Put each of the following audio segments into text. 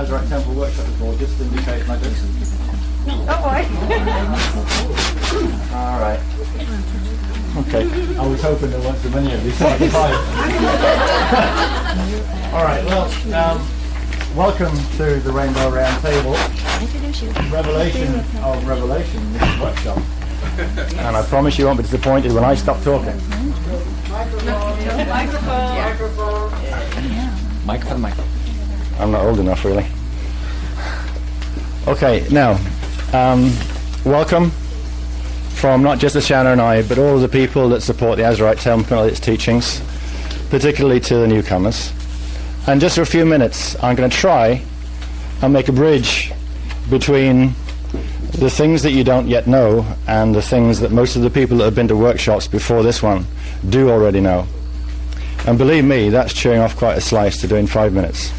Azurite Temple workshop before, just indicate like this. Oh boy. All right. Okay. I was hoping there weren't so many of these. All right. Well, welcome to the Rainbow Round Table. Revelation of Revelation, this workshop. And I promise you won't be disappointed when I stop talking. Microphone. I'm not old enough, really. Okay, now, welcome from not just Ashana and I, but all of the people that support the Azurite Temple and its teachings, particularly to the newcomers. And just for a few minutes, I'm going to try and make a bridge between the things that you don't yet know and the things that most of the people that have been to workshops before this one do already know. And believe me, that's chewing off quite a slice to do in 5 minutes.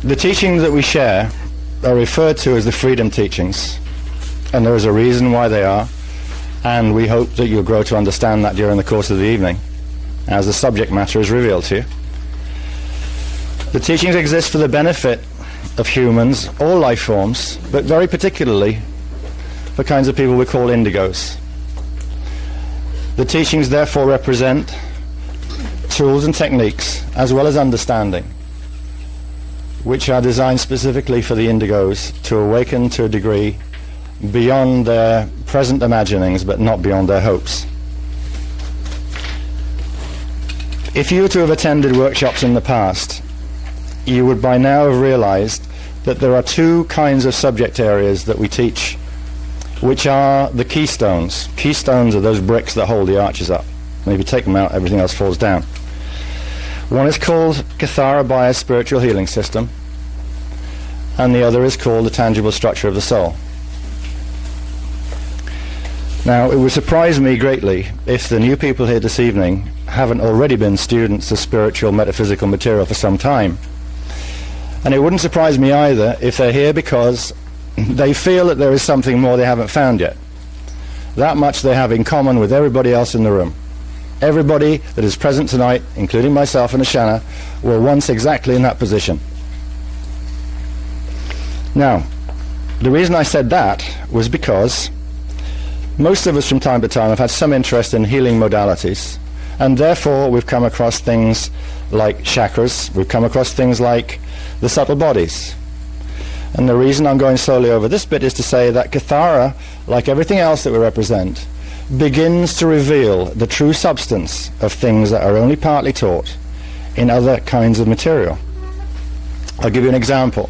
The teachings that we share are referred to as the freedom teachings, and there is a reason why they are, and we hope that you'll grow to understand that during the course of the evening as the subject matter is revealed to you. The teachings exist for the benefit of humans, all life forms, but very particularly for kinds of people we call indigos. The teachings therefore represent tools and techniques as well as understanding which are designed specifically for the indigos to awaken to a degree beyond their present imaginings but not beyond their hopes. If you were to have attended workshops in the past, you would by now have realized that there are two kinds of subject areas that we teach, which are the keystones. Keystones are those bricks that hold the arches up. And if you take them out, everything else falls down. One is called Kathara Baya Spiritual Healing System, and the other is called the Tangible Structure of the Soul. Now, it would surprise me greatly if the new people here this evening haven't already been students of spiritual metaphysical material for some time. And it wouldn't surprise me either if they're here because they feel that there is something more they haven't found yet. That much they have in common with everybody else in the room. Everybody that is present tonight, including myself and Ashana, were once exactly in that position. Now, the reason I said that was because most of us from time to time have had some interest in healing modalities, and therefore we've come across things like chakras, we've come across things like the subtle bodies. And the reason I'm going slowly over this bit is to say that Kathara, like everything else that we represent, begins to reveal the true substance of things that are only partly taught in other kinds of material. I'll give you an example.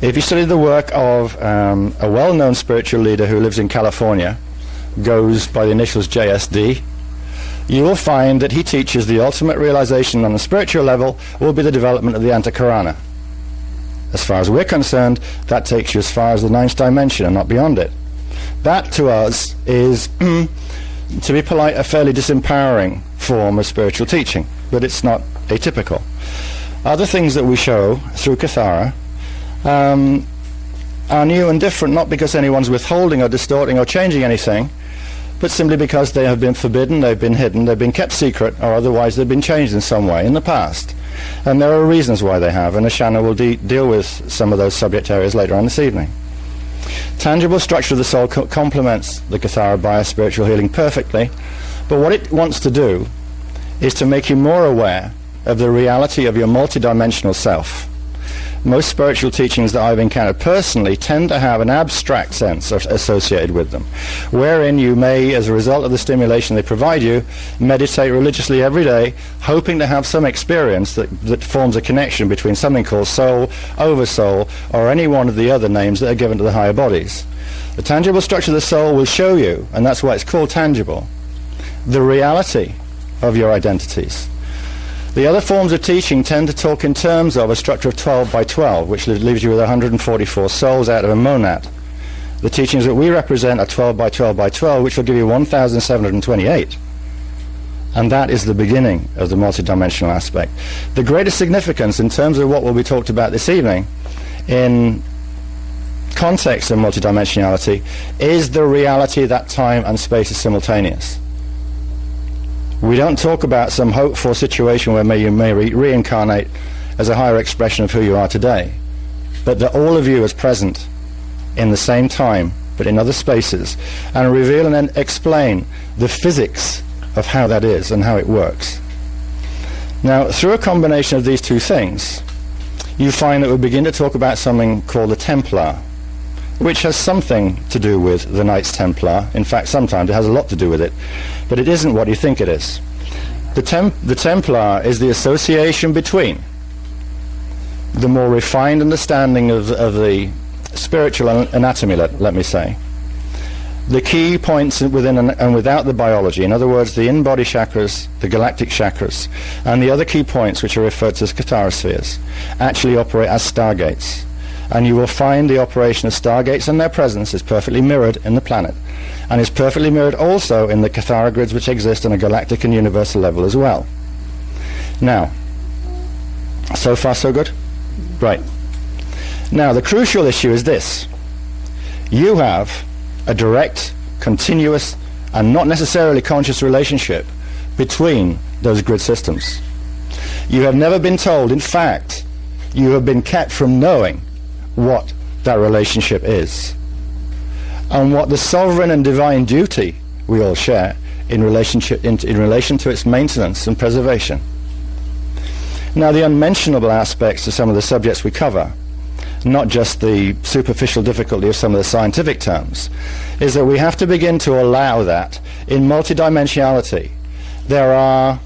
If you study the work of a well-known spiritual leader who lives in California, goes by the initials JSD, you will find that he teaches the ultimate realization on the spiritual level will be the development of the Antakarana. As far as we're concerned, that takes you as far as the ninth dimension and not beyond it. That to us is, to be polite, a fairly disempowering form of spiritual teaching, but it's not atypical. Other things that we show through Kathara are new and different, not because anyone's withholding or distorting or changing anything, but simply because they have been forbidden, they've been hidden, they've been kept secret, or otherwise they've been changed in some way in the past. And there are reasons why they have, and Ashana will deal with some of those subject areas later on this evening. Tangible Structure of the Soul complements the Kathara Baya spiritual healing perfectly, but what it wants to do is to make you more aware of the reality of your multidimensional self. Most spiritual teachings that I've encountered personally tend to have an abstract sense associated with them, wherein you may, as a result of the stimulation they provide you, meditate religiously every day, hoping to have some experience that forms a connection between something called soul, oversoul, or any one of the other names that are given to the higher bodies. The tangible structure of the soul will show you, and that's why it's called tangible, the reality of your identities. The other forms of teaching tend to talk in terms of a structure of 12 by 12, which leaves you with 144 souls out of a monad. The teachings that we represent are 12 by 12 by 12, which will give you 1,728. And that is the beginning of the multidimensional aspect. The greatest significance in terms of what will be talked about this evening in context of multidimensionality is the reality that time and space is simultaneous. We don't talk about some hopeful situation where you may reincarnate as a higher expression of who you are today, but that all of you is present in the same time, but in other spaces, and reveal and then explain the physics of how that is and how it works. Now, through a combination of these two things, you find that we begin to talk about something called the Templar, which has something to do with the Knights Templar. In fact, sometimes it has a lot to do with it, but it isn't what you think it is. The Templar is the association between the more refined understanding of the spiritual anatomy, let me say, the key points within and without the biology, in other words, the in-body chakras, the galactic chakras, and the other key points, which are referred to as catharospheres, actually operate as stargates. And you will find the operation of stargates and their presence is perfectly mirrored in the planet, and is perfectly mirrored also in the cathara grids which exist on a galactic and universal level as well. Now, so far so good? Right. Now, the crucial issue is this. You have a direct, continuous, and not necessarily conscious relationship between those grid systems. You have never been told, in fact, you have been kept from knowing what that relationship is, and what the sovereign and divine duty we all share in relation to its maintenance and preservation. Now, the unmentionable aspects of some of the subjects we cover, not just the superficial difficulty of some of the scientific terms, is that we have to begin to allow that in multidimensionality there are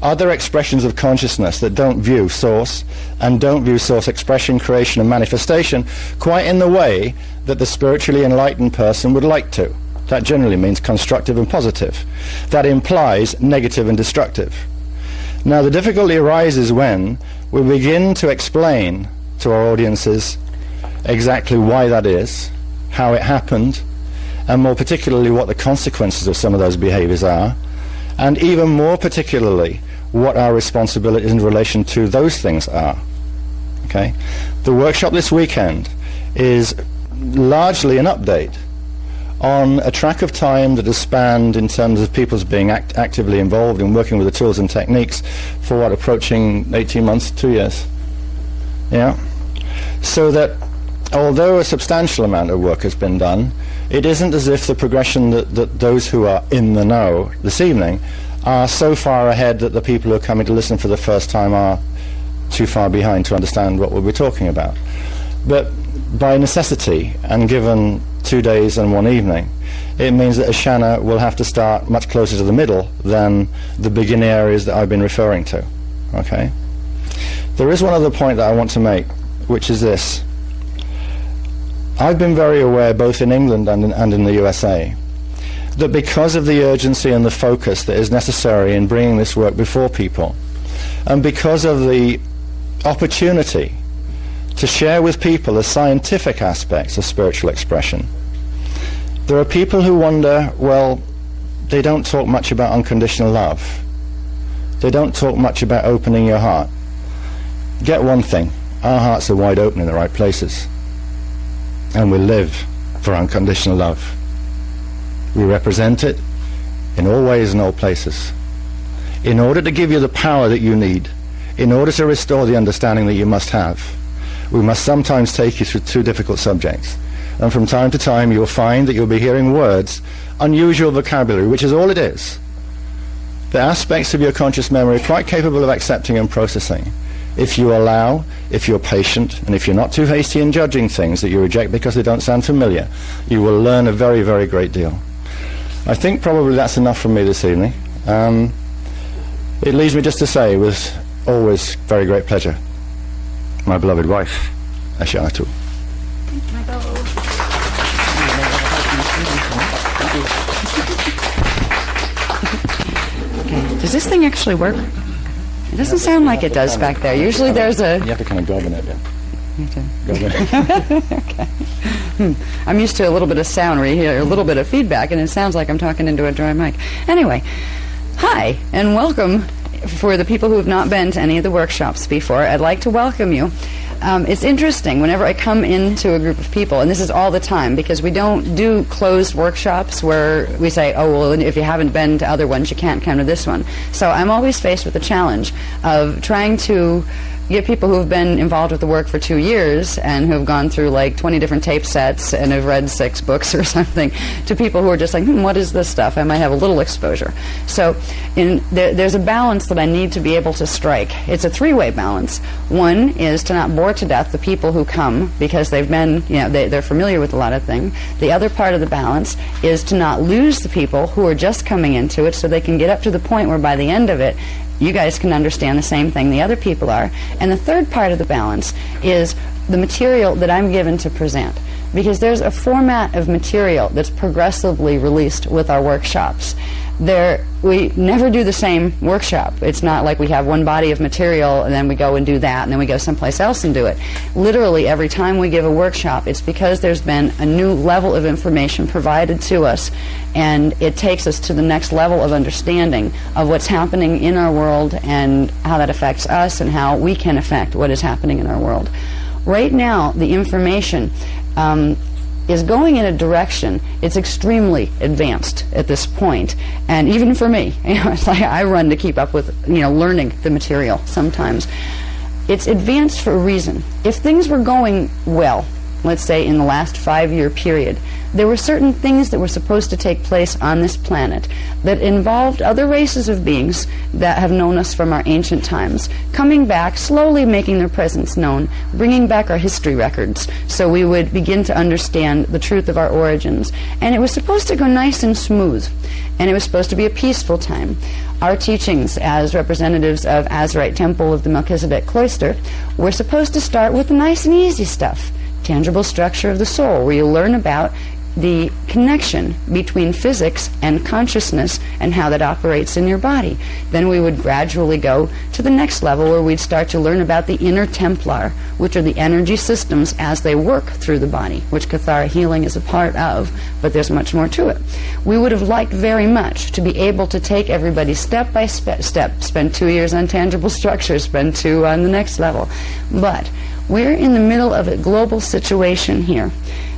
other expressions of consciousness that don't view source, and don't view source expression, creation and manifestation quite in the way that the spiritually enlightened person would like to. That generally means constructive and positive. That implies negative and destructive. Now, the difficulty arises when we begin to explain to our audiences exactly why that is, how it happened, and more particularly what the consequences of some of those behaviors are, and even more particularly what our responsibilities in relation to those things are. Okay? The workshop this weekend is largely an update on a track of time that has spanned, in terms of people's being actively involved in working with the tools and techniques, for what, approaching 18 months, 2 years. Yeah? So that although a substantial amount of work has been done, it isn't as if the progression that those who are in the know this evening are so far ahead that the people who are coming to listen for the first time are too far behind to understand what we'll be talking about. But by necessity, and given 2 days and 1 evening, it means that Ashana will have to start much closer to the middle than the beginning areas that I've been referring to. Okay? There is one other point that I want to make, which is this. I've been very aware, both in England and in the USA, that because of the urgency and the focus that is necessary in bringing this work before people, and because of the opportunity to share with people the scientific aspects of spiritual expression, there are people who wonder, well, they don't talk much about unconditional love. They don't talk much about opening your heart. Get one thing, our hearts are wide open in the right places, and we live for unconditional love. We represent it in all ways and all places. In order to give you the power that you need, in order to restore the understanding that you must have, we must sometimes take you through two difficult subjects. And from time to time you'll find that you'll be hearing words, unusual vocabulary, which is all it is. The aspects of your conscious memory are quite capable of accepting and processing. If you allow, if you're patient, and if you're not too hasty in judging things that you reject because they don't sound familiar, you will learn a very, very great deal. I think probably that's enough from me this evening. It leaves me just to say, with always very great pleasure, my beloved wife, Ashana. Does this thing actually work? It doesn't sound like it does back there. Usually there's a... You have to kind of gob in it, yeah. Okay. I'm used to a little bit of sound where you hear a little bit of feedback, and it sounds like I'm talking into a dry mic. Anyway, hi, and welcome. For the people who have not been to any of the workshops before, I'd like to welcome you. It's interesting whenever I come into a group of people, and this is all the time, because we don't do closed workshops where we say, oh, well, if you haven't been to other ones, you can't come to this one. So I'm always faced with the challenge of trying to You get people who've been involved with the work for 2 years and who've gone through like 20 different tape sets and have read 6 books or something, to people who are just like, what is this stuff? I might have a little exposure. So there's a balance that I need to be able to strike. It's a three-way balance. One is to not bore to death the people who come because they've been, they're familiar with a lot of things. The other part of the balance is to not lose the people who are just coming into it so they can get up to the point where by the end of it, you guys can understand the same thing the other people are. And the third part of the balance is the material that I'm given to present. Because there's a format of material that's progressively released with our workshops. We never do the same workshop. It's not like we have one body of material and then we go and do that and then we go someplace else and do it. Literally every time we give a workshop, it's because there's been a new level of information provided to us, and it takes us to the next level of understanding of what's happening in our world and how that affects us and how we can affect what is happening in our world. Right now, the information is going in a direction. It's extremely advanced at this point, and even for me, it's like I run to keep up with learning the material. Sometimes it's advanced for a reason. If things were going well, let's say in the last 5-year period, there were certain things that were supposed to take place on this planet that involved other races of beings that have known us from our ancient times, coming back, slowly making their presence known, bringing back our history records so we would begin to understand the truth of our origins. And it was supposed to go nice and smooth, and it was supposed to be a peaceful time. Our teachings as representatives of Azurite Temple of the Melchizedek Cloister were supposed to start with the nice and easy stuff. Tangible structure of the soul, where you learn about the connection between physics and consciousness and how that operates in your body. Then we would gradually go to the next level where we'd start to learn about the inner Templar, which are the energy systems as they work through the body, which Kathara healing is a part of, but there's much more to it. We would have liked very much to be able to take everybody step by step, spend 2 years on tangible structures, spend 2 on the next level. But we're in the middle of a global situation here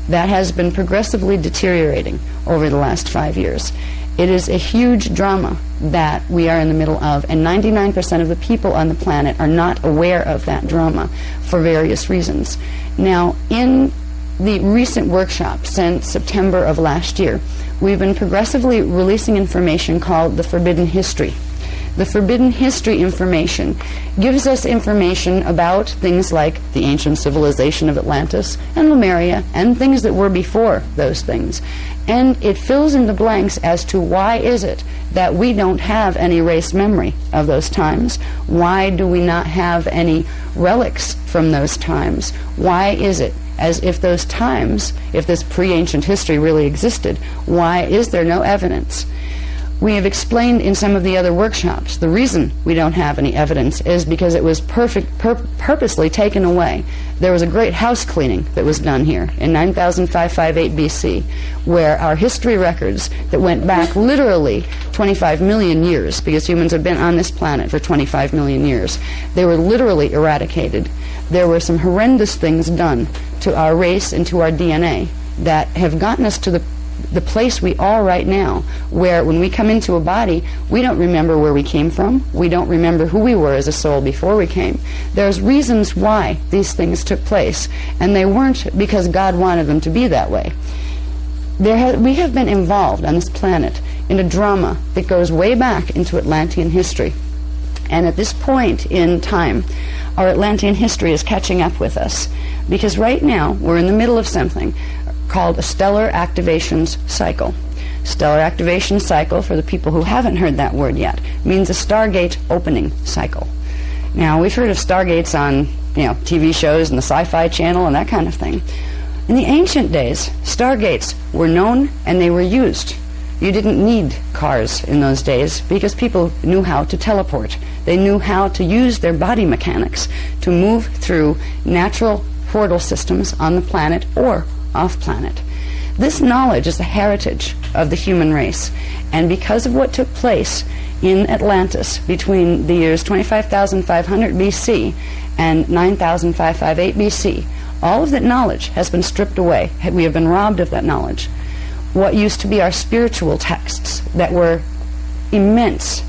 that has been progressively deteriorating over the last 5 years. It is a huge drama that we are in the middle of, and 99% of the people on the planet are not aware of that drama for various reasons. Now, in the recent workshop since September of last year, we've been progressively releasing information called the Forbidden History. The Forbidden History information gives us information about things like the ancient civilization of Atlantis and Lemuria and things that were before those things. And it fills in the blanks as to why is it that we don't have any race memory of those times? Why do we not have any relics from those times? Why is it, as if those times, if this pre-ancient history really existed, why is there no evidence? We have explained in some of the other workshops the reason we don't have any evidence is because it was purposely taken away. There was a great house cleaning that was done here in 9558 BC, where our history records that went back literally 25 million years, because humans have been on this planet for 25 million years, they were literally eradicated. There were some horrendous things done to our race and to our DNA that have gotten us to the place we are right now, where when we come into a body, we don't remember where we came from. We don't remember who we were as a soul before we came. There's reasons why these things took place, and they weren't because God wanted them to be that way. We have been involved on this planet in a drama that goes way back into Atlantean history. And at this point in time, our Atlantean history is catching up with us, because right now we're in the middle of something called a stellar activations cycle. Stellar activation cycle, for the people who haven't heard that word yet, means a Stargate opening cycle. Now, we've heard of Stargates on TV shows and the Sci-Fi Channel and that kind of thing. In the ancient days, Stargates were known and they were used. You didn't need cars in those days because people knew how to teleport. They knew how to use their body mechanics to move through natural portal systems on the planet or off-planet. This knowledge is the heritage of the human race, and because of what took place in Atlantis between the years 25,500 BC and 9,558 BC, all of that knowledge has been stripped away. We have been robbed of that knowledge. What used to be our spiritual texts that were immense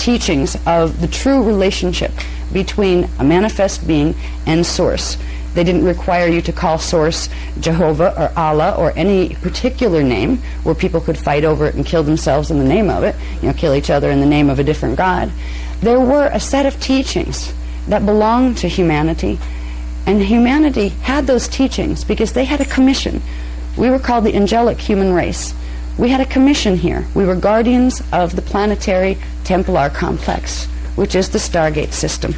teachings of the true relationship between a manifest being and Source. They didn't require you to call Source Jehovah or Allah or any particular name where people could fight over it and kill themselves in the name of it, kill each other in the name of a different God. There were a set of teachings that belonged to humanity, and humanity had those teachings because they had a commission. We were called the angelic human race. We had a commission here. We were guardians of the planetary Templar complex, which is the Stargate system.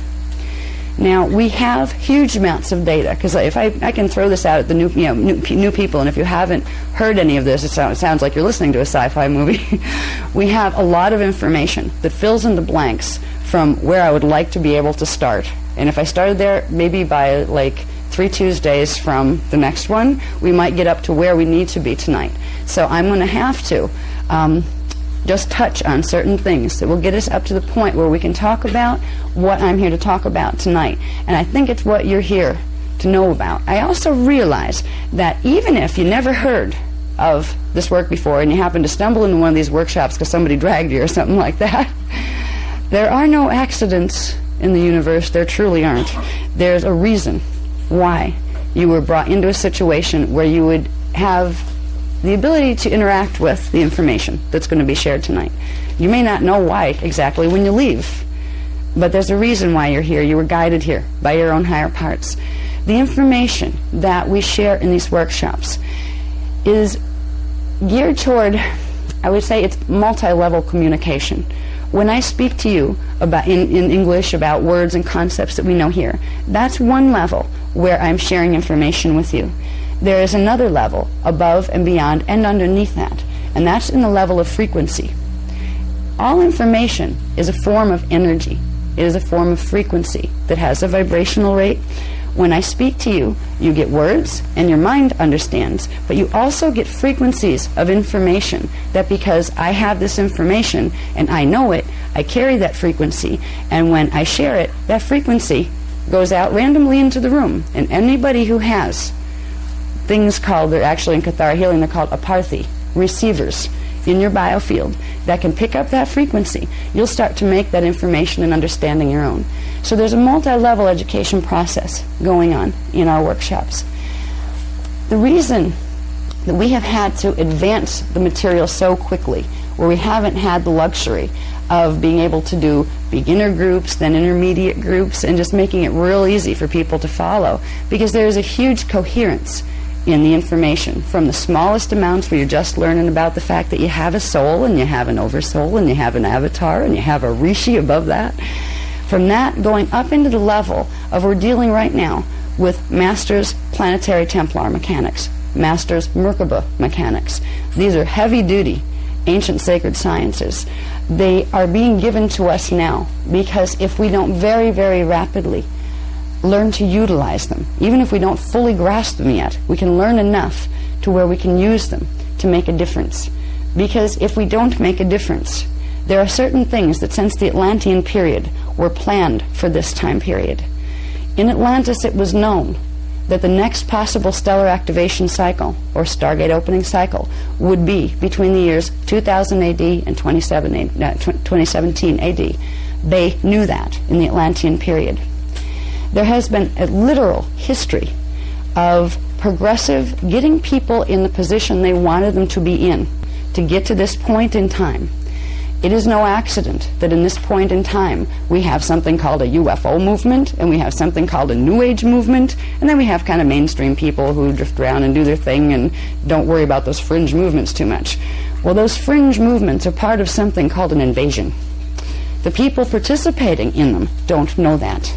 Now, we have huge amounts of data, because if I can throw this out at the new people, and if you haven't heard any of this, it sounds like you're listening to a sci-fi movie. We have a lot of information that fills in the blanks from where I would like to be able to start. And if I started there, maybe by like 3 Tuesdays from the next one, we might get up to where we need to be tonight. So I'm going to have to just touch on certain things that will get us up to the point where we can talk about what I'm here to talk about tonight. And I think it's what you're here to know about. I also realize that even if you never heard of this work before and you happen to stumble into one of these workshops because somebody dragged you or something like that, there are no accidents in the universe. There truly aren't. There's a reason why you were brought into a situation where you would have the ability to interact with the information that's going to be shared tonight. You may not know why exactly when you leave, but there's a reason why you're here. You were guided here by your own higher parts. The information that we share in these workshops is geared toward, I would say, it's multi-level communication. When I speak to you about in English about words and concepts that we know here, that's one level where I'm sharing information with you. There is another level above and beyond and underneath that, and that's in the level of frequency. All information is a form of energy. It is a form of frequency that has a vibrational rate. When I speak to you, you get words and your mind understands, but you also get frequencies of information that because I have this information and I know it, I carry that frequency, and when I share it, that frequency goes out randomly into the room, and anybody who has things called, they're actually in Cathara healing, they're called aparthi, receivers in your biofield that can pick up that frequency, you'll start to make that information and understanding your own. So there's a multi-level education process going on in our workshops. The reason that we have had to advance the material so quickly, where we haven't had the luxury of being able to do beginner groups, then intermediate groups, and just making it real easy for people to follow, because there's a huge coherence in the information, from the smallest amounts where you're just learning about the fact that you have a soul and you have an oversoul and you have an avatar and you have a rishi above that. From that going up into the level of we're dealing right now with Masters Planetary Templar Mechanics, Masters Merkaba Mechanics. These are heavy-duty ancient sacred sciences. They are being given to us now because if we don't very, very rapidly learn to utilize them, even if we don't fully grasp them yet, we can learn enough to where we can use them to make a difference. Because if we don't make a difference, there are certain things that since the Atlantean period were planned for this time period. In Atlantis it was known that the next possible stellar activation cycle, or Stargate opening cycle, would be between the years 2000 AD and 2017 AD. They knew that in the Atlantean period. There has been a literal history of progressive getting people in the position they wanted them to be in to get to this point in time. It is no accident that in this point in time we have something called a UFO movement, and we have something called a New Age movement, and then we have kind of mainstream people who drift around and do their thing and don't worry about those fringe movements too much. Well, those fringe movements are part of something called an invasion. The people participating in them don't know that.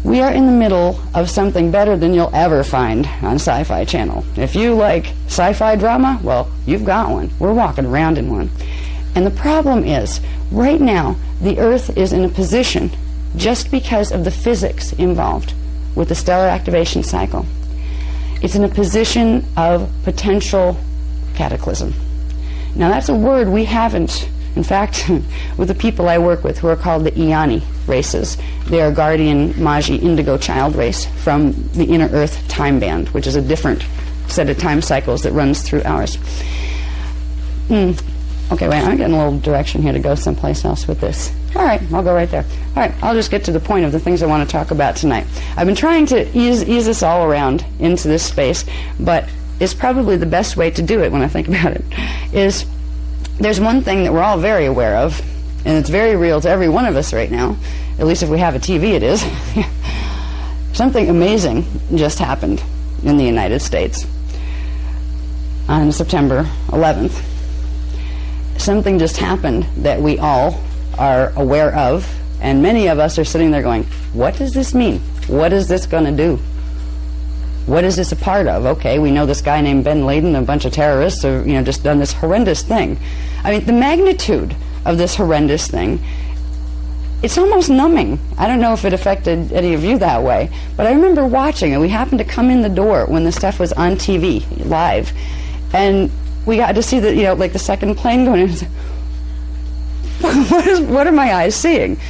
We are in the middle of something better than you'll ever find on Sci-Fi Channel. If you like sci-fi drama, well, you've got one. We're walking around in one. And the problem is, right now, the Earth is in a position, just because of the physics involved with the stellar activation cycle, it's in a position of potential cataclysm. Now, that's a word we haven't, in fact, with the people I work with who are called the Iani races. They are Guardian Magi Indigo child race from the inner Earth time band, which is a different set of time cycles that runs through ours. Okay, wait, I'm getting a little direction here to go someplace else with this. All right, I'll go right there. All right, I'll just get to the point of the things I want to talk about tonight. I've been trying to ease us all around into this space, but it's probably the best way to do it when I think about it, is there's one thing that we're all very aware of, and it's very real to every one of us right now, at least if we have a TV it is. Something amazing just happened in the United States on September 11th. Something just happened that we all are aware of, and many of us are sitting there going, what does this mean? What is this going to do? What is this a part of? Okay, we know this guy named Ben Laden and a bunch of terrorists have, just done this horrendous thing. I mean, the magnitude of this horrendous thing, it's almost numbing. I don't know if it affected any of you that way, but I remember watching it. We happened to come in the door when the stuff was on TV, live, and we got to see the, like the second plane going in. What are my eyes seeing?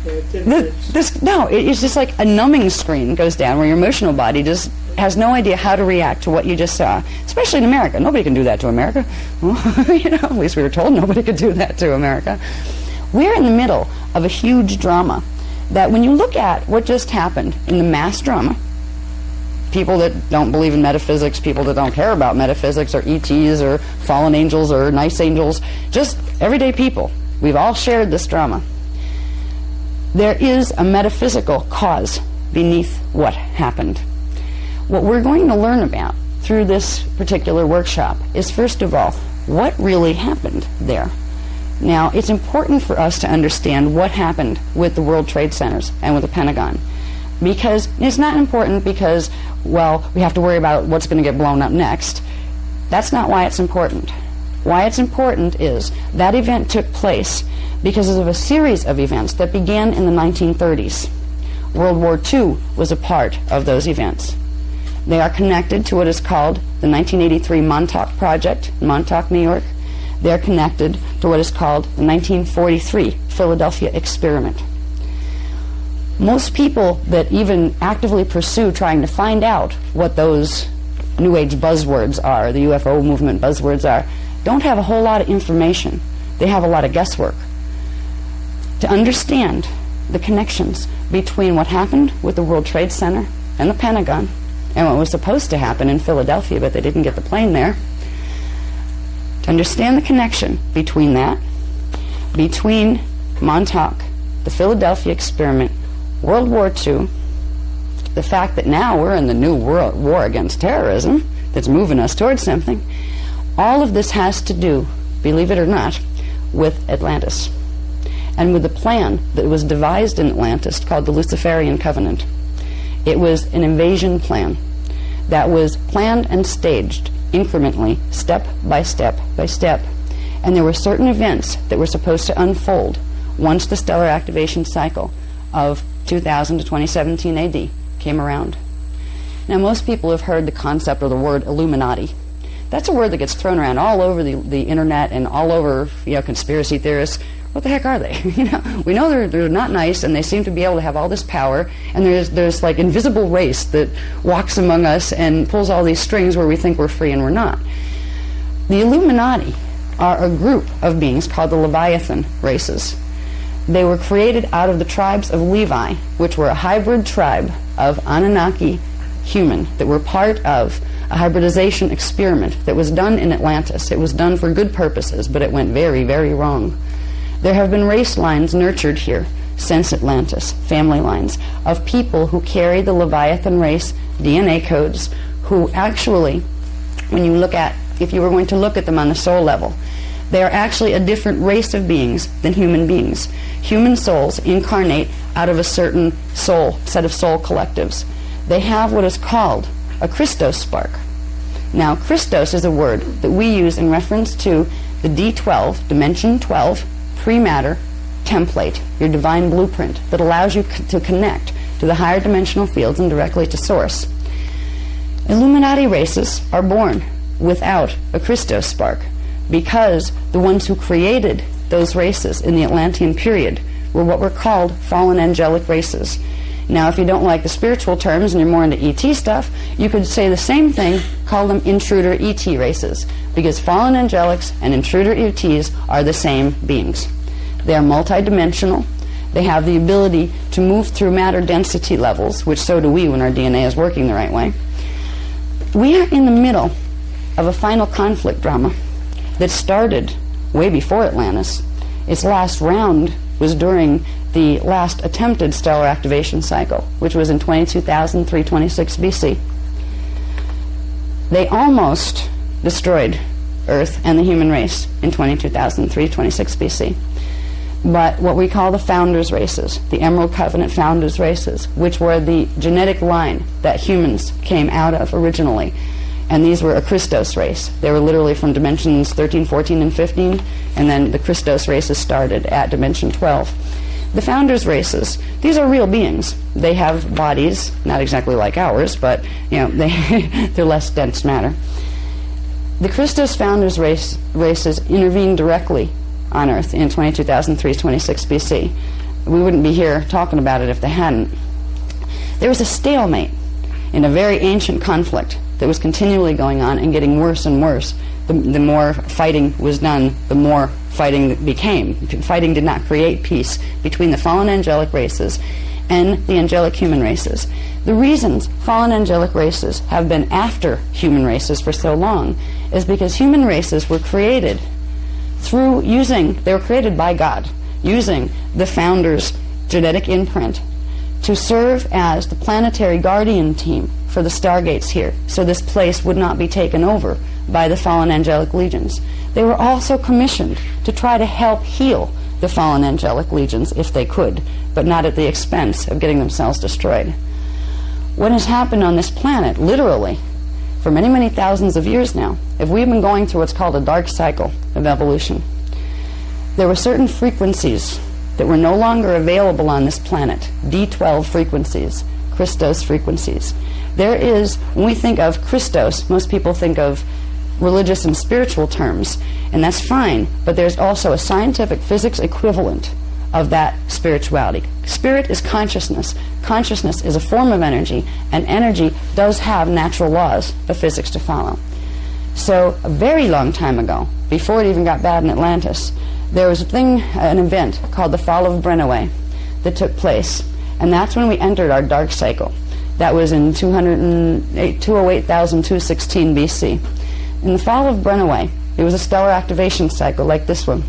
It's just like a numbing screen goes down where your emotional body just has no idea how to react to what you just saw, especially in America. Nobody can do that to America. Well, at least we were told nobody could do that to America. We're in the middle of a huge drama that when you look at what just happened in the mass drama, people that don't believe in metaphysics, people that don't care about metaphysics, or ETs, or fallen angels, or nice angels, just everyday people. We've all shared this drama. There is a metaphysical cause beneath what happened. What we're going to learn about through this particular workshop is, first of all, what really happened there. Now, it's important for us to understand what happened with the World Trade Centers and with the Pentagon. Because it's not important because, well, we have to worry about what's going to get blown up next. That's not why it's important. Why it's important is that event took place because of a series of events that began in the 1930s. World War II was a part of those events. They are connected to what is called the 1983 Montauk Project in Montauk, New York. They are connected to what is called the 1943 Philadelphia Experiment. Most people that even actively pursue trying to find out what those New Age buzzwords are, the UFO movement buzzwords are, don't have a whole lot of information. They have a lot of guesswork. To understand the connections between what happened with the World Trade Center and the Pentagon and what was supposed to happen in Philadelphia, but they didn't get the plane there, to understand the connection between that, between Montauk, the Philadelphia Experiment, World War II, the fact that now we're in the new world war against terrorism that's moving us towards something, all of this has to do, believe it or not, with Atlantis and with the plan that was devised in Atlantis called the Luciferian Covenant. It was an invasion plan that was planned and staged incrementally, step by step by step, and there were certain events that were supposed to unfold once the stellar activation cycle of 2000 to 2017 AD came around. Now, most people have heard the concept or the word Illuminati. That's a word that gets thrown around all over the internet and all over, conspiracy theorists. What the heck are they? We know they're not nice, and they seem to be able to have all this power, and there's like invisible race that walks among us and pulls all these strings where we think we're free and we're not. The Illuminati are a group of beings called the Leviathan races. They were created out of the tribes of Levi, which were a hybrid tribe of Anunnaki human that were part of a hybridization experiment that was done in Atlantis. It was done for good purposes, but it went very, very wrong. There have been race lines nurtured here since Atlantis, family lines, of people who carry the Leviathan race DNA codes, who actually, when you look at, if you were going to look at them on the soul level, they are actually a different race of beings than human beings. Human souls incarnate out of a certain set of soul collectives. They have what is called a Christos spark. Now, Christos is a word that we use in reference to the D12, dimension 12, pre-matter template, your divine blueprint that allows you to connect to the higher dimensional fields and directly to source. Illuminati races are born without a Christos spark because the ones who created those races in the Atlantean period were what were called fallen angelic races. Now, if you don't like the spiritual terms and you're more into ET stuff, you could say the same thing, call them intruder ET races, because fallen angelics and intruder ETs are the same beings. They are multidimensional. They have the ability to move through matter density levels, which so do we when our DNA is working the right way. We are in the middle of a final conflict drama that started way before Atlantis. Its last round was during the last attempted stellar activation cycle, which was in 22,326 BC. They almost destroyed Earth and the human race in 22,326 BC. But what we call the founders races, the Emerald Covenant founders races, which were the genetic line that humans came out of originally, and these were a Christos race. They were literally from dimensions 13, 14, and 15, and then the Christos races started at dimension 12. The founders races, these are real beings. They have bodies, not exactly like ours, but they're less dense matter. The Christos founders races intervened directly on Earth in 22,326 BC. We wouldn't be here talking about it if they hadn't. There was a stalemate in a very ancient conflict that was continually going on and getting worse and worse. The more fighting was done, the more fighting became. Fighting did not create peace between the fallen angelic races and the angelic human races. The reasons fallen angelic races have been after human races for so long is because human races were created they were created by God, using the founder's genetic imprint to serve as the planetary guardian team for the stargates here, so this place would not be taken over by the fallen angelic legions. They were also commissioned to try to help heal the fallen angelic legions if they could, but not at the expense of getting themselves destroyed. What has happened on this planet, literally, for many, many thousands of years now, if we've been going through what's called a dark cycle of evolution, there were certain frequencies that were no longer available on this planet, D12 frequencies, Christos frequencies. There is, when we think of Christos, most people think of religious and spiritual terms, and that's fine, but there's also a scientific physics equivalent of that spirituality. Spirit is consciousness. Consciousness is a form of energy, and energy does have natural laws of physics to follow. So a very long time ago, before it even got bad in Atlantis, there was an event called the Fall of Brennaway that took place, and that's when we entered our dark cycle. That was in 208,216 BC. In the Fall of Brennaway, it was a stellar activation cycle like this one.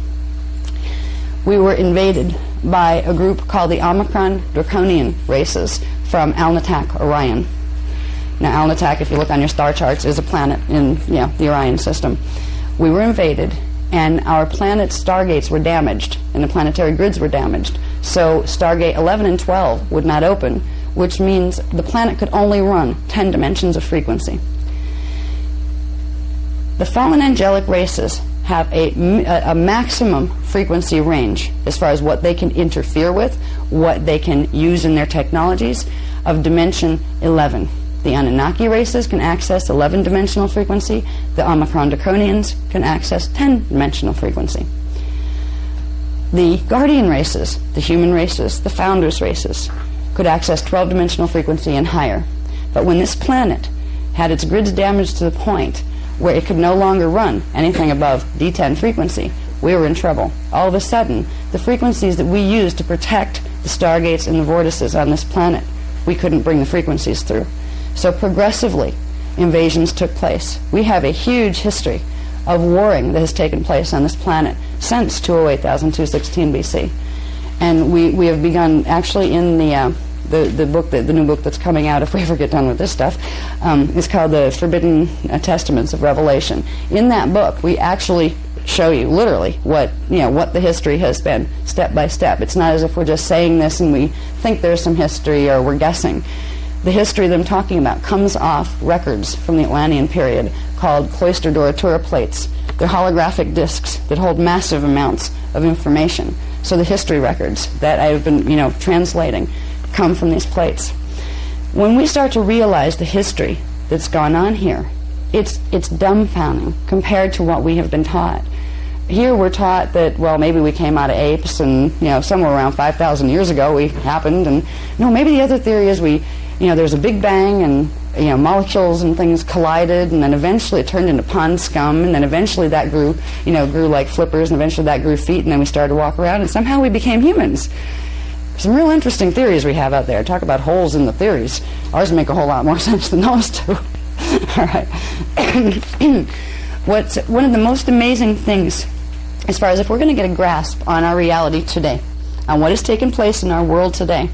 We were invaded by a group called the Omicron Draconian races from Alnitak, Orion. Now, Alnitak, if you look on your star charts, is a planet in the Orion system. We were invaded, and our planet's stargates were damaged, and the planetary grids were damaged. So Stargate 11 and 12 would not open, which means the planet could only run 10 dimensions of frequency. The fallen angelic races have a maximum frequency range as far as what they can interfere with, what they can use in their technologies, of dimension 11. The Anunnaki races can access 11-dimensional frequency. The Omicron Draconians can access 10-dimensional frequency. The Guardian races, the human races, the Founders races, could access 12-dimensional frequency and higher. But when this planet had its grids damaged to the point where it could no longer run anything above D10 frequency, we were in trouble. All of a sudden, the frequencies that we use to protect the stargates and the vortices on this planet, we couldn't bring the frequencies through. So progressively, invasions took place. We have a huge history of warring that has taken place on this planet since 208,216 BC. And we have begun, actually, in the book, the new book that's coming out, if we ever get done with this stuff, is called The Forbidden Testaments of Revelation. In that book, we actually show you literally what the history has been, step by step. It's not as if we're just saying this and we think there's some history or we're guessing. The history that I'm talking about comes off records from the Atlantean period called cloister doratura plates. They're holographic discs that hold massive amounts of information. So the history records that I've been translating come from these plates. When we start to realize the history that's gone on here, it's dumbfounding compared to what we have been taught. here we're taught that, well, maybe we came out of apes and, somewhere around 5,000 years ago we happened. And no, maybe the other theory is there's a big bang and, molecules and things collided, and then eventually it turned into pond scum, and then eventually that grew like flippers, and eventually that grew feet, and then we started to walk around, and somehow we became humans. Some real interesting theories we have out there. Talk about holes in the theories. Ours make a whole lot more sense than those two. All right. What's one of the most amazing things, as far as if we're going to get a grasp on our reality today, on what has taken place in our world today,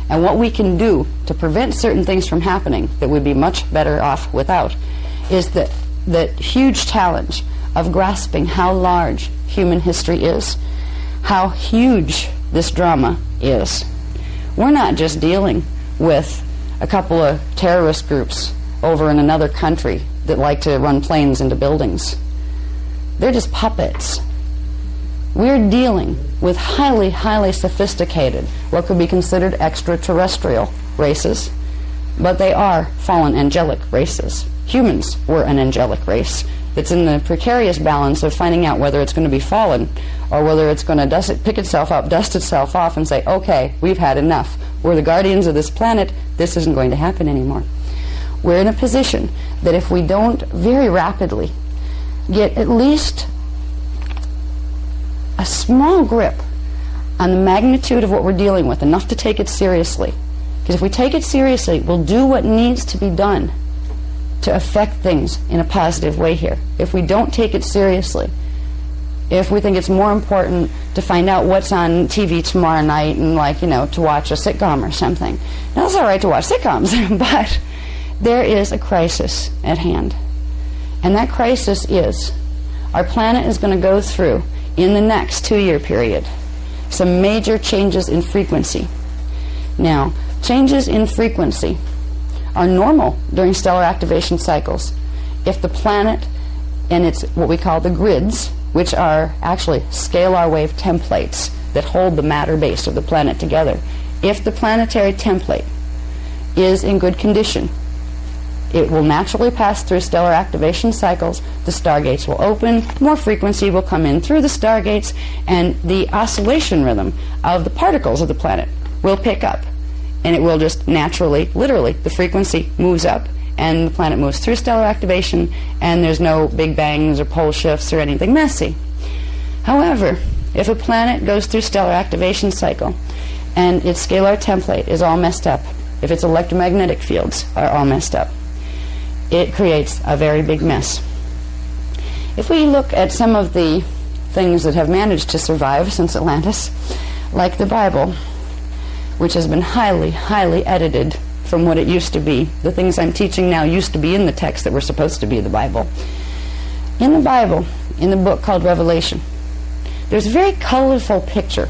and what we can do to prevent certain things from happening that we'd be much better off without, is that huge challenge of grasping how large human history is, how huge this drama is. We're not just dealing with a couple of terrorist groups over in another country that like to run planes into buildings. They're just puppets. We're dealing with highly, highly sophisticated, what could be considered extraterrestrial races, but they are fallen angelic races. Humans were an angelic race that's in the precarious balance of finding out whether it's going to be fallen or whether it's going to pick itself up, dust itself off, and say, okay, we've had enough. We're the guardians of this planet. This isn't going to happen anymore. We're in a position that if we don't very rapidly get at least a small grip on the magnitude of what we're dealing with, enough to take it seriously. Because if we take it seriously, we'll do what needs to be done to affect things in a positive way here. If we don't take it seriously, if we think it's more important to find out what's on TV tomorrow night and, to watch a sitcom or something. Now, it's all right to watch sitcoms, but there is a crisis at hand. And that crisis is our planet is going to go through, in the next 2-year period, some major changes in frequency. Now, changes in frequency are normal during stellar activation cycles. If the planet and its what we call the grids, which are actually scalar wave templates that hold the matter base of the planet together, if the planetary template is in good condition, it will naturally pass through stellar activation cycles. The stargates will open, more frequency will come in through the stargates, and the oscillation rhythm of the particles of the planet will pick up. And it will just naturally, literally, the frequency moves up, and the planet moves through stellar activation, and there's no big bangs or pole shifts or anything messy. However, if a planet goes through stellar activation cycle, and its scalar template is all messed up, if its electromagnetic fields are all messed up, it creates a very big mess. If we look at some of the things that have managed to survive since Atlantis, like the Bible, which has been highly, highly edited from what it used to be. The things I'm teaching now used to be in the text that were supposed to be the Bible. In the Bible, in the book called Revelation, there's a very colorful picture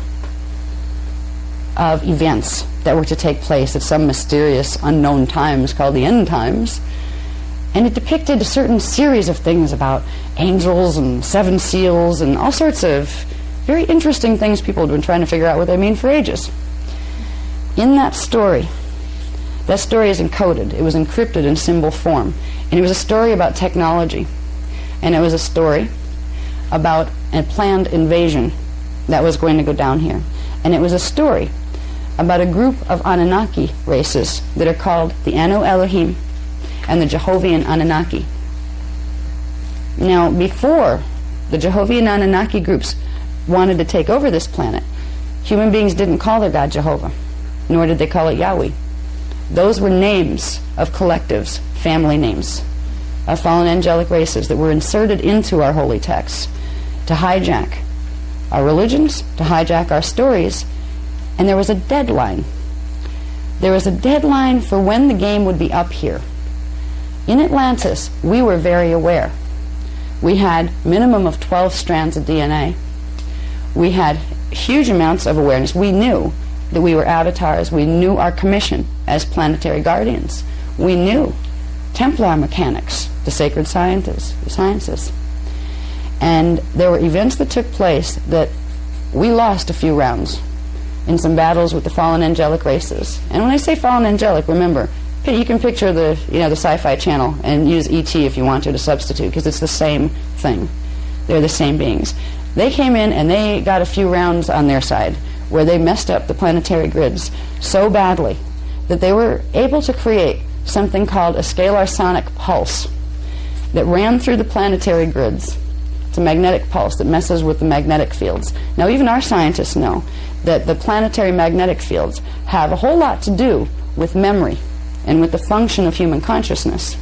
of events that were to take place at some mysterious, unknown times called the end times. And it depicted a certain series of things about angels and 7 seals and all sorts of very interesting things people have been trying to figure out what they mean for ages. In that story is encoded. It was encrypted in symbol form. And it was a story about technology. And it was a story about a planned invasion that was going to go down here. And it was a story about a group of Anunnaki races that are called the Anu Elohim and the Jehovian Anunnaki. Now, before the Jehovian Anunnaki groups wanted to take over this planet, human beings didn't call their God Jehovah, nor did they call it Yahweh. Those were names of collectives, family names, of fallen angelic races that were inserted into our holy texts to hijack our religions, to hijack our stories, and there was a deadline. There was a deadline for when the game would be up here. In Atlantis, we were very aware. We had minimum of 12 strands of DNA. We had huge amounts of awareness. We knew that we were avatars. We knew our commission as planetary guardians. We knew Templar mechanics, the sacred sciences. And there were events that took place that we lost a few rounds in some battles with the fallen angelic races. And when I say fallen angelic, remember, you can picture the Sci-Fi Channel and use E.T. if you want to substitute, because it's the same thing. They're the same beings. They came in and they got a few rounds on their side where they messed up the planetary grids so badly that they were able to create something called a scalar sonic pulse that ran through the planetary grids. It's a magnetic pulse that messes with the magnetic fields. Now, even our scientists know that the planetary magnetic fields have a whole lot to do with memory and with the function of human consciousness.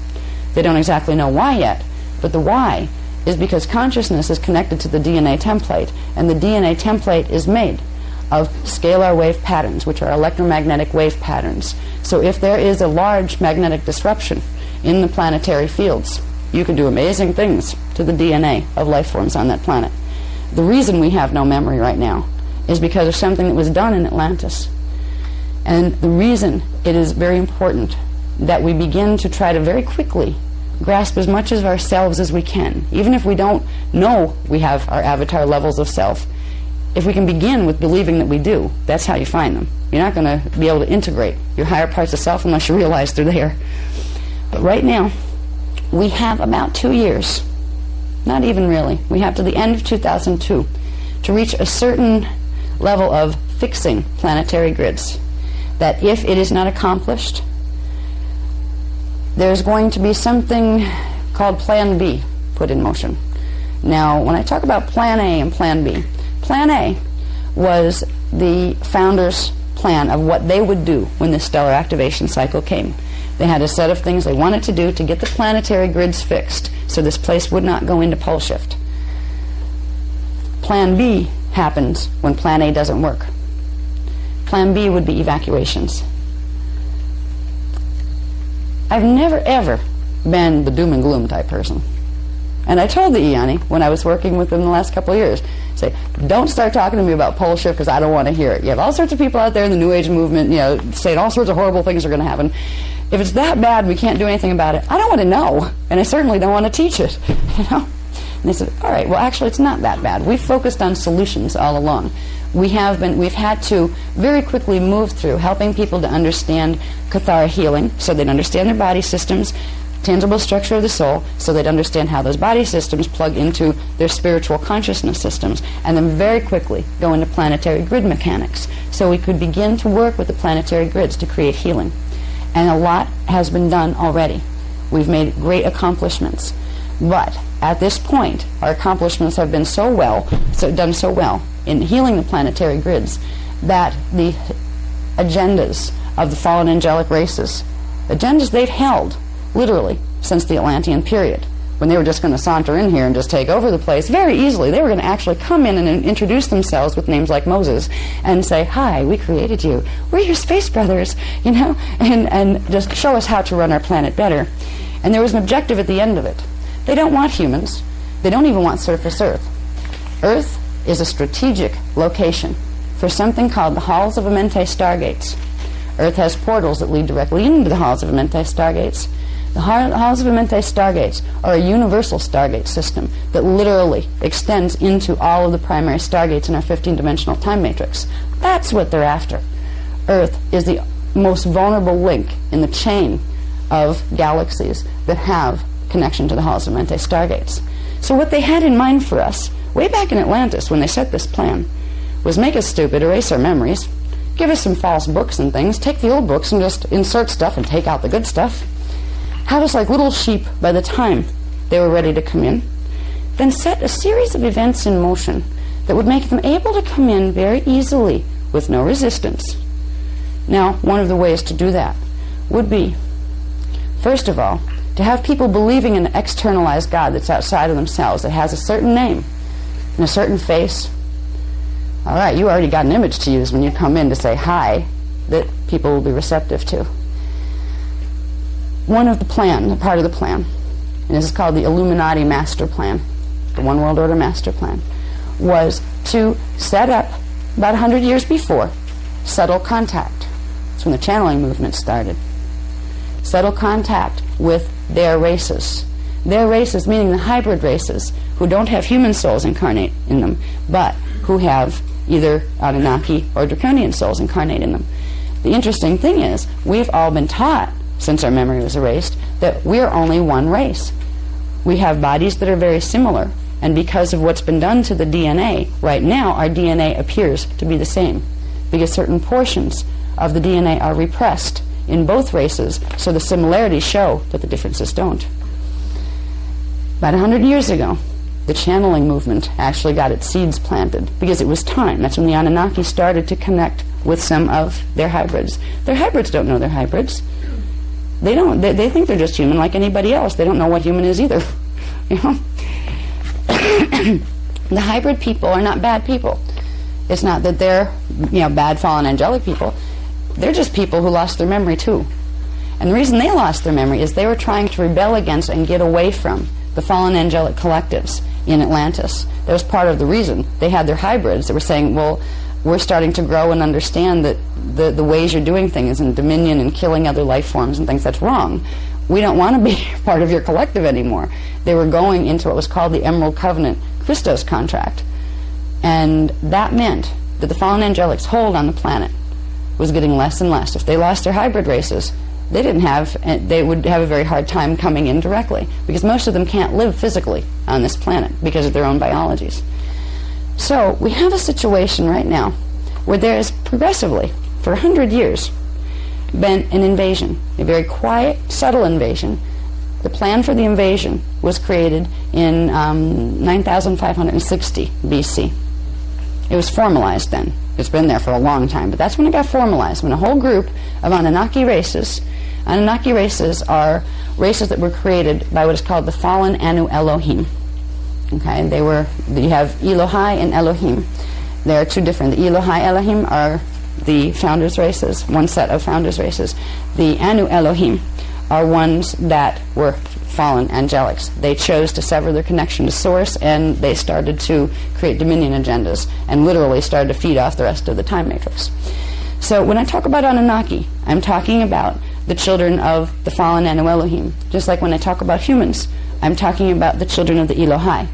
They don't exactly know why yet, but the why is because consciousness is connected to the DNA template, and the DNA template is made of scalar wave patterns, which are electromagnetic wave patterns. So if there is a large magnetic disruption in the planetary fields, you can do amazing things to the DNA of life forms on that planet. The reason we have no memory right now is because of something that was done in Atlantis. And the reason it is very important that we begin to try to very quickly grasp as much of ourselves as we can, even if we don't know we have our avatar levels of self. If we can begin with believing that we do, that's how you find them. You're not going to be able to integrate your higher parts of self unless you realize they're there. But right now, we have about 2 years, not even really, we have to the end of 2002 to reach a certain level of fixing planetary grids, that if it is not accomplished, there's going to be something called Plan B put in motion. Now, when I talk about Plan A and Plan B, Plan A was the founders' plan of what they would do when the stellar activation cycle came. They had a set of things they wanted to do to get the planetary grids fixed so this place would not go into pole shift. Plan B happens when Plan A doesn't work. Plan B would be evacuations. I've never ever been the doom and gloom type person. And I told the Iani when I was working with them the last couple of years, say, don't start talking to me about pole shift because I don't want to hear it. You have all sorts of people out there in the New Age movement, saying all sorts of horrible things are going to happen. If it's that bad, we can't do anything about it. I don't want to know, and I certainly don't want to teach it. And they said, all right, well, actually, it's not that bad. We've focused on solutions all along. We've had to very quickly move through helping people to understand Kathara healing, so they'd understand their body systems, tangible structure of the soul, so they'd understand how those body systems plug into their spiritual consciousness systems, and then very quickly go into planetary grid mechanics, so we could begin to work with the planetary grids to create healing. And a lot has been done already. We've made great accomplishments. But at this point, our accomplishments have been done so well in healing the planetary grids that the agendas of the fallen angelic races, agendas they've held literally since the Atlantean period, when they were just going to saunter in here and just take over the place very easily. They were going to actually come in and introduce themselves with names like Moses and say, hi, we created you. We're your space brothers, and just show us how to run our planet better. And there was an objective at the end of it. They don't want humans. They don't even want surface Earth. Earth is a strategic location for something called the Halls of Amente Stargates. Earth has portals that lead directly into the Halls of Amente Stargates. The Halls of Amente Stargates are a universal stargate system that literally extends into all of the primary stargates in our 15-dimensional time matrix. That's what they're after. Earth is the most vulnerable link in the chain of galaxies that have connection to the Halls of Mente Stargates. So what they had in mind for us, way back in Atlantis when they set this plan, was make us stupid, erase our memories, give us some false books and things, take the old books and just insert stuff and take out the good stuff, have us like little sheep by the time they were ready to come in, then set a series of events in motion that would make them able to come in very easily with no resistance. Now, one of the ways to do that would be, first of all, to have people believing in an externalized God that's outside of themselves, that has a certain name and a certain face. All right, you already got an image to use when you come in to say hi that people will be receptive to. Part of the plan, and this is called the Illuminati Master Plan, the One World Order Master Plan, was to set up, about 100 years before, subtle contact. That's when the channeling movement started. Subtle contact with their races. Their races, meaning the hybrid races, who don't have human souls incarnate in them, but who have either Anunnaki or Draconian souls incarnate in them. The interesting thing is, we've all been taught, since our memory was erased, that we're only one race. We have bodies that are very similar, And because of what's been done to the DNA, right now our DNA appears to be the same, because certain portions of the DNA are repressed in both races, so the similarities show that the differences don't. About 100 years ago, the channeling movement actually got its seeds planted, because it was time. That's when the Anunnaki started to connect with some of their hybrids. Their hybrids don't know they're hybrids. They don't. They think they're just human like anybody else. They don't know what human is either. You know? The hybrid people are not bad people. It's not that they're, bad fallen angelic people. They're just people who lost their memory too. And the reason they lost their memory is they were trying to rebel against and get away from the fallen angelic collectives in Atlantis. That was part of the reason. They had their hybrids that were saying, well, we're starting to grow and understand that the ways you're doing things and dominion and killing other life forms and things, that's wrong. We don't want to be part of your collective anymore. They were going into what was called the Emerald Covenant Christos contract. And that meant that the fallen angelics' hold on the planet was getting less and less. If they lost their hybrid races, they would have a very hard time coming in directly, because most of them can't live physically on this planet because of their own biologies. So we have a situation right now where there is progressively, for 100 years, been an invasion, a very quiet, subtle invasion. The plan for the invasion was created in 9560 BC. It was formalized then. It's been there for a long time, but that's when it got formalized, when a whole group of Anunnaki races are races that were created by what is called the fallen Anu Elohim. Okay, you have Elohai and Elohim. They are two different. The Elohai Elohim are the founders' races, one set of founders' races. The Anu Elohim are ones that were fallen angelics. They chose to sever their connection to Source, and they started to create dominion agendas and literally started to feed off the rest of the time matrix. So when I talk about Anunnaki, I'm talking about the children of the fallen Anu Elohim. Just like when I talk about humans, I'm talking about the children of the Elohai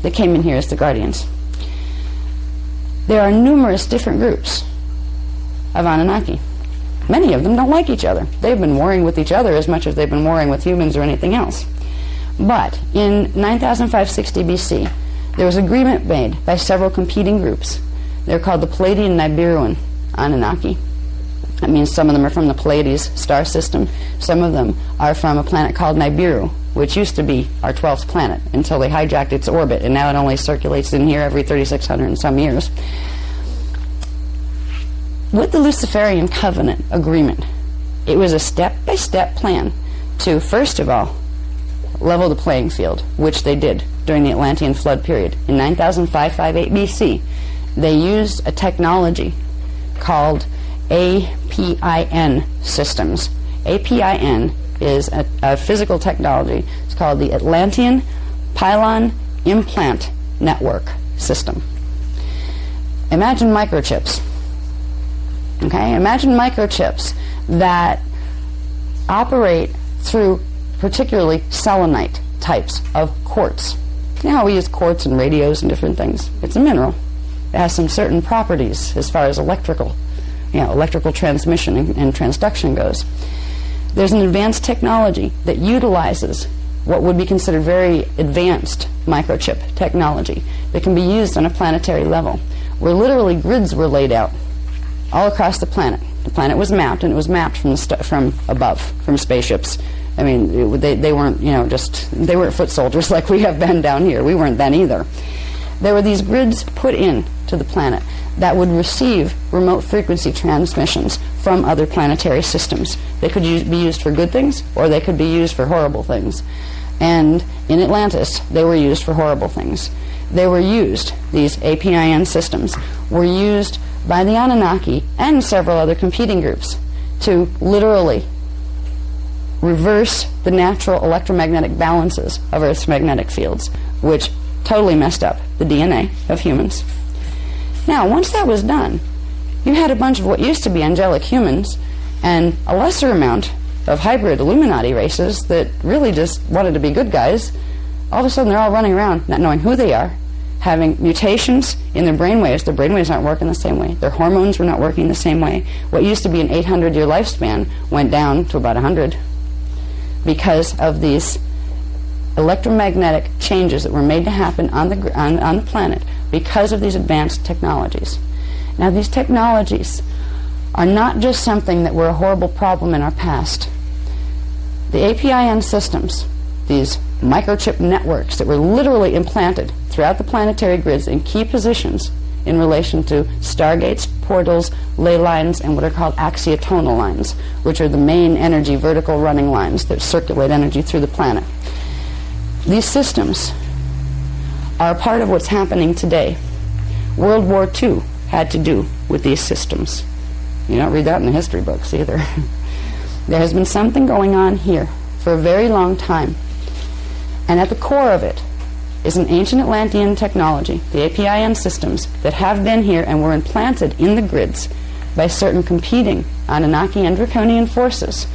that came in here as the guardians. There are numerous different groups of Anunnaki. Many of them don't like each other. They've been warring with each other as much as they've been warring with humans or anything else. But in 9560 BC, there was agreement made by several competing groups. They're called the Pleiadian Nibiruan Anunnaki. That means some of them are from the Pleiades star system. Some of them are from a planet called Nibiru, which used to be our 12th planet until they hijacked its orbit, and now it only circulates in here every 3,600 and some years. With the Luciferian Covenant agreement, it was a step-by-step plan to, first of all, level the playing field, which they did during the Atlantean flood period. In 9558 BC, they used a technology called APIN systems. APIN is a physical technology. It's called the Atlantean Pylon Implant Network System. Imagine microchips. Okay, imagine microchips that operate through particularly selenite types of quartz. You know how we use quartz in radios and different things? It's a mineral. It has some certain properties as far as electrical transmission and transduction goes. There's an advanced technology that utilizes what would be considered very advanced microchip technology that can be used on a planetary level, where literally grids were laid out all across the planet. The planet was mapped, and it was mapped from above, from spaceships. I mean, they weren't, they weren't foot soldiers like we have been down here. We weren't then either. There were these grids put in to the planet that would receive remote frequency transmissions from other planetary systems. They could be used for good things, or they could be used for horrible things. And in Atlantis, they were used for horrible things. They were used, these APIN systems, were used by the Anunnaki and several other competing groups to literally reverse the natural electromagnetic balances of Earth's magnetic fields, which totally messed up the DNA of humans. Now, once that was done, you had a bunch of what used to be angelic humans and a lesser amount of hybrid Illuminati races that really just wanted to be good guys. All of a sudden, they're all running around not knowing who they are, having mutations in their brainwaves. Their brainwaves aren't working the same way. Their hormones were not working the same way. What used to be an 800-year lifespan went down to about 100 because of these electromagnetic changes that were made to happen on the planet because of these advanced technologies. Now, these technologies are not just something that were a horrible problem in our past. The APIN systems, these microchip networks that were literally implanted throughout the planetary grids in key positions in relation to stargates, portals, ley lines, and what are called axiotonal lines, which are the main energy vertical running lines that circulate energy through the planet. These systems are a part of what's happening today. World War II had to do with these systems. You don't read that in the history books either. There has been something going on here for a very long time. And at the core of it is an ancient Atlantean technology, the APIN systems, that have been here and were implanted in the grids by certain competing Anunnaki and Draconian forces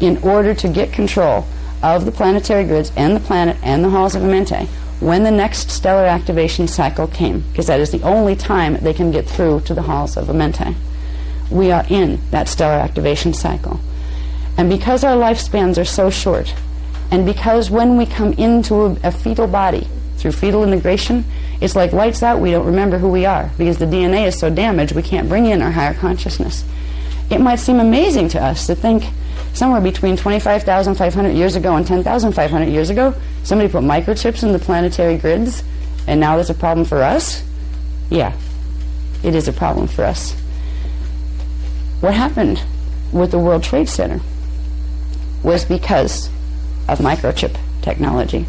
in order to get control of the planetary grids and the planet and the halls of Amente when the next stellar activation cycle came, because that is the only time they can get through to the halls of Amente. We are in that stellar activation cycle. And because our lifespans are so short, and because when we come into a fetal body through fetal integration, it's like lights out, we don't remember who we are, because the DNA is so damaged we can't bring in our higher consciousness. It might seem amazing to us to think somewhere between 25,500 years ago and 10,500 years ago, somebody put microchips in the planetary grids, and now there's a problem for us? Yeah, it is a problem for us. What happened with the World Trade Center was because of microchip technology.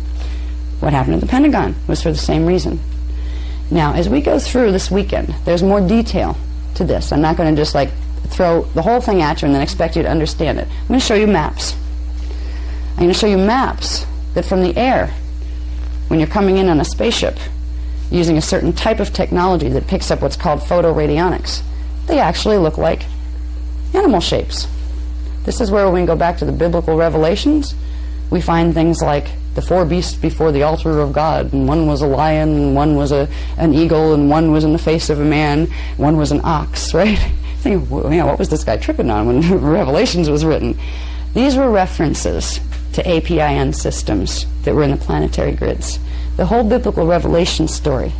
What happened at the Pentagon was for the same reason. Now, as we go through this weekend, there's more detail to this. I'm not going to just throw the whole thing at you and then expect you to understand it. I'm going to show you maps. I'm going to show you maps that from the air, when you're coming in on a spaceship, using a certain type of technology that picks up what's called photoradionics, they actually look like animal shapes. This is where when we go back to the biblical revelations, we find things like the four beasts before the altar of God, and one was a lion, and one was an eagle, and one was in the face of a man, one was an ox, right? Think, what was this guy tripping on when Revelations was written? These were references to APIN systems that were in the planetary grids. The whole biblical revelation story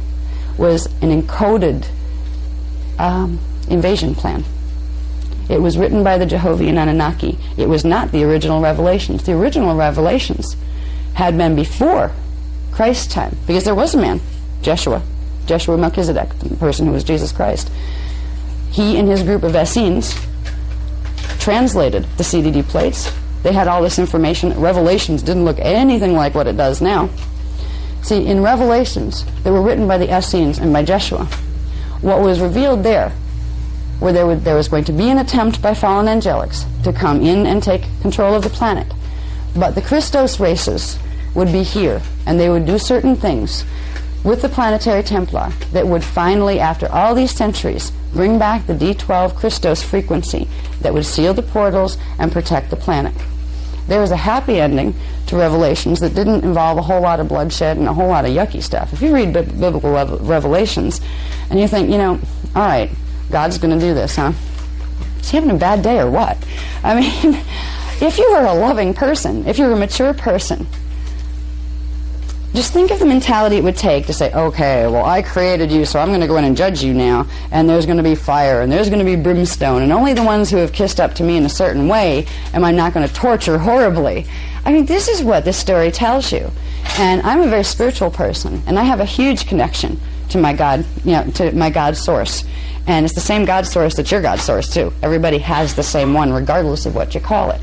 was an encoded invasion plan. It was written by the Jehovian Anunnaki. It was not the original revelations. The original revelations had been before Christ's time, because there was a man, Joshua Melchizedek, the person who was Jesus Christ. He and his group of Essenes translated the CDD plates. They had all this information. Revelations didn't look anything like what it does now. See, in Revelations that were written by the Essenes and by Joshua, what was revealed there where there was going to be an attempt by fallen angelics to come in and take control of the planet. But the Christos races would be here, and they would do certain things with the planetary Templar that would finally, after all these centuries, bring back the D12 Christos frequency that would seal the portals and protect the planet. There was a happy ending to Revelations that didn't involve a whole lot of bloodshed and a whole lot of yucky stuff. If you read biblical revelations and you think, all right, God's going to do this, huh? Is he having a bad day or what? I mean, if you are a loving person, if you're a mature person, just think of the mentality it would take to say, okay, well, I created you, so I'm going to go in and judge you now, and there's going to be fire, and there's going to be brimstone, and only the ones who have kissed up to me in a certain way am I not going to torture horribly. I mean, this is what this story tells you. And I'm a very spiritual person, and I have a huge connection to my God, to my God source. And it's the same God source that's your God source, too. Everybody has the same one, regardless of what you call it.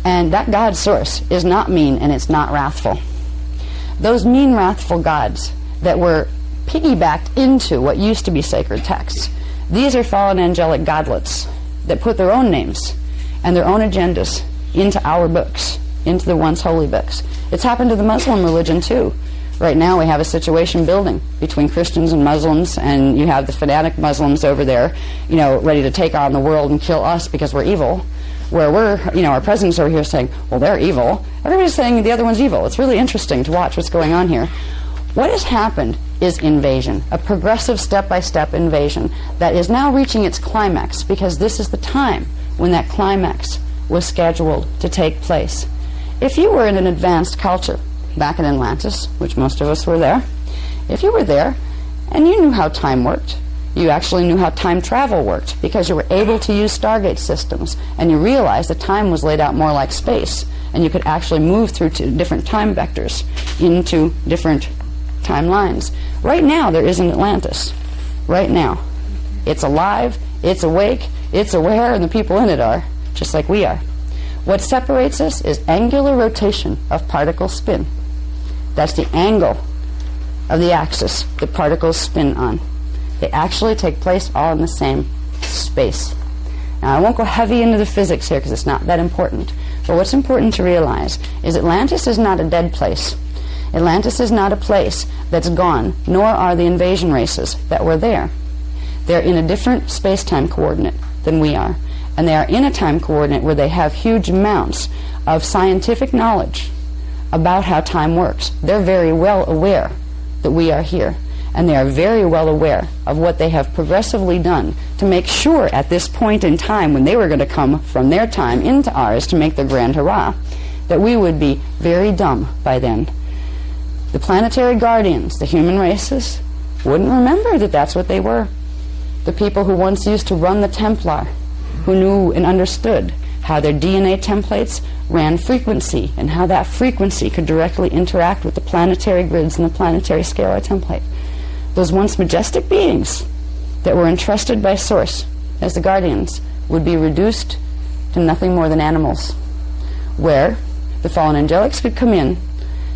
And that God source is not mean, and it's not wrathful. Those mean, wrathful gods that were piggybacked into what used to be sacred texts, these are fallen angelic godlets that put their own names and their own agendas into our books, into the once holy books. It's happened to the Muslim religion, too. Right now we have a situation building between Christians and Muslims, and you have the fanatic Muslims over there, ready to take on the world and kill us because we're evil, where we're, our president's over here saying, well, they're evil. Everybody's saying the other one's evil. It's really interesting to watch what's going on here. What has happened is invasion, a progressive step-by-step invasion that is now reaching its climax, because this is the time when that climax was scheduled to take place. If you were in an advanced culture, back in Atlantis, which most of us were there, if you were there and you knew how time worked, you actually knew how time travel worked because you were able to use Stargate systems, and you realized that time was laid out more like space, and you could actually move through to different time vectors into different timelines. Right now, there isn't Atlantis. Right now. It's alive, it's awake, it's aware, and the people in it are, just like we are. What separates us is angular rotation of particle spin. That's the angle of the axis that particles spin on. They actually take place all in the same space. Now, I won't go heavy into the physics here because it's not that important. But what's important to realize is Atlantis is not a dead place. Atlantis is not a place that's gone, nor are the invasion races that were there. They're in a different space-time coordinate than we are. And they are in a time coordinate where they have huge amounts of scientific knowledge about how time works. They're very well aware that we are here. And they are very well aware of what they have progressively done to make sure at this point in time when they were going to come from their time into ours to make their grand hurrah, that we would be very dumb by then. The planetary guardians, the human races, wouldn't remember that that's what they were. The people who once used to run the Templar, who knew and understood how their DNA templates ran frequency and how that frequency could directly interact with the planetary grids and the planetary scalar template. Those once majestic beings that were entrusted by Source as the guardians would be reduced to nothing more than animals, where the fallen angelics could come in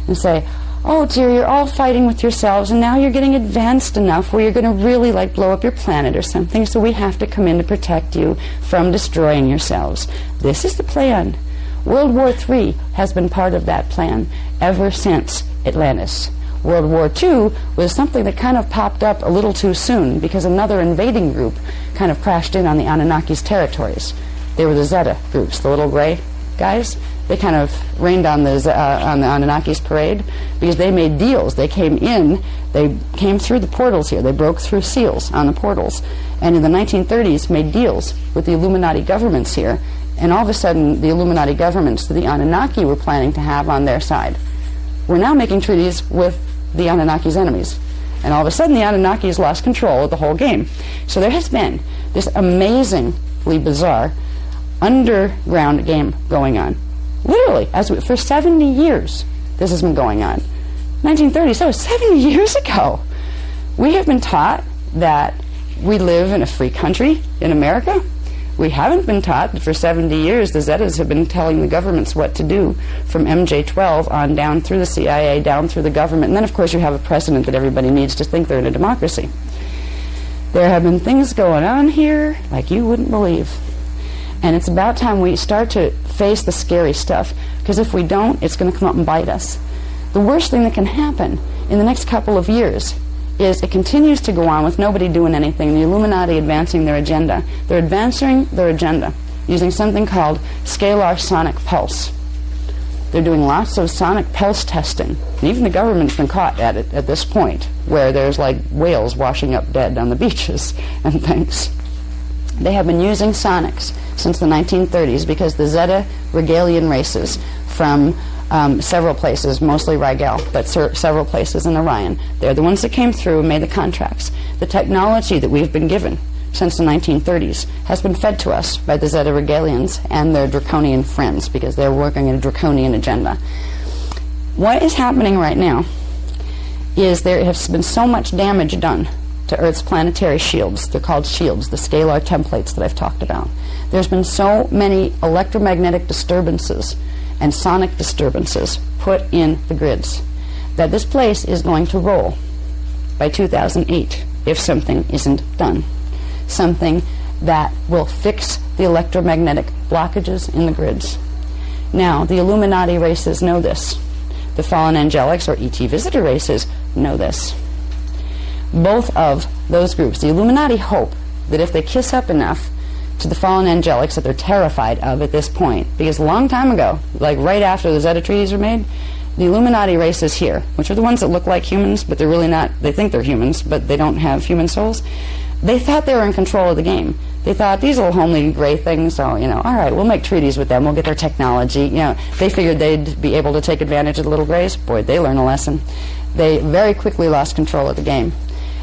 and say, oh dear, you're all fighting with yourselves and now you're getting advanced enough where you're going to really like blow up your planet or something, so we have to come in to protect you from destroying yourselves. This is the plan. World War III has been part of that plan ever since Atlantis. World War II was something that kind of popped up a little too soon because another invading group kind of crashed in on the Anunnaki's territories. They were the Zeta groups, the little gray guys. They kind of rained on the Anunnaki's parade because they made deals. They came in, they came through the portals here. They broke through seals on the portals. And in the 1930s made deals with the Illuminati governments here. And all of a sudden, the Illuminati governments that the Anunnaki were planning to have on their side were now making treaties with the Anunnaki's enemies. And all of a sudden, the Anunnakis lost control of the whole game. So there has been this amazingly bizarre underground game going on. Literally, for 70 years, this has been going on. 1930, so 70 years ago. We have been taught that we live in a free country in America. We haven't been taught that for 70 years the Zetas have been telling the governments what to do, from MJ-12 on down through the CIA, down through the government. And then, of course, you have a precedent that everybody needs to think they're in a democracy. There have been things going on here like you wouldn't believe. And it's about time we start to face the scary stuff, because if we don't, it's going to come up and bite us. The worst thing that can happen in the next couple of years is it continues to go on with nobody doing anything, the Illuminati advancing their agenda. They're advancing their agenda using something called scalar sonic pulse. They're doing lots of sonic pulse testing. And even the government's been caught at it at this point, where there's like whales washing up dead on the beaches and things. They have been using sonics since the 1930s because the Zeta Regalian races from several places, mostly Rigel, but several places in Orion. They're the ones that came through and made the contracts. The technology that we've been given since the 1930s has been fed to us by the Zeta Regalians and their draconian friends because they're working a draconian agenda. What is happening right now is there has been so much damage done to Earth's planetary shields. They're called shields, the scalar templates that I've talked about. There's been so many electromagnetic disturbances and sonic disturbances put in the grids that this place is going to roll by 2008 if something isn't done. Something that will fix the electromagnetic blockages in the grids. Now, the Illuminati races know this. The fallen angelics or ET visitor races know this. Both of those groups, the Illuminati hope that if they kiss up enough to the fallen angelics that they're terrified of at this point, because a long time ago, like right after the Zeta treaties were made, the Illuminati races here, which are the ones that look like humans, but they're really not, they think they're humans, but they don't have human souls, they thought they were in control of the game. They thought, these little homely gray things, so, all right, we'll make treaties with them, we'll get their technology. They figured they'd be able to take advantage of the little grays. Boy, they learned a lesson. They very quickly lost control of the game,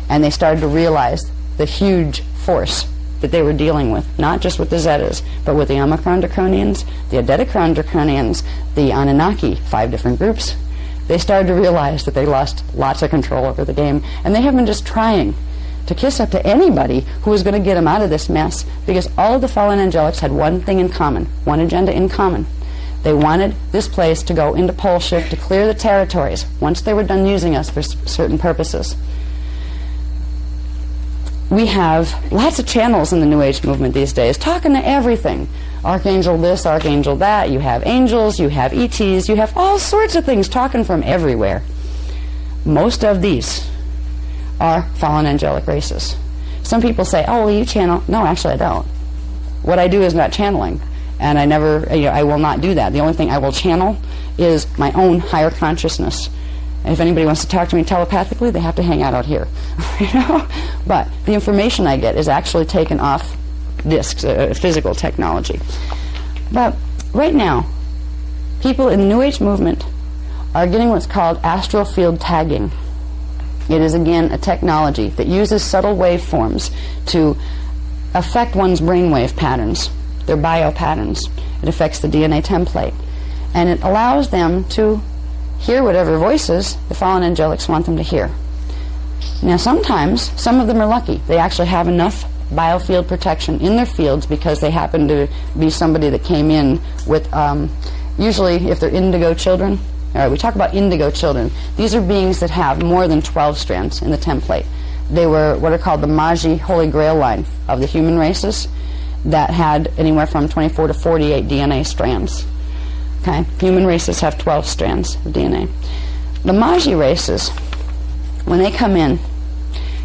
and they started to realize the huge force that they were dealing with, not just with the Zetas, but with the Omicron Draconians, the Adedicron Draconians, the Anunnaki, 5 different groups. They started to realize that they lost lots of control over the game, and they have been just trying to kiss up to anybody who was going to get them out of this mess, because all of the fallen angelics had one thing in common, one agenda in common. They wanted this place to go into pole shift, to clear the territories once they were done using us for certain purposes. We have lots of channels in the New Age movement these days, talking to everything. Archangel this, Archangel that. You have angels, you have ETs, you have all sorts of things talking from everywhere. Most of these are fallen angelic races. Some people say, oh, well, you channel. No, actually I don't. What I do is not channeling, and I never, I will not do that. The only thing I will channel is my own higher consciousness. And if anybody wants to talk to me telepathically, they have to hang out here. But the information I get is actually taken off discs, physical technology. But right now, people in the New Age movement are getting what's called astral field tagging. It is, again, a technology that uses subtle waveforms to affect one's brainwave patterns, their bio patterns. It affects the DNA template. And it allows them to hear whatever voices the fallen angelics want them to hear. Now, sometimes, some of them are lucky. They actually have enough biofield protection in their fields because they happen to be somebody that came in with, usually if they're indigo children. All right, we talk about indigo children. These are beings that have more than 12 strands in the template. They were what are called the Magi Holy Grail line of the human races that had anywhere from 24 to 48 DNA strands. Okay, human races have 12 strands of DNA. The Magi races, when they come in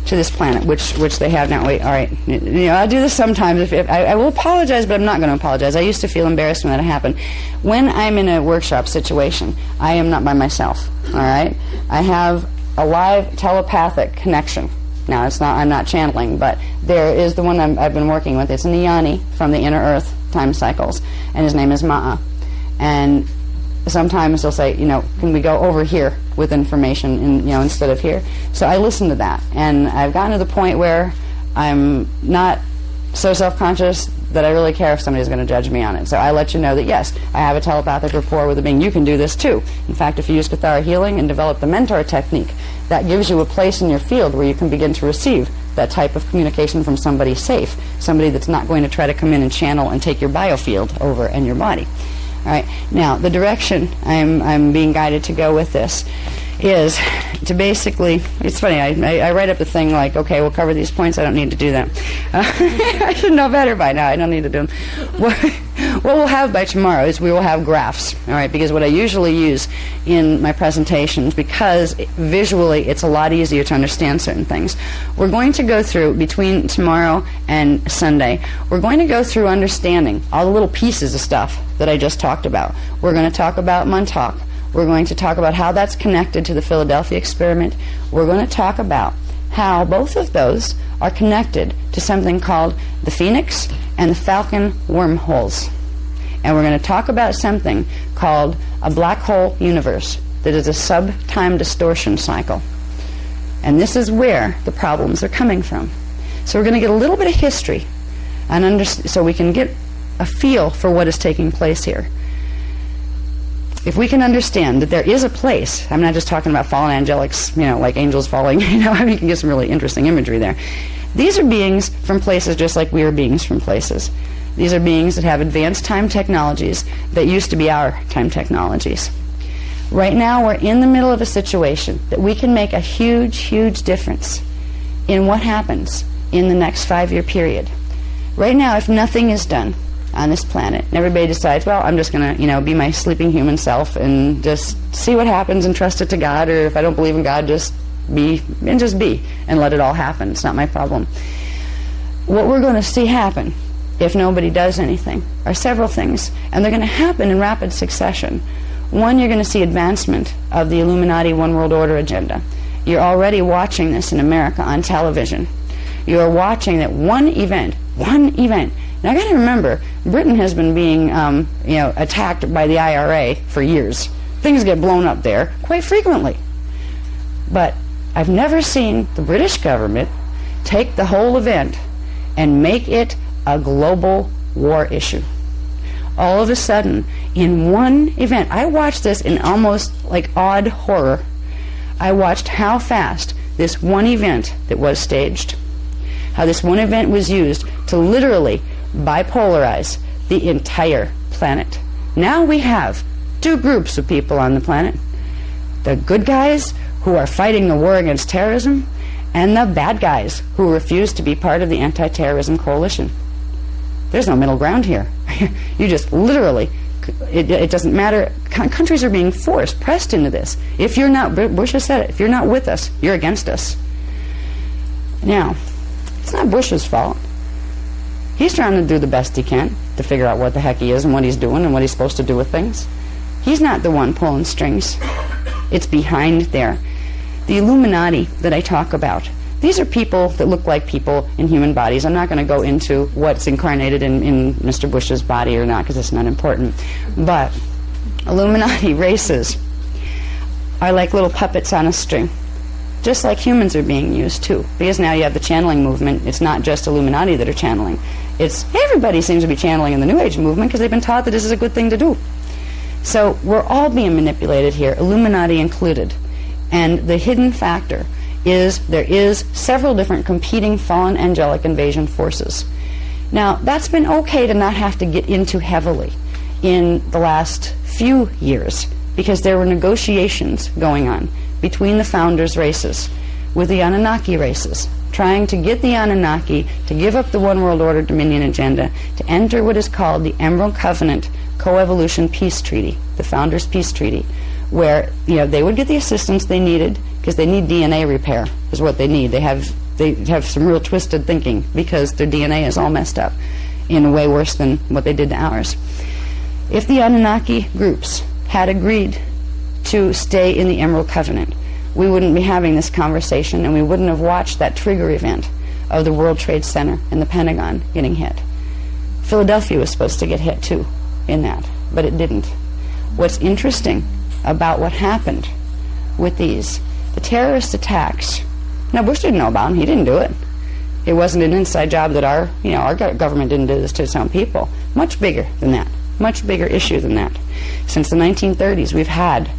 to this planet, which they have now. Wait, all right. I do this sometimes. If I will apologize, but I'm not going to apologize. I used to feel embarrassed when that happened. When I'm in a workshop situation, I am not by myself. All right. I have a live telepathic connection. Now, I'm not channeling, but there is the one I've been working with. It's Niyani from the Inner Earth time cycles, and his name is Ma'a. And sometimes they'll say, can we go over here with information, instead of here? So I listen to that, and I've gotten to the point where I'm not so self-conscious that I really care if somebody's going to judge me on it. So I let you know that, yes, I have a telepathic rapport with a being. You can do this, too. In fact, if you use Cathara healing and develop the mentor technique, that gives you a place in your field where you can begin to receive that type of communication from somebody safe, somebody that's not going to try to come in and channel and take your biofield over and your body. All right. Now, the direction I'm being guided to go with this is to basically, it's funny, I write up the thing like, okay, we'll cover these points. I don't need to do that. I should know better by now. I don't need to do them. What we'll have by tomorrow is we will have graphs, all right, because what I usually use in my presentations, because visually it's a lot easier to understand certain things, we're going to go through, between tomorrow and Sunday, we're going to go through understanding all the little pieces of stuff that I just talked about. We're going to talk about Montauk. We're going to talk about how that's connected to the Philadelphia experiment. We're going to talk about how both of those are connected to something called the Phoenix and the Falcon wormholes. And we're going to talk about something called a black hole universe that is a sub-time distortion cycle. And this is where the problems are coming from. So we're going to get a little bit of history and so we can get a feel for what is taking place here. If we can understand that there is a place, I'm not just talking about fallen angelics, like angels falling, you can get some really interesting imagery there. These are beings from places just like we are beings from places. These are beings that have advanced time technologies that used to be our time technologies. Right now we're in the middle of a situation that we can make a huge, huge difference in what happens in the next 5-year period. Right now, if nothing is done on this planet, and everybody decides, well, I'm just going to, be my sleeping human self and just see what happens and trust it to God, or if I don't believe in God, just be and let it all happen. It's not my problem. What we're going to see happen if nobody does anything are several things, and they're going to happen in rapid succession. One, you're going to see advancement of the Illuminati One World Order agenda. You're already watching this in America on television. You are watching that one event. Now, I got to remember, Britain has been being, attacked by the IRA for years. Things get blown up there quite frequently. But I've never seen the British government take the whole event and make it a global war issue. All of a sudden, in one event, I watched this in almost like odd horror. I watched how fast this one event that was staged, how this one event was used to literally bipolarize the entire planet. Now we have two groups of people on the planet. The good guys who are fighting the war against terrorism, and the bad guys who refuse to be part of the anti-terrorism coalition. There's no middle ground here. You just literally, it doesn't matter. Countries are being forced, pressed into this. If you're not, Bush has said it, if you're not with us, you're against us. Now, it's not Bush's fault. He's trying to do the best he can to figure out what the heck he is and what he's doing and what he's supposed to do with things. He's not the one pulling strings. It's behind there. The Illuminati that I talk about, these are people that look like people in human bodies. I'm not going to go into what's incarnated in Mr. Bush's body or not, because it's not important. But Illuminati races are like little puppets on a string, just like humans are being used too. Because now you have the channeling movement. It's not just Illuminati that are channeling. It's everybody seems to be channeling in the New Age movement because they've been taught that this is a good thing to do. So we're all being manipulated here, Illuminati included. And the hidden factor is there is several different competing fallen angelic invasion forces. Now, that's been okay to not have to get into heavily in the last few years because there were negotiations going on between the founders' races with the Anunnaki races, trying to get the Anunnaki to give up the One World Order Dominion agenda to enter what is called the Emerald Covenant Coevolution Peace Treaty, the Founders' Peace Treaty, where they would get the assistance they needed because they need DNA repair is what they need. They have some real twisted thinking because their DNA is all messed up in a way worse than what they did to ours. If the Anunnaki groups had agreed to stay in the Emerald Covenant, we wouldn't be having this conversation and we wouldn't have watched that trigger event of the World Trade Center and the Pentagon getting hit. Philadelphia was supposed to get hit too in that, but it didn't. What's interesting about what happened with the terrorist attacks, now Bush didn't know about them, he didn't do it. It wasn't an inside job that our government didn't do this to its own people. Much bigger than that, much bigger issue than that. Since the 1930s, we've had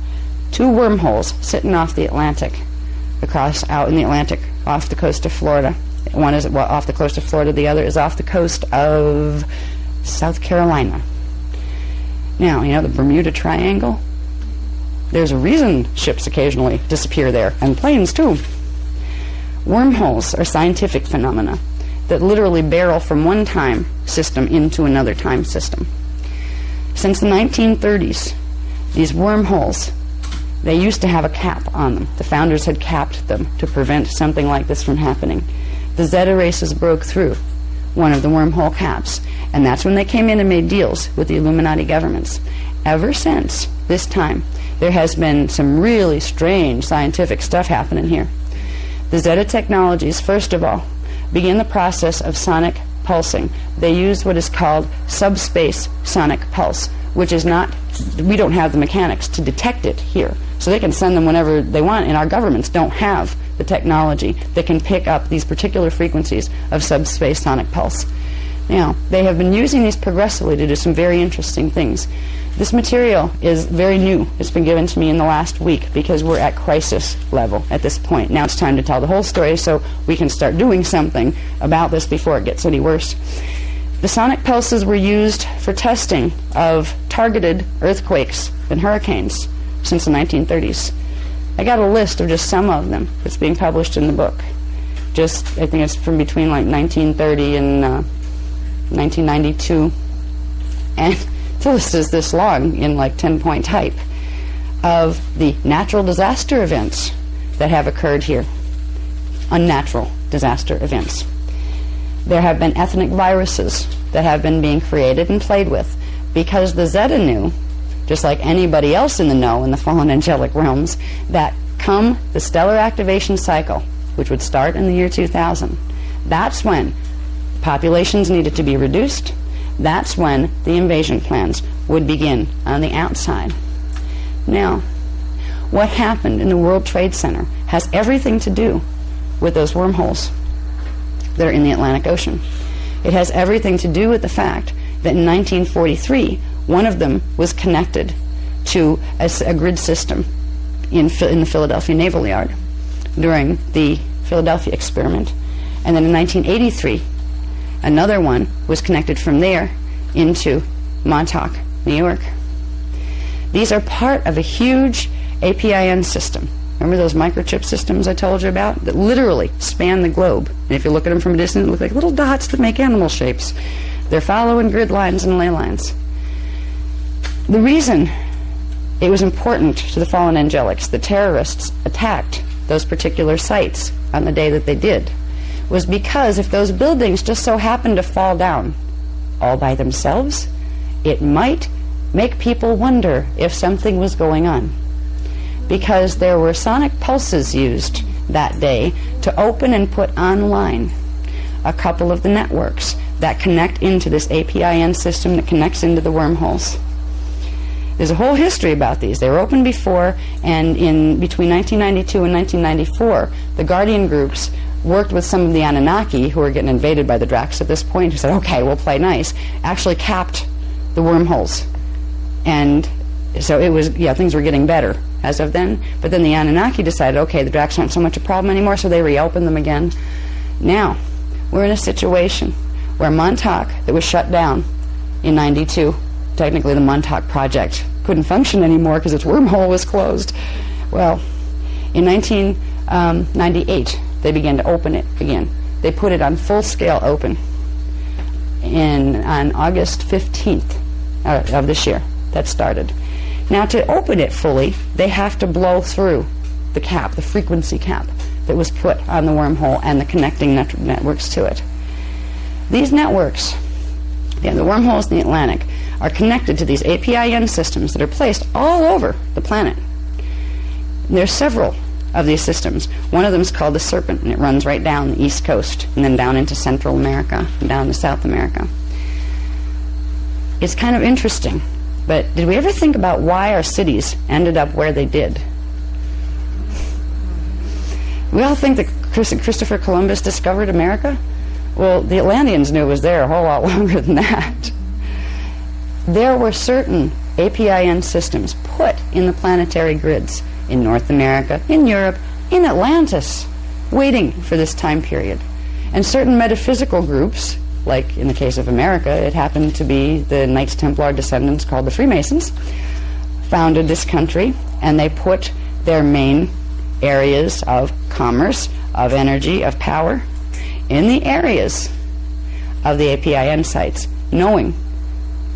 two wormholes sitting off the Atlantic, out in the Atlantic, off the coast of Florida. One is off the coast of Florida, the other is off the coast of South Carolina. Now, the Bermuda Triangle, there's a reason ships occasionally disappear there, and planes too. Wormholes are scientific phenomena that literally barrel from one time system into another time system. Since the 1930s, these wormholes, they used to have a cap on them. The founders had capped them to prevent something like this from happening. The Zeta races broke through one of the wormhole caps, and that's when they came in and made deals with the Illuminati governments. Ever since this time, there has been some really strange scientific stuff happening here. The Zeta technologies, first of all, begin the process of sonic pulsing. They use what is called subspace sonic pulse, which is not, we don't have the mechanics to detect it here. So they can send them whenever they want, and our governments don't have the technology that can pick up these particular frequencies of subspace sonic pulse. Now, they have been using these progressively to do some very interesting things. This material is very new. It's been given to me in the last week because we're at crisis level at this point. Now it's time to tell the whole story so we can start doing something about this before it gets any worse. The sonic pulses were used for testing of targeted earthquakes and hurricanes since the 1930s. I got a list of just some of them that's being published in the book. I think it's from between like 1930 and 1992. And the list is this long in like 10-point type of the natural disaster events that have occurred here. Unnatural disaster events. There have been ethnic viruses that have been being created and played with because the Zeta knew, just like anybody else in the know in the fallen angelic realms, that come the stellar activation cycle, which would start in the year 2000, That's when populations needed to be reduced. That's when the invasion plans would begin on the outside. Now, what happened in the World Trade Center has everything to do with those wormholes that are in the Atlantic Ocean. It has everything to do with the fact that in 1943, one of them was connected to a grid system in the Philadelphia Naval Yard during the Philadelphia experiment. And then in 1983, another one was connected from there into Montauk, New York. These are part of a huge APIN system. Remember those microchip systems I told you about that literally span the globe? And if you look at them from a distance, they look like little dots that make animal shapes. They're following grid lines and ley lines. The reason it was important to the fallen angelics, the terrorists attacked those particular sites on the day that they did, was because if those buildings just so happened to fall down all by themselves, it might make people wonder if something was going on. Because there were sonic pulses used that day to open and put online a couple of the networks that connect into this APIN system that connects into the wormholes. There's a whole history about these. They were opened before, and in between 1992 and 1994, the Guardian groups worked with some of the Anunnaki, who were getting invaded by the Dracs at this point, who said, okay, we'll play nice, actually capped the wormholes. And so it was, yeah, things were getting better as of then. But then the Anunnaki decided, okay, the Dracs aren't so much a problem anymore, so they reopened them again. Now, we're in a situation where Montauk, that was shut down in 92, technically the Montauk Project couldn't function anymore because its wormhole was closed. Well, in 1998, they began to open it again. They put it on full-scale open on August 15th of this year. That started. Now, to open it fully, they have to blow through the cap, the frequency cap that was put on the wormhole and the connecting networks to it. These networks, the wormholes in the Atlantic, are connected to these APIN systems that are placed all over the planet. There are several of these systems. One of them is called the Serpent, and it runs right down the East Coast and then down into Central America and down to South America. It's kind of interesting, but did we ever think about why our cities ended up where they did? We all think that Christopher Columbus discovered America. Well, the Atlanteans knew it was there a whole lot longer than that. There were certain APIN systems put in the planetary grids in North America, in Europe, in Atlantis, waiting for this time period. And certain metaphysical groups, like in the case of America, it happened to be the Knights Templar descendants called the Freemasons, founded this country, and they put their main areas of commerce, of energy, of power, in the areas of the APIN sites, knowing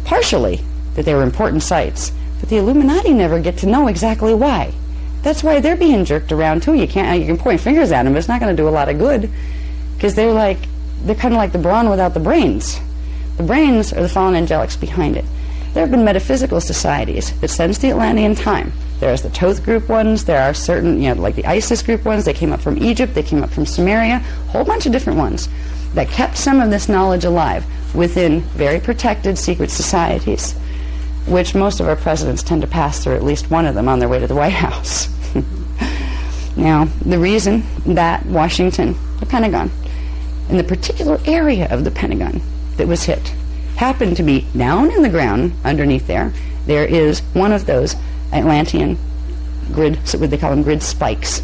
partially that they were important sites, but the Illuminati never get to know exactly why. That's why they're being jerked around too. You can point fingers at them, but it's not going to do a lot of good, because they're kind of like the brawn without the brains. The brains are the fallen angelics behind it. There have been metaphysical societies that since the Atlantean time, there's the Thoth group ones, there are certain, like the Isis group ones, they came up from Egypt, they came up from Sumeria, a whole bunch of different ones that kept some of this knowledge alive within very protected secret societies, which most of our presidents tend to pass through at least one of them on their way to the White House. Now, the reason that Washington, the Pentagon, in the particular area of the Pentagon that was hit, happened to be down in the ground underneath there is one of those Atlantean grid, so what they call them grid spikes.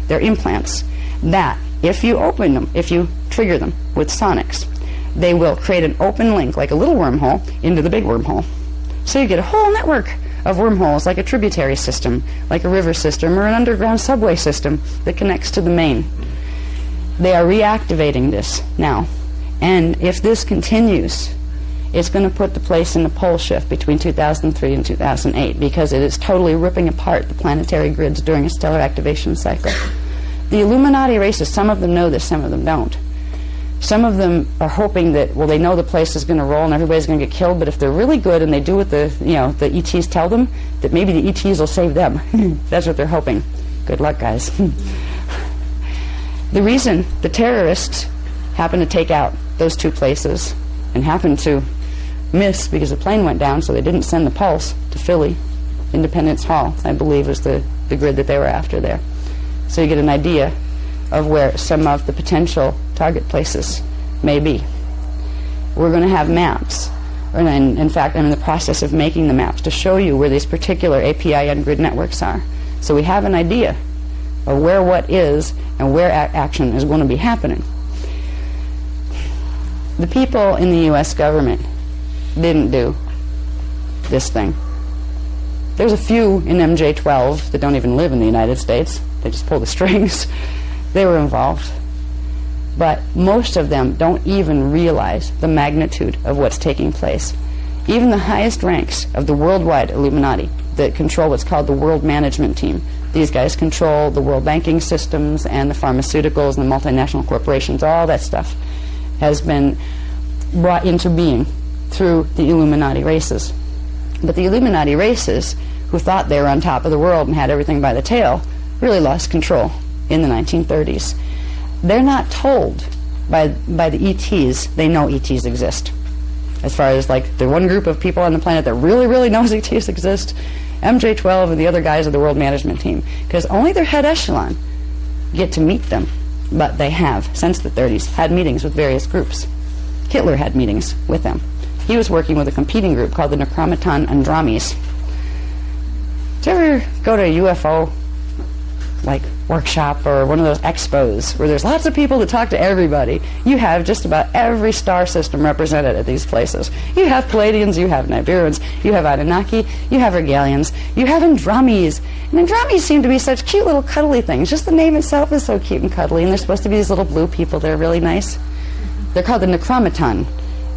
They're implants that, if you open them, if you trigger them with sonics, they will create an open link, like a little wormhole, into the big wormhole. So you get a whole network of wormholes, like a tributary system, like a river system, or an underground subway system that connects to the main. They are reactivating this now. And if this continues, it's going to put the place in a pole shift between 2003 and 2008, because it is totally ripping apart the planetary grids during a stellar activation cycle. The Illuminati races, some of them know this, some of them don't. Some of them are hoping that, well, they know the place is going to roll and everybody's going to get killed, but if they're really good and they do what the ETs tell them, that maybe the ETs will save them. That's what they're hoping. Good luck, guys. The reason the terrorists happened to take out those two places and happened to miss because the plane went down, so they didn't send the pulse to Philly. Independence Hall, I believe, was the grid that they were after there. So you get an idea of where some of the potential target places may be. We're going to have maps, and in fact I'm in the process of making the maps to show you where these particular APIN grid networks are. So we have an idea of where what is and where action is going to be happening. The people in the U.S. government didn't do this thing. There's a few in MJ-12 that don't even live in the United States. They just pull the strings. They were involved. But most of them don't even realize the magnitude of what's taking place. Even the highest ranks of the worldwide Illuminati that control what's called the World Management Team. These guys control the world banking systems and the pharmaceuticals and the multinational corporations. All that stuff has been brought into being through the Illuminati races. But the Illuminati races, who thought they were on top of the world and had everything by the tail, really lost control in the 1930s. They're not told by the ETs they know ETs exist. As far as like the one group of people on the planet that really, really knows ETs exist, MJ-12 and the other guys of the World Management Team, because only their head echelon get to meet them. But they have, since the 30s, had meetings with various groups. Hitler had meetings with them. He was working with a competing group called the Necromaton Andromes. Did you ever go to a UFO like workshop or one of those expos where there's lots of people that talk to everybody? You have just about every star system represented at these places. You have Palladians, you have Nibiruans, you have Anunnaki, you have Regalians, you have Andromes. And Andromes seem to be such cute little cuddly things. Just the name itself is so cute and cuddly, and they're supposed to be these little blue people that are really nice. They're called the Necromaton,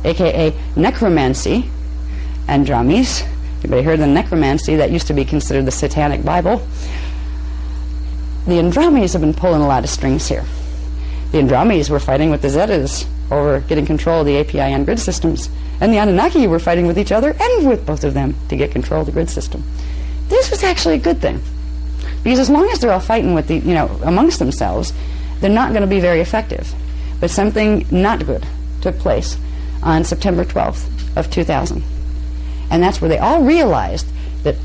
a.k.a. necromancy, Andromes. Anybody heard of the necromancy? That used to be considered the satanic Bible. The Andromes have been pulling a lot of strings here. The Andromes were fighting with the Zetas over getting control of the APIN grid systems, and the Anunnaki were fighting with each other and with both of them to get control of the grid system. This was actually a good thing, because as long as they're all fighting with amongst themselves, they're not going to be very effective. But something not good took place on September 12th of 2000. And that's where they all realized that,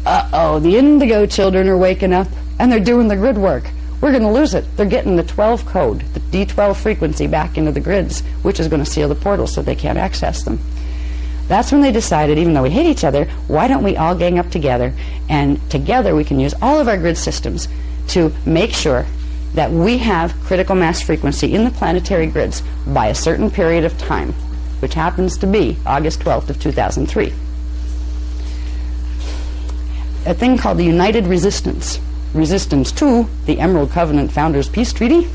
the indigo children are waking up and they're doing the grid work. We're going to lose it. They're getting the 12 code, the D12 frequency back into the grids, which is going to seal the portals so they can't access them. That's when they decided, even though we hate each other, why don't we all gang up together, and together we can use all of our grid systems to make sure that we have critical mass frequency in the planetary grids by a certain period of time, which happens to be August 12th of 2003. A thing called the United Resistance to the Emerald Covenant Founders Peace Treaty,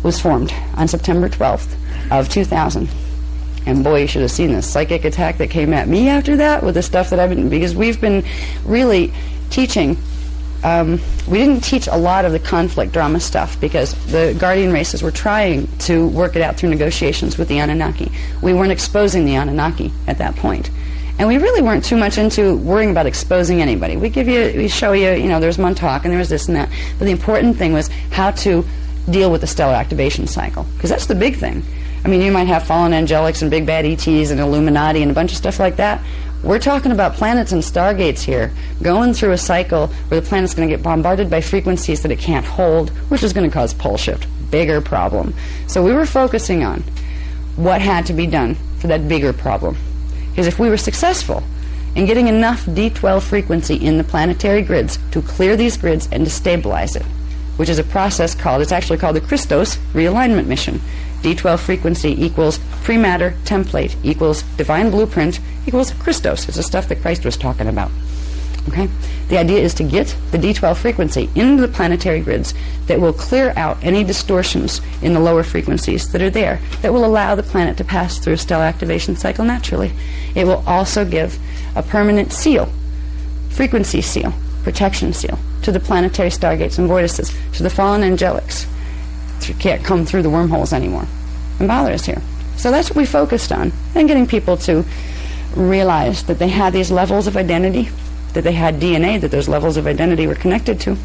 was formed on September 12th of 2000. And boy, you should have seen the psychic attack that came at me after that with the stuff that I've been, because we've been really teaching. We didn't teach a lot of the conflict drama stuff because the Guardian races were trying to work it out through negotiations with the Anunnaki. We weren't exposing the Anunnaki at that point. And we really weren't too much into worrying about exposing anybody. We show you, there was Montauk and there was this and that. But the important thing was how to deal with the stellar activation cycle, because that's the big thing. I mean, you might have fallen angelics and big bad ETs and Illuminati and a bunch of stuff like that. We're talking about planets and stargates here, going through a cycle where the planet's going to get bombarded by frequencies that it can't hold, which is going to cause pole shift. Bigger problem. So we were focusing on what had to be done for that bigger problem. Because if we were successful in getting enough D12 frequency in the planetary grids to clear these grids and to stabilize it, which is a process it's actually called the Christos realignment mission. D12 frequency equals pre-matter template equals divine blueprint equals Christos. It's the stuff that Christ was talking about. Okay? The idea is to get the D12 frequency into the planetary grids that will clear out any distortions in the lower frequencies that are there, that will allow the planet to pass through a stellar activation cycle naturally. It will also give a permanent seal, frequency seal, protection seal, to the planetary stargates and vortices, to the fallen angelics. Can't come through the wormholes anymore and bother us here. So that's what we focused on, and getting people to realize that they had these levels of identity, that they had DNA that those levels of identity were connected to,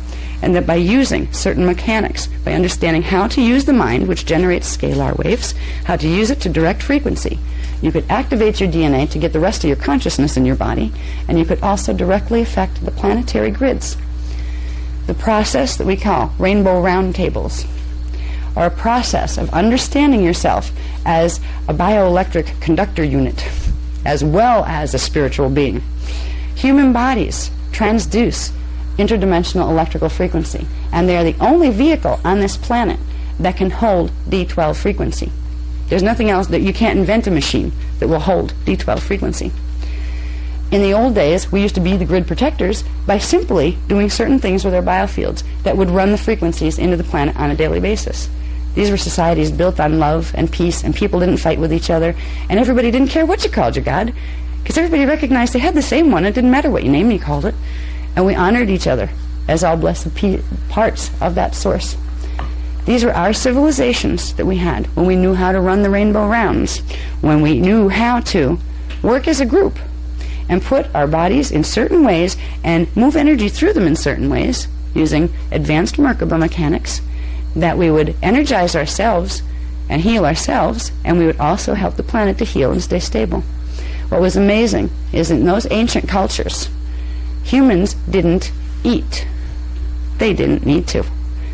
and that by using certain mechanics, by understanding how to use the mind, which generates scalar waves, how to use it to direct frequency, you could activate your DNA to get the rest of your consciousness in your body, and you could also directly affect the planetary grids. The process that we call rainbow round tables are a process of understanding yourself as a bioelectric conductor unit, as well as a spiritual being. Human bodies transduce interdimensional electrical frequency, and they are the only vehicle on this planet that can hold D12 frequency. There's nothing else that you can't invent a machine that will hold D12 frequency. In the old days, we used to be the grid protectors by simply doing certain things with our biofields that would run the frequencies into the planet on a daily basis. These were societies built on love and peace, and people didn't fight with each other, and everybody didn't care what you called your God, because everybody recognized they had the same one. It didn't matter what name you called it. And we honored each other as all blessed parts of that source. These were our civilizations that we had when we knew how to run the rainbow rounds, when we knew how to work as a group and put our bodies in certain ways and move energy through them in certain ways using advanced Merkaba mechanics, that we would energize ourselves and heal ourselves, and we would also help the planet to heal and stay stable. What was amazing is in those ancient cultures, humans didn't eat. They didn't need to.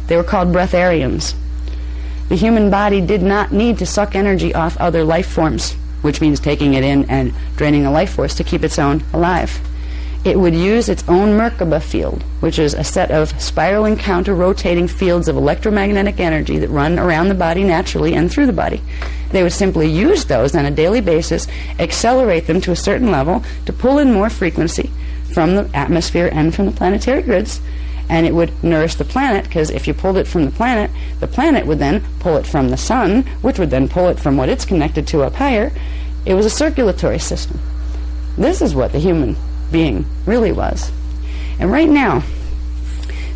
They were called breatharians. The human body did not need to suck energy off other life forms, which means taking it in and draining a life force to keep its own alive. It would use its own Merkaba field, which is a set of spiraling counter-rotating fields of electromagnetic energy that run around the body naturally and through the body. They would simply use those on a daily basis, accelerate them to a certain level to pull in more frequency from the atmosphere and from the planetary grids, and it would nourish the planet, because if you pulled it from the planet would then pull it from the sun, which would then pull it from what it's connected to up higher. It was a circulatory system. This is what the human being really was. And right now,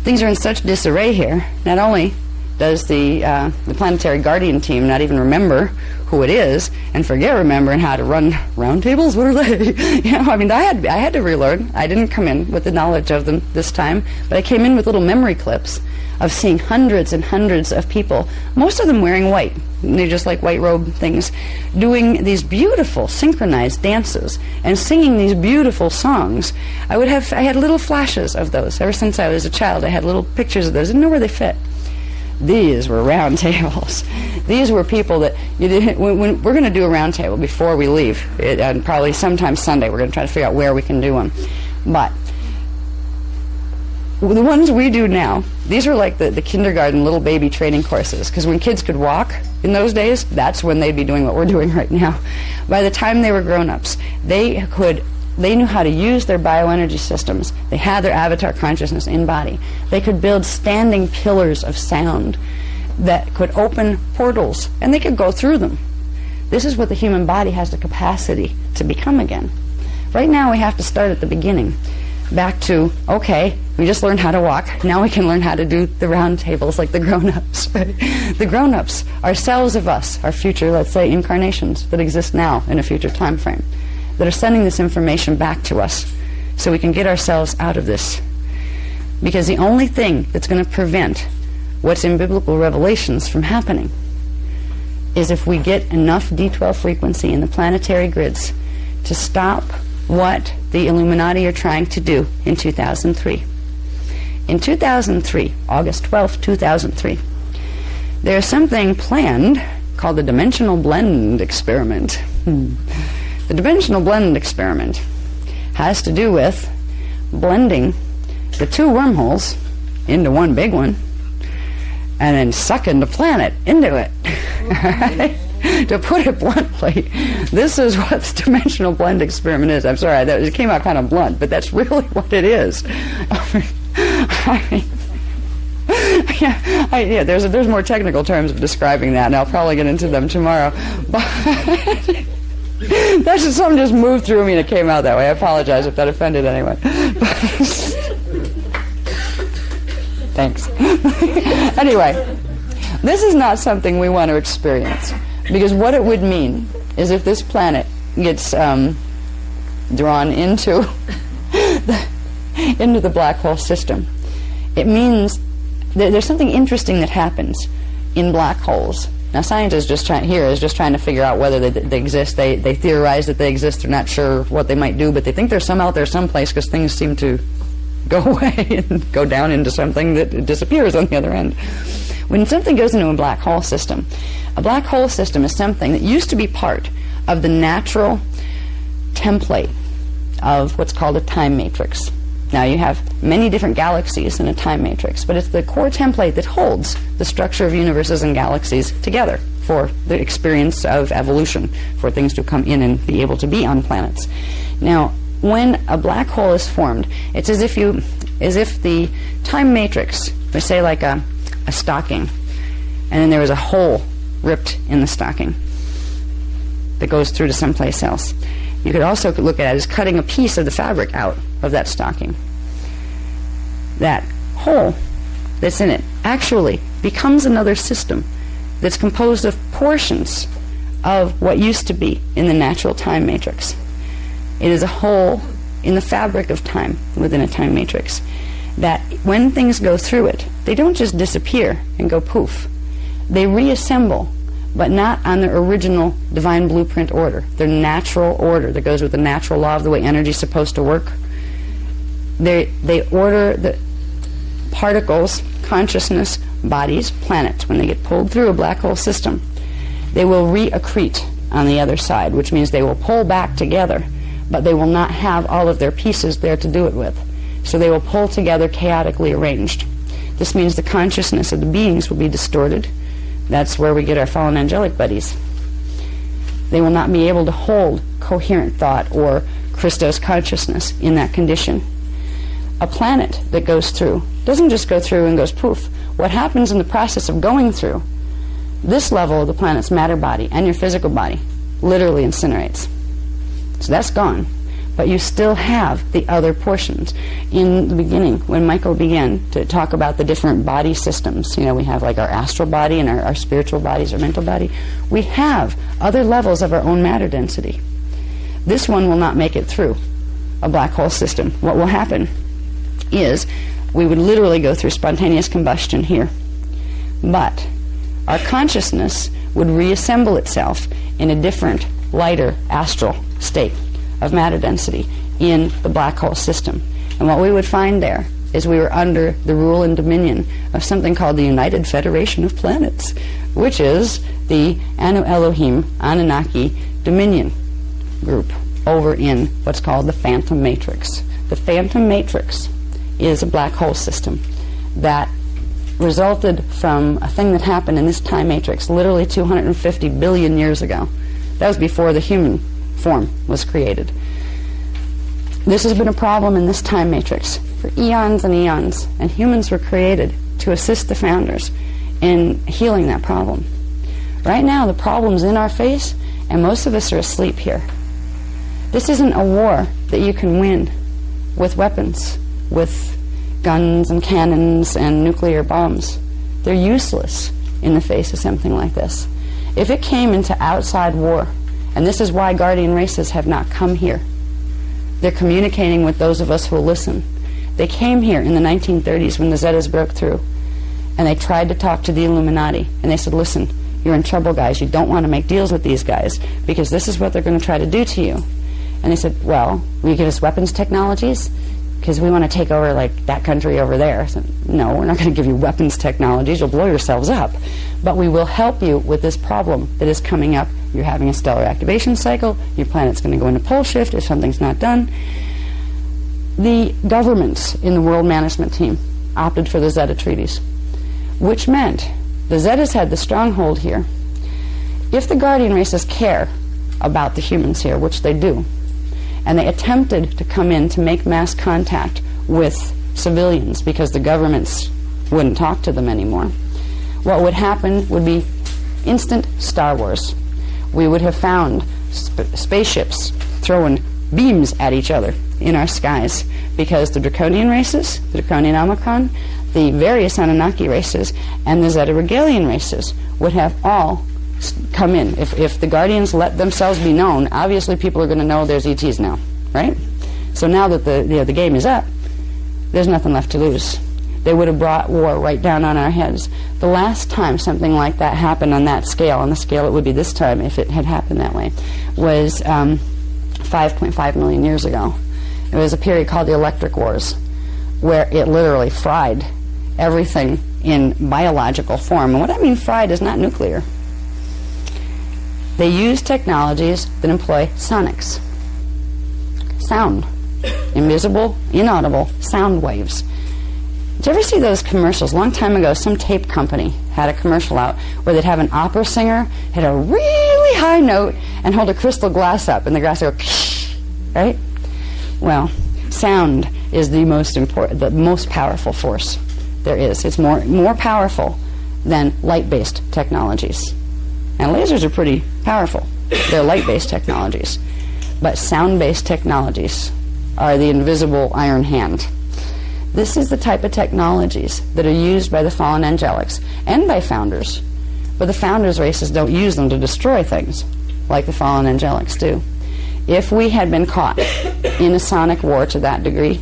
things are in such disarray here. Not only does the planetary guardian team not even remember who it is and forget remembering how to run roundtables. What are they? I mean, I had to relearn. I didn't come in with the knowledge of them this time, but I came in with little memory clips of seeing hundreds and hundreds of people, most of them wearing white. They're just like white robe things, doing these beautiful synchronized dances and singing these beautiful songs. I had little flashes of those. Ever since I was a child, I had little pictures of those. I didn't know where they fit. These were round tables. These were people that you didn't. When we're going to do a round table before we leave, and probably sometime Sunday, we're going to try to figure out where we can do one. But the ones we do now, these are like the kindergarten little baby training courses, because when kids could walk in those days, that's when they'd be doing what we're doing right now. By the time they were grown-ups, they knew how to use their bioenergy systems. They had their avatar consciousness in body. They could build standing pillars of sound that could open portals, and they could go through them. This is what the human body has the capacity to become again. Right now we have to start at the beginning. Back to, okay, we just learned how to walk. Now we can learn how to do the round tables like the grown-ups. The grown-ups are cells of us, our future, let's say, incarnations that exist now in a future time frame, that are sending this information back to us so we can get ourselves out of this. Because the only thing that's going to prevent what's in biblical revelations from happening is if we get enough D12 frequency in the planetary grids to stop what the Illuminati are trying to do in 2003. In 2003, August 12th, 2003, there's something planned called the Dimensional Blend Experiment. The Dimensional Blend Experiment has to do with blending the two wormholes into one big one and then sucking the planet into it. Right? To put it bluntly, this is what the Dimensional Blend Experiment is. I'm sorry, it came out kind of blunt, but that's really what it is. There's more technical terms of describing that, and I'll probably get into them tomorrow. But that's just something just moved through me and it came out that way. I apologize if that offended anyone. Thanks. Anyway, this is not something we want to experience, because what it would mean is if this planet gets drawn into the black hole system, it means there's something interesting that happens in black holes. Now, scientists just trying to figure out whether they exist. They theorize that they exist. They're not sure what they might do, but they think there's some out there someplace because things seem to go away and go down into something that disappears on the other end. When something goes into a black hole system is something that used to be part of the natural template of what's called a time matrix. Now, you have many different galaxies in a time matrix, but it's the core template that holds the structure of universes and galaxies together for the experience of evolution, for things to come in and be able to be on planets. Now, when a black hole is formed, it's as if the time matrix, we say like a stocking, and then there was a hole ripped in the stocking that goes through to someplace else. You could also look at it as cutting a piece of the fabric out of that stocking. That hole that's in it actually becomes another system that's composed of portions of what used to be in the natural time matrix. It is a hole in the fabric of time within a time matrix that when things go through it, they don't just disappear and go poof. They reassemble, but not on their original divine blueprint order, their natural order that goes with the natural law of the way energy is supposed to work. They order the particles, consciousness, bodies, planets. When they get pulled through a black hole system, they will reaccrete on the other side, which means they will pull back together, but they will not have all of their pieces there to do it with. So they will pull together chaotically arranged. This means the consciousness of the beings will be distorted. That's where we get our fallen angelic buddies. They will not be able to hold coherent thought or Christos consciousness in that condition. A planet that goes through doesn't just go through and goes poof. What happens in the process of going through, this level of the planet's matter body and your physical body literally incinerates. So that's gone. But you still have the other portions. In the beginning, when Michael began to talk about the different body systems, we have like our astral body and our spiritual bodies, our mental body. We have other levels of our own matter density. This one will not make it through a black hole system. What will happen is we would literally go through spontaneous combustion here. But our consciousness would reassemble itself in a different, lighter astral state of matter density in the black hole system. And what we would find there is we were under the rule and dominion of something called the United Federation of Planets, which is the Anu Elohim Anunnaki Dominion group over in what's called the Phantom Matrix. The Phantom Matrix is a black hole system that resulted from a thing that happened in this time matrix literally 250 billion years ago. That was before the human form was created. This has been a problem in this time matrix for eons and eons, and humans were created to assist the founders in healing that problem. Right now, the problem's in our face, and most of us are asleep here. This isn't a war that you can win with weapons, with guns and cannons and nuclear bombs. They're useless in the face of something like this. If it came into outside war, and this is why guardian races have not come here. They're communicating with those of us who will listen. They came here in the 1930s when the Zetas broke through, and they tried to talk to the Illuminati, and they said, listen, you're in trouble, guys. You don't want to make deals with these guys, because this is what they're going to try to do to you. And they said, well, will you give us weapons technologies? Because we want to take over, like, that country over there. I said, no, we're not going to give you weapons technologies. You'll blow yourselves up. But we will help you with this problem that is coming up. You're having a stellar activation cycle. Your planet's going to go into pole shift if something's not done. The governments in the world management team opted for the Zeta treaties, which meant the Zetas had the stronghold here. If the guardian races care about the humans here, which they do, and they attempted to come in to make mass contact with civilians because the governments wouldn't talk to them anymore, what would happen would be instant Star Wars. We would have found spaceships throwing beams at each other in our skies because the Draconian races, the Draconian Omicron, the various Anunnaki races, and the Zeta Regalian races would have all come in. If the Guardians let themselves be known, obviously people are going to know there's ETs now, right? So now that the game is up, there's nothing left to lose. they would have brought war right down on our heads. The last time something like that happened on that scale, on the scale it would be this time if it had happened that way, was 5.5 million years ago. It was a period called the Electric Wars, where it literally fried everything in biological form. And what I mean fried is not nuclear. They use technologies that employ sonics. Sound. Invisible, inaudible sound waves. Did you ever see those commercials? A long time ago, some tape company had a commercial out where they'd have an opera singer hit a really high note and hold a crystal glass up, and the glass would go, right? Well, sound is the most important, the most powerful force there is. It's more powerful than light-based technologies. And lasers are pretty powerful. They're light-based technologies. But sound-based technologies are the invisible iron hand. This is the type of technologies that are used by the fallen angelics and by founders. But the founders' races don't use them to destroy things like the fallen angelics do. If we had been caught in a sonic war to that degree,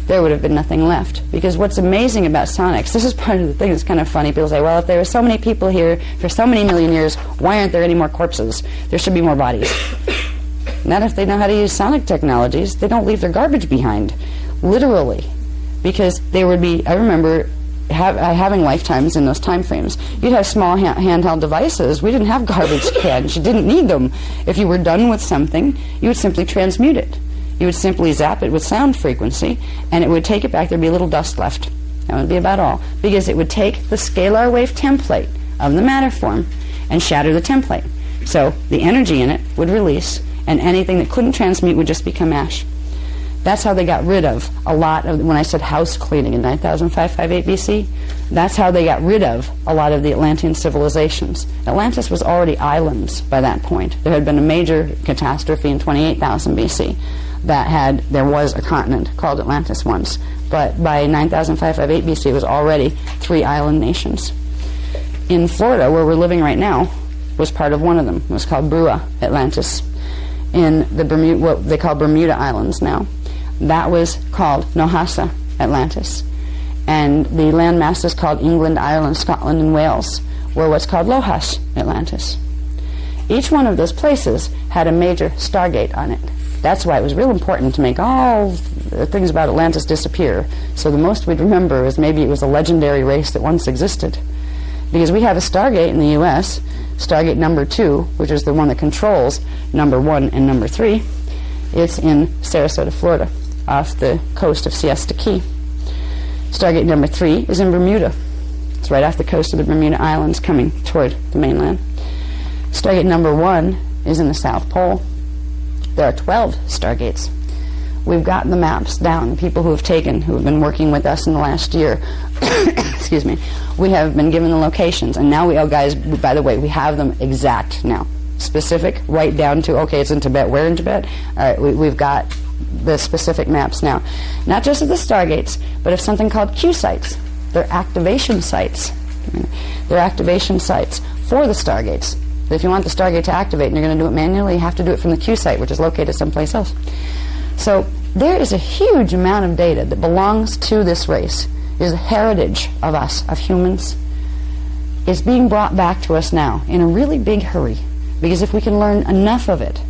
there would have been nothing left. Because what's amazing about sonics, this is part of the thing that's kind of funny. People say, well, if there were so many people here for so many million years, why aren't there any more corpses? There should be more bodies. Not if they know how to use sonic technologies. They don't leave their garbage behind, literally. Because there would be, I remember having lifetimes in those time frames. You'd have small handheld devices. We didn't have garbage cans. You didn't need them. If you were done with something, you would simply transmute it. You would simply zap it with sound frequency, and it would take it back. There'd be a little dust left. That would be about all. Because it would take the scalar wave template of the matter form and shatter the template. So the energy in it would release, and anything that couldn't transmute would just become ash. That's how they got rid of a lot of, when I said house cleaning in 9558 BC, that's how they got rid of a lot of the Atlantean civilizations. Atlantis was already islands by that point. There had been a major catastrophe in 28,000 BC there was a continent called Atlantis once, but by 9558 BC it was already 3 island nations. In Florida, where we're living right now, was part of one of them. It was called Brua Atlantis, in the what they call Bermuda Islands now. That was called Nohasa Atlantis. And the land masses called England, Ireland, Scotland, and Wales were what's called Lohas Atlantis. Each one of those places had a major stargate on it. That's why it was real important to make all the things about Atlantis disappear. So the most we'd remember is maybe it was a legendary race that once existed. Because we have a stargate in the U.S., Stargate number 2, which is the one that controls number 1 and number 3. It's in Sarasota, Florida, off the coast of Siesta Key. Stargate number 3 is in Bermuda. It's right off the coast of the Bermuda Islands coming toward the mainland. Stargate number 1 is in the South Pole. There are 12 stargates. We've gotten the maps down. People who have been working with us in the last year, excuse me, we have been given the locations. And now guys, by the way, we have them exact now. Specific, right down to, okay, it's in Tibet. Where in Tibet? All right, we've got the specific maps now. Not just of the stargates, but of something called Q sites. They're activation sites. They're activation sites for the stargates. If you want the stargate to activate and you're going to do it manually, you have to do it from the Q site, which is located someplace else. So there is a huge amount of data that belongs to this race. It is a heritage of us, of humans. It's being brought back to us now in a really big hurry. Because if we can learn enough of it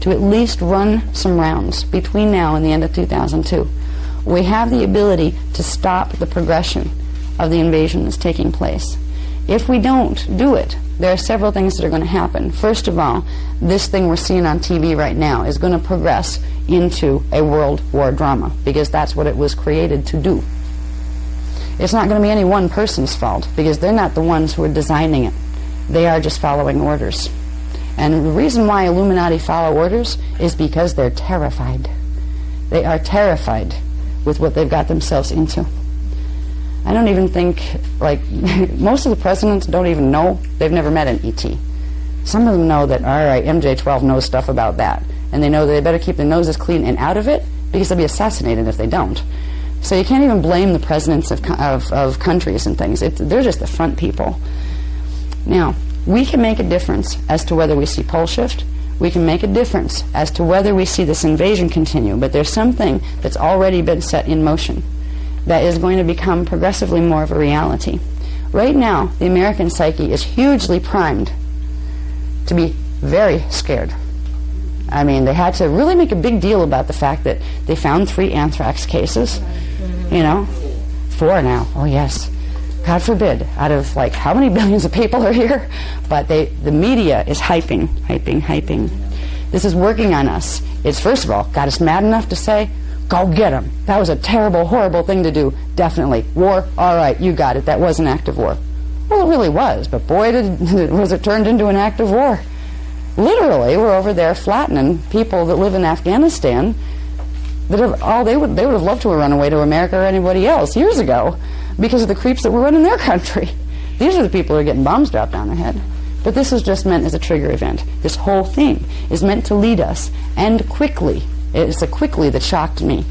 to at least run some rounds between now and the end of 2002, we have the ability to stop the progression of the invasion that's taking place. If we don't do it, there are several things that are going to happen. First of all, this thing we're seeing on TV right now is going to progress into a world war drama, because that's what it was created to do. It's not going to be any one person's fault, because they're not the ones who are designing it. They are just following orders. And the reason why Illuminati follow orders is because they're terrified. They are terrified with what they've got themselves into. I don't even think, most of the presidents don't even know. They've never met an ET. Some of them know that, all right, MJ-12 knows stuff about that. And they know that they better keep their noses clean and out of it, because they'll be assassinated if they don't. So you can't even blame the presidents of countries and things. They're just the front people. Now, we can make a difference as to whether we see pole shift. We can make a difference as to whether we see this invasion continue. But there's something that's already been set in motion. that is going to become progressively more of a reality. Right now, the American psyche is hugely primed to be very scared. I mean, they had to really make a big deal about the fact that they found 3 anthrax cases. You know, 4 now. Oh, yes. God forbid, out of like how many billions of people are here? But the media is hyping. This is working on us. It's, first of all, got us mad enough to say, go get them. That was a terrible, horrible thing to do. Definitely. War, all right, you got it. That was an act of war. Well, it really was, but boy, was it turned into an act of war. Literally, we're over there flattening people that live in Afghanistan that have, they would have loved to have run away to America or anybody else years ago because of the creeps that were running their country. These are the people who are getting bombs dropped on their head. But this is just meant as a trigger event. This whole thing is meant to lead us, and quickly. It's the quickly that shocked me.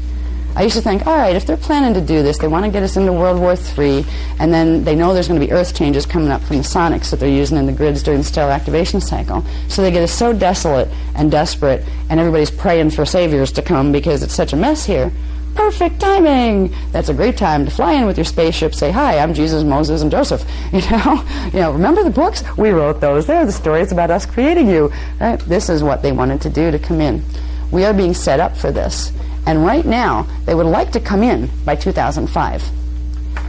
I used to think, all right, if they're planning to do this, they want to get us into World War III, and then they know there's going to be Earth changes coming up from the sonics that they're using in the grids during the stellar activation cycle. So they get us so desolate and desperate, and everybody's praying for saviors to come because it's such a mess here. Perfect timing! That's a great time to fly in with your spaceship, say, hi, I'm Jesus, Moses, and Joseph. You know, remember the books? We wrote those. They're the stories about us creating you. Right? This is what they wanted to do to come in. We are being set up for this. And right now, they would like to come in by 2005.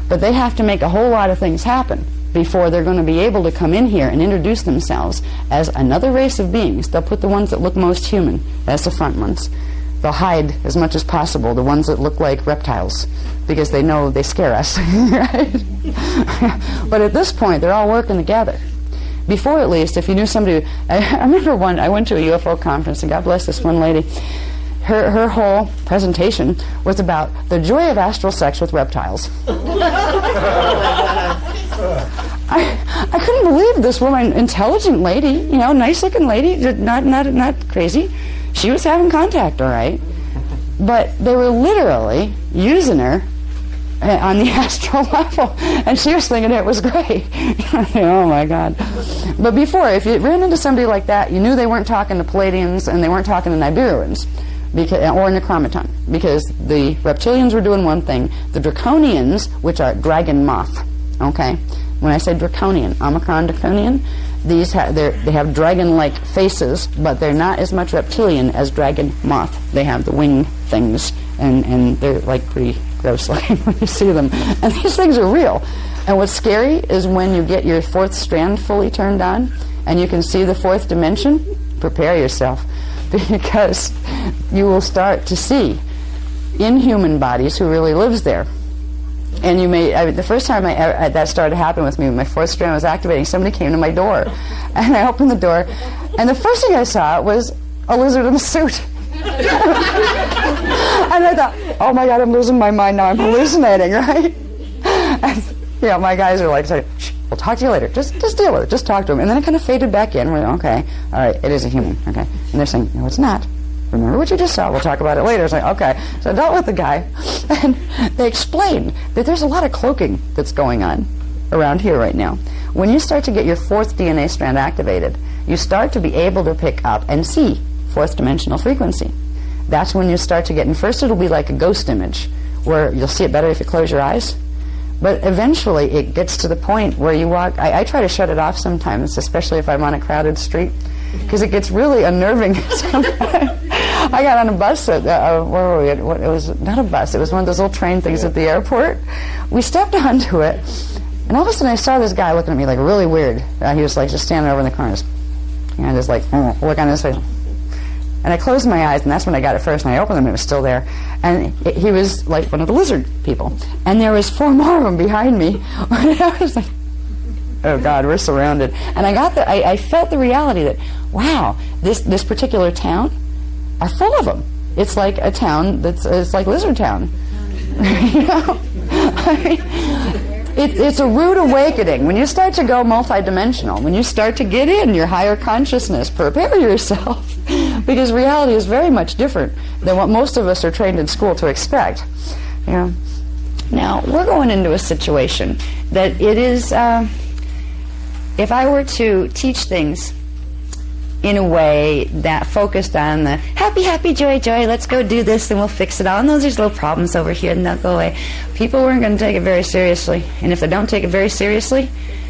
But they have to make a whole lot of things happen before they're going to be able to come in here and introduce themselves as another race of beings. They'll put the ones that look most human as the front ones. They'll hide as much as possible the ones that look like reptiles because they know they scare us. Right? But at this point, they're all working together. Before, at least, if you knew somebody... I remember I went to a UFO conference, and God bless this one lady. Her whole presentation was about the joy of astral sex with reptiles. I couldn't believe this woman, intelligent lady, you know, nice-looking lady, not crazy. She was having contact, all right. But they were literally using her on the astral level, and she was thinking it was great. Oh my God. But before, if you ran into somebody like that, you knew they weren't talking to Palladians and they weren't talking to Nibiruans or Necromaton, because the reptilians were doing one thing. The Draconians, which are dragon moth, okay? When I say draconian, Omicron draconian, they have dragon-like faces, but they're not as much reptilian as dragon moth. They have the wing things, and they're like pretty gross looking when you see them. And these things are real. And what's scary is when you get your 4th strand fully turned on, and you can see the 4th dimension, prepare yourself, because you will start to see inhuman bodies who really lives there. And you may, the first time that started to happen with me, when my 4th strand was activating, somebody came to my door. And I opened the door, and the first thing I saw was a lizard in a suit. And I thought, oh my God, I'm losing my mind now. I'm hallucinating, right? And, you know, my guys are like, shh, we'll talk to you later. Just deal with it. Just talk to him. And then it kind of faded back in. We're like, okay, all right, it is a human, okay. And they're saying, no, it's not. Remember what you just saw. We'll talk about it later. It's like, okay. So I dealt with the guy, and they explained that there's a lot of cloaking that's going on around here right now. When you start to get your 4th DNA strand activated, you start to be able to pick up and see 4th dimensional frequency. That's when you start to get, and first it'll be like a ghost image, where you'll see it better if you close your eyes. But eventually it gets to the point where you walk, I try to shut it off sometimes, especially if I'm on a crowded street, because it gets really unnerving sometimes. I got on a bus at, where were we? It was not a bus, it was one of those little train things at the airport. We stepped onto it, and all of a sudden I saw this guy looking at me like really weird. He was like just standing over in the corners. And I just like, look on his face. And I closed my eyes, and that's when I got it first, and I opened them, and it was still there. And he was like one of the lizard people. And there was 4 more of them behind me. I was like, oh God, we're surrounded. And I felt the reality that, wow, this particular town are full of them. It's like a town it's like Lizard Town. You know? It's a rude awakening. When you start to go multidimensional, when you start to get in your higher consciousness, prepare yourself. Because reality is very much different than what most of us are trained in school to expect. You know? Now, we're going into a situation that it is, if I were to teach things in a way that focused on the happy, happy, joy, joy, let's go do this and we'll fix it all. And those are little problems over here and they'll go away. People weren't going to take it very seriously. And if they don't take it very seriously,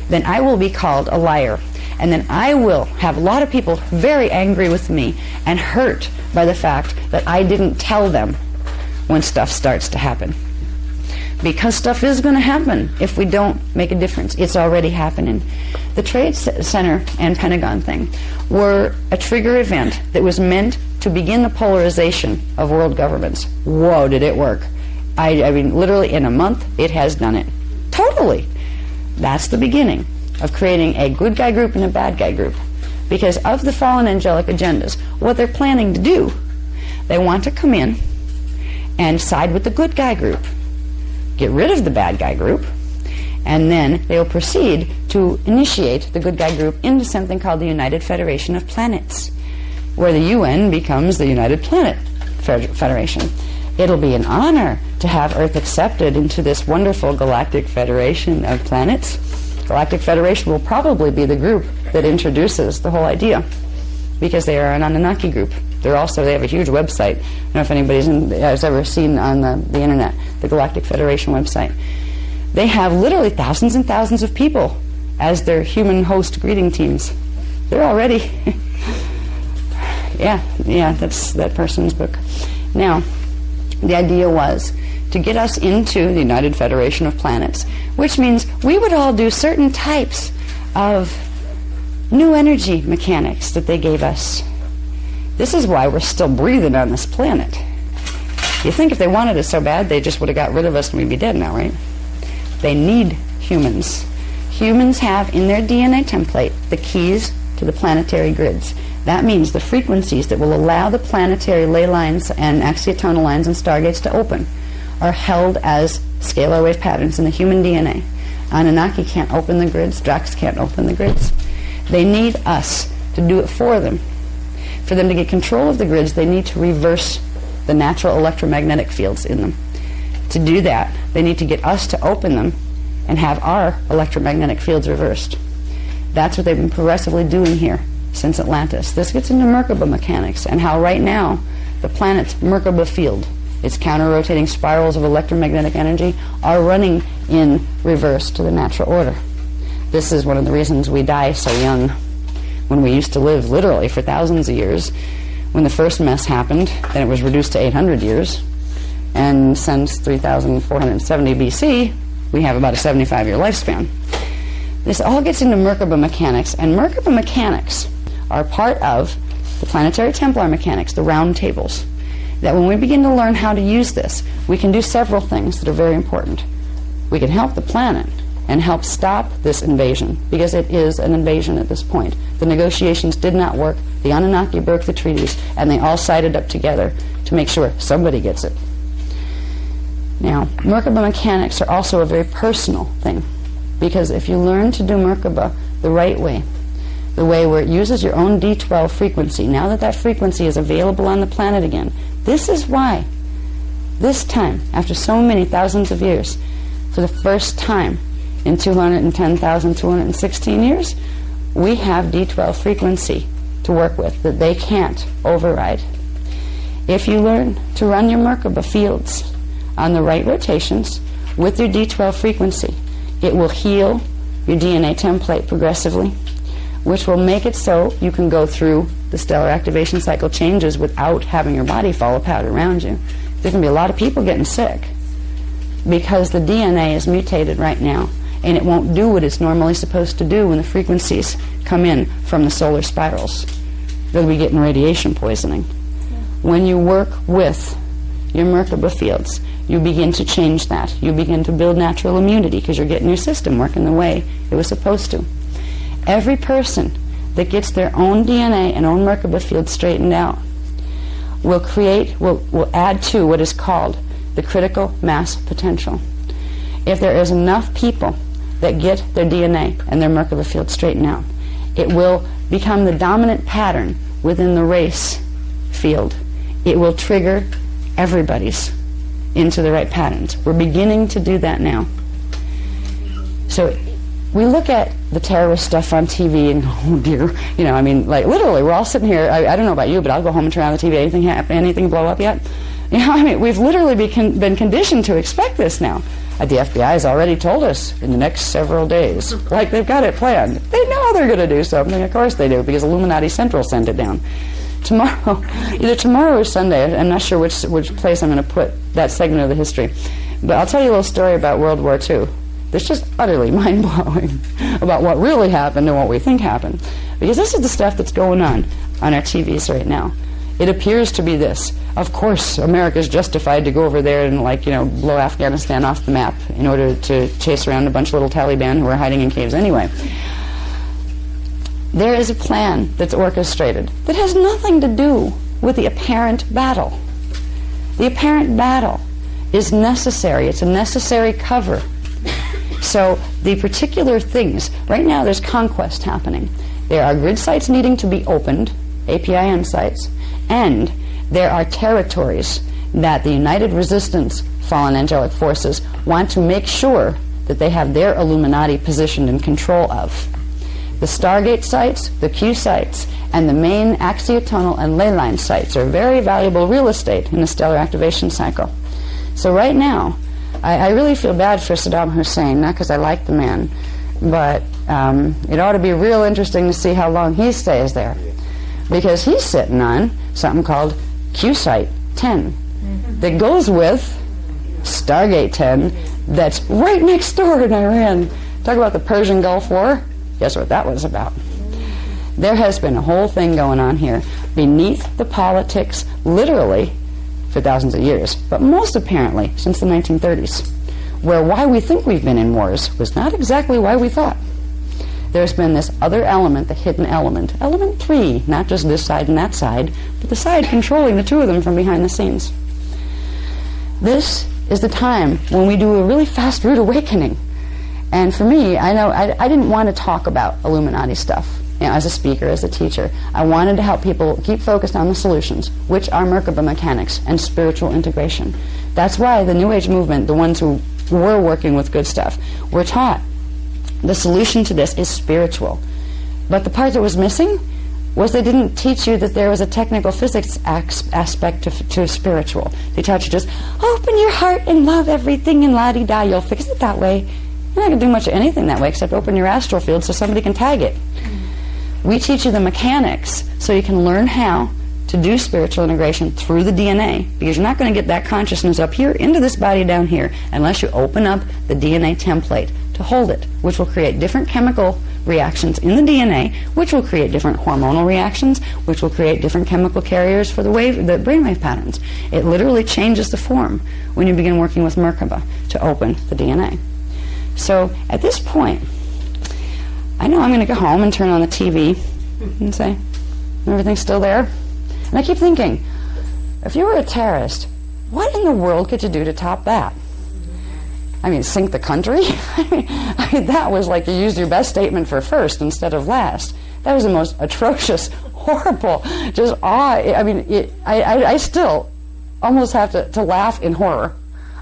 then I will be called a liar. And then I will have a lot of people very angry with me and hurt by the fact that I didn't tell them when stuff starts to happen. Because stuff is going to happen if we don't make a difference. It's already happening. The Trade Center and Pentagon thing were a trigger event that was meant to begin the polarization of world governments. Whoa, did it work. I mean, literally in a month, it has done it. Totally. That's the beginning of creating a good guy group and a bad guy group. Because of the fallen angelic agendas, what they're planning to do, they want to come in and side with the good guy group, get rid of the bad guy group, and then they'll proceed to initiate the good guy group into something called the United Federation of Planets, where the UN becomes the United Planet Federation. It'll be an honor to have Earth accepted into this wonderful galactic federation of planets. Galactic Federation will probably be the group that introduces the whole idea, because they are an Anunnaki group. They have a huge website. I don't know if anybody has ever seen on the internet, the Galactic Federation website. They have literally thousands and thousands of people as their human host greeting teams. They're already, yeah, that's that person's book. Now, the idea was to get us into the United Federation of Planets, which means we would all do certain types of new energy mechanics that they gave us. This is why we're still breathing on this planet. You think if they wanted us so bad, they just would have got rid of us and we'd be dead now, right? They need humans. Humans have in their DNA template the keys to the planetary grids. That means the frequencies that will allow the planetary ley lines and axiatonal lines and stargates to open are held as scalar wave patterns in the human DNA. Anunnaki can't open the grids. Drax can't open the grids. They need us to do it for them. For them to get control of the grids, they need to reverse the natural electromagnetic fields in them. To do that, they need to get us to open them and have our electromagnetic fields reversed. That's what they've been progressively doing here since Atlantis. This gets into Merkaba mechanics and how right now the planet's Merkaba field, its counter-rotating spirals of electromagnetic energy, are running in reverse to the natural order. This is one of the reasons we die so young, when we used to live literally for thousands of years. When the first mess happened, then it was reduced to 800 years. And since 3470 BC, we have about a 75-year lifespan. This all gets into Merkaba mechanics, and Merkaba mechanics are part of the planetary Templar mechanics, the round tables. That when we begin to learn how to use this, we can do several things that are very important. We can help the planet and help stop this invasion, because it is an invasion at this point. The negotiations did not work. The Anunnaki broke the treaties, and they all sided up together to make sure somebody gets it. Now, Merkaba mechanics are also a very personal thing, because if you learn to do Merkaba the right way, the way where it uses your own D12 frequency, now that that frequency is available on the planet again, this is why, this time, after so many thousands of years, for the first time in 210,216 years, we have D12 frequency to work with that they can't override. If you learn to run your Merkaba fields on the right rotations with your D12 frequency, it will heal your DNA template progressively, which will make it so you can go through the stellar activation cycle changes without having your body fall apart around you. There can be a lot of people getting sick because the DNA is mutated right now, and it won't do what it's normally supposed to do when the frequencies come in from the solar spirals. They'll be getting radiation poisoning. When you work with your Merkaba fields, you begin to change that. You begin to build natural immunity because you're getting your system working the way it was supposed to. Every person that gets their own DNA and own Merkaba field straightened out will add to what is called the critical mass potential. If there is enough people that get their DNA and their Merkaba field straightened out, it will become the dominant pattern within the race field. It will trigger everybody's into the right patterns. We're beginning to do that now. So we look at the terrorist stuff on TV and, oh dear, you know, I mean, like literally, we're all sitting here. I don't know about you, but I'll go home and turn on the TV. Anything happen? Anything blow up yet? You know, I mean, we've literally been conditioned to expect this now. The FBI has already told us in the next several days, like they've got it planned. They know they're going to do something. Of course they do, because Illuminati Central sent it down. Tomorrow, either tomorrow or Sunday, I'm not sure which place I'm going to put that segment of the history, but I'll tell you a little story about World War II. That's just utterly mind-blowing about what really happened and what we think happened. Because this is the stuff that's going on our TVs right now. It appears to be this. Of course, America's justified to go over there and, like, you know, blow Afghanistan off the map in order to chase around a bunch of little Taliban who are hiding in caves anyway. There is a plan that's orchestrated that has nothing to do with the apparent battle. The apparent battle is necessary. It's a necessary cover. So the particular things, right now there's conquest happening. There are grid sites needing to be opened, APIN sites, and there are territories that the United Resistance Fallen Angelic Forces want to make sure that they have their Illuminati positioned in control of. The Stargate sites, the Q sites, and the main axiotonal and ley line sites are very valuable real estate in the stellar activation cycle. So right now, I really feel bad for Saddam Hussein, not because I like the man, but it ought to be real interesting to see how long he stays there. Because he's sitting on something called Q-Site 10 that goes with Stargate 10 that's right next door in Iran. Talk about the Persian Gulf War. Guess what that was about? There has been a whole thing going on here beneath the politics, literally, for thousands of years, but most apparently since the 1930s, where why we think we've been in wars was not exactly why we thought. There's been this other element, the hidden element, element 3, not just this side and that side, but the side controlling the two of them from behind the scenes. This is the time when we do a really fast rude awakening. And for me, I know I didn't want to talk about Illuminati stuff. You know, as a speaker, as a teacher, I wanted to help people keep focused on the solutions, which are Merkaba mechanics and spiritual integration. That's why the New Age movement, the ones who were working with good stuff, were taught the solution to this is spiritual. But the part that was missing was they didn't teach you that there was a technical physics aspect to spiritual. They taught you just, open your heart and love everything and la-di-da, you'll fix it that way. You're not going to do much of anything that way except open your astral field so somebody can tag it. We teach you the mechanics so you can learn how to do spiritual integration through the DNA, because you're not going to get that consciousness up here into this body down here unless you open up the DNA template to hold it, which will create different chemical reactions in the DNA, which will create different hormonal reactions, which will create different chemical carriers for the brainwave patterns. It literally changes the form when you begin working with Merkaba to open the DNA. So at this point, I know I'm going to go home and turn on the TV and say, everything's still there? And I keep thinking, if you were a terrorist, what in the world could you do to top that? I mean, sink the country? I mean, that was like you used your best statement for first instead of last. That was the most atrocious, horrible, just awe. I mean, I still almost have to laugh in horror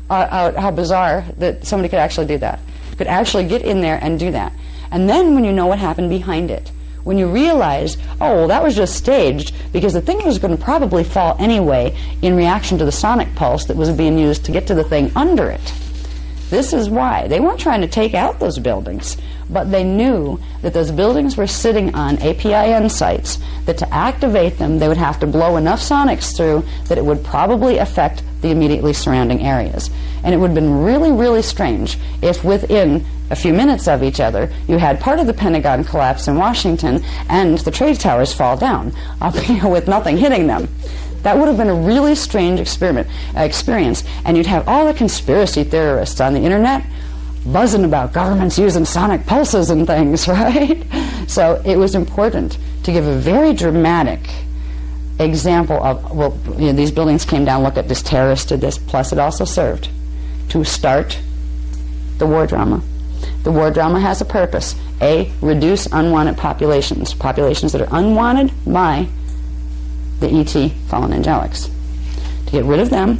at how bizarre that somebody could actually do that. Could actually get in there and do that. And then when you know what happened behind it, when you realize, oh, well, that was just staged because the thing was going to probably fall anyway in reaction to the sonic pulse that was being used to get to the thing under it. This is why. They weren't trying to take out those buildings, but they knew that those buildings were sitting on APIN sites, that to activate them they would have to blow enough sonics through that it would probably affect the immediately surrounding areas. And it would have been really, really strange if within a few minutes of each other you had part of the Pentagon collapse in Washington and the trade towers fall down with nothing hitting them. That would have been a really strange experience, and you'd have all the conspiracy theorists on the internet buzzing about governments using sonic pulses and things, right? So it was important to give a very dramatic example of, well, you know, these buildings came down, look at this terrorist did this, plus it also served to start the war drama. The war drama has a purpose. A, reduce unwanted populations that are unwanted by the ET fallen angelics. To get rid of them.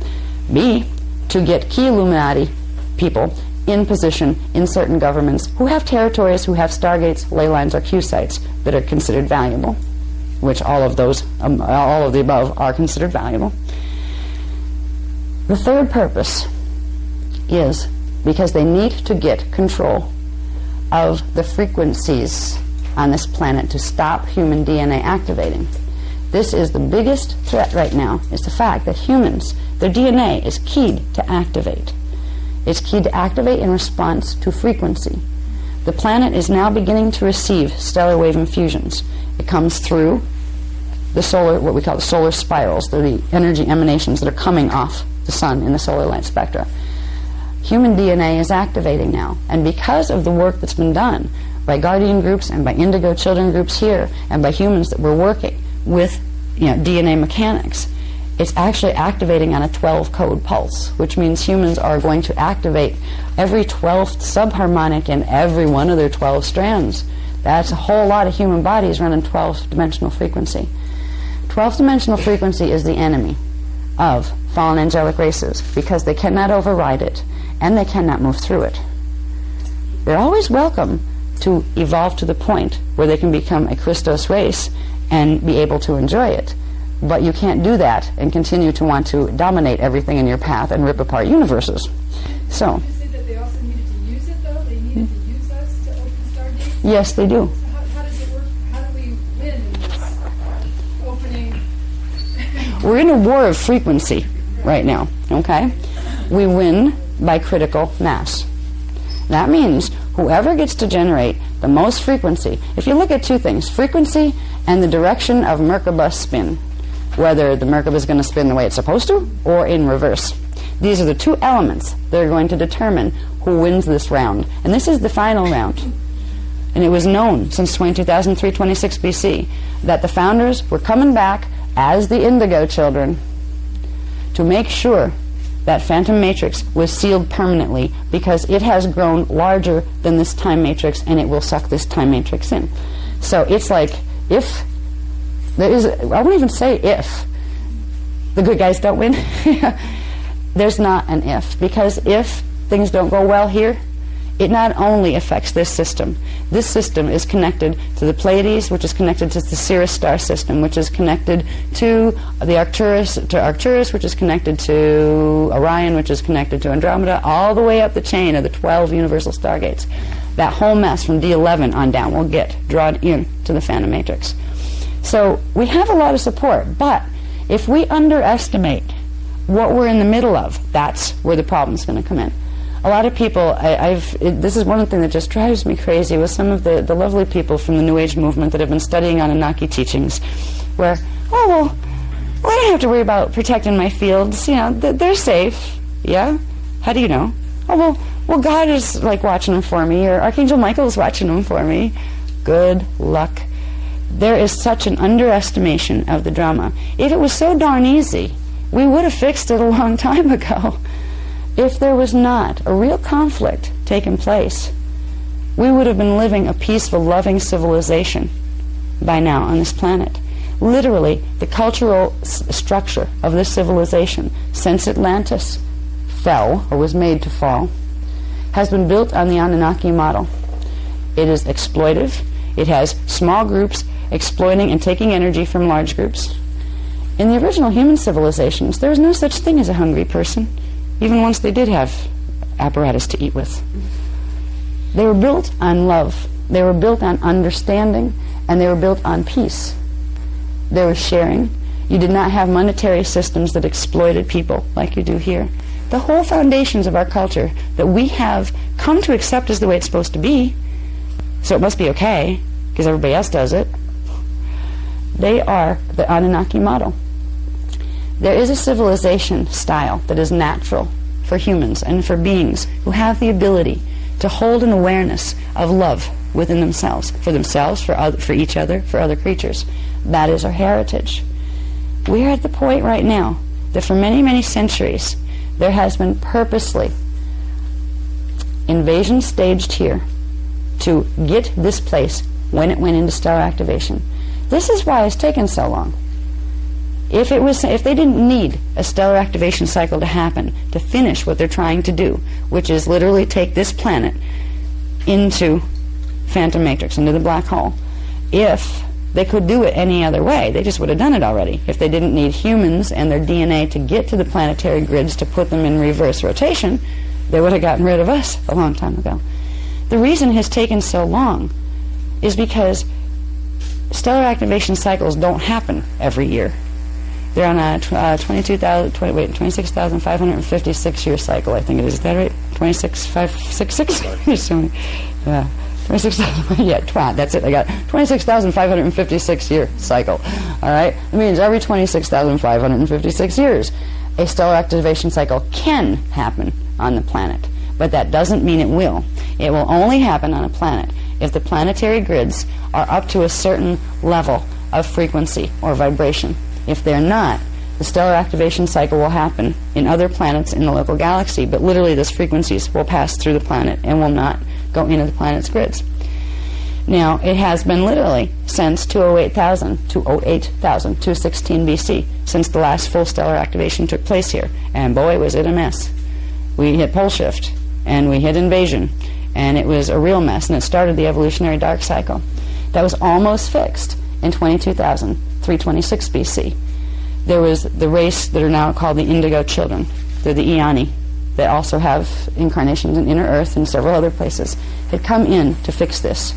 B, to get key Illuminati people in position in certain governments who have territories, who have stargates, ley lines, or Q sites that are considered valuable, which all of those, all of the above are considered valuable. The third purpose is because they need to get control of the frequencies on this planet to stop human DNA activating. This is the biggest threat right now, is the fact that humans, their DNA is keyed to activate. It's keyed to activate in response to frequency. The planet is now beginning to receive stellar wave infusions. It comes through the solar, what we call the solar spirals. They're the energy emanations that are coming off the sun in the solar light spectra. Human DNA is activating now, and because of the work that's been done by guardian groups and by indigo children groups here and by humans that were working with DNA mechanics, it's actually activating on a 12-code pulse, which means humans are going to activate every 12th subharmonic in every one of their 12 strands. That's a whole lot of human bodies running 12th-dimensional frequency. 12th-dimensional frequency is the enemy of fallen angelic races because they cannot override it and they cannot move through it. They're always welcome to evolve to the point where they can become a Christos race and be able to enjoy it. But you can't do that and continue to want to dominate everything in your path and rip apart universes. So, you said that they also needed to use it, though? They needed to use us to open Stargate? yes, they do. So how does it work? How do we win in this opening? We're in a war of frequency right now, okay? We win by critical mass. That means whoever gets to generate the most frequency, if you look at two things, frequency and the direction of Merkaba spin, whether the Merkaba is going to spin the way it's supposed to or in reverse. These are the two elements that are going to determine who wins this round. And this is the final round. And it was known since 2003-26 BC that the founders were coming back as the indigo children to make sure that phantom matrix was sealed permanently because it has grown larger than this time matrix and it will suck this time matrix in. So it's like, if there is, I won't even say if the good guys don't win. There's not an if, because if things don't go well here, it not only affects this system. This system is connected to the Pleiades, which is connected to the Sirius star system, which is connected to the Arcturus, which is connected to Orion, which is connected to Andromeda, all the way up the chain of the 12 universal stargates. That whole mess from D11 on down will get drawn in to the phantom matrix. So we have a lot of support, but if we underestimate what we're in the middle of, that's where the problem's going to come in. A lot of people, this is one thing that just drives me crazy with some of the lovely people from the New Age movement that have been studying Anunnaki teachings, where, I don't have to worry about protecting my fields, they're safe. Yeah? How do you know? Well, God is like watching them for me, or Archangel Michael is watching them for me. Good luck. There is such an underestimation of the drama. If it was so darn easy, we would have fixed it a long time ago. If there was not a real conflict taking place, we would have been living a peaceful, loving civilization by now on this planet. Literally, the cultural structure of this civilization, since Atlantis fell, or was made to fall, has been built on the Anunnaki model. It is exploitive. It has small groups exploiting and taking energy from large groups. In the original human civilizations, there was no such thing as a hungry person, even once they did have apparatus to eat with. They were built on love. They were built on understanding, and they were built on peace. There was sharing. You did not have monetary systems that exploited people like you do here. The whole foundations of our culture that we have come to accept as the way it's supposed to be, so it must be okay, because everybody else does it, they are the Anunnaki model. There is a civilization style that is natural for humans and for beings who have the ability to hold an awareness of love within themselves, for each other, for other creatures. That is our heritage. We are at the point right now that for many, many centuries there has been purposely invasion staged here to get this place when it went into stellar activation. This is why it's taken so long. If they didn't need a stellar activation cycle to happen to finish what they're trying to do, which is literally take this planet into phantom matrix, into the black hole, if they could do it any other way, they just would have done it already. If they didn't need humans and their DNA to get to the planetary grids to put them in reverse rotation, they would have gotten rid of us a long time ago. The reason it has taken so long is because stellar activation cycles don't happen every year. They're on a 26,556 year cycle, I think it is. Is that right? 26,566? Yeah. 26,000, yeah, that's it. I got 26,556 year cycle. All right? It means every 26,556 years, a stellar activation cycle can happen on the planet. But that doesn't mean it will. It will only happen on a planet if the planetary grids are up to a certain level of frequency or vibration. If they're not, the stellar activation cycle will happen in other planets in the local galaxy, but literally those frequencies will pass through the planet and will not go into the planet's grids. Now, it has been literally since 216 BC, since the last full stellar activation took place here. And boy, was it a mess. We hit pole shift, and we hit invasion, and it was a real mess, and it started the evolutionary dark cycle. That was almost fixed in 22,326 BC. There was the race that are now called the Indigo Children. They're the Eoni. They also have incarnations in Inner Earth and several other places, had come in to fix this.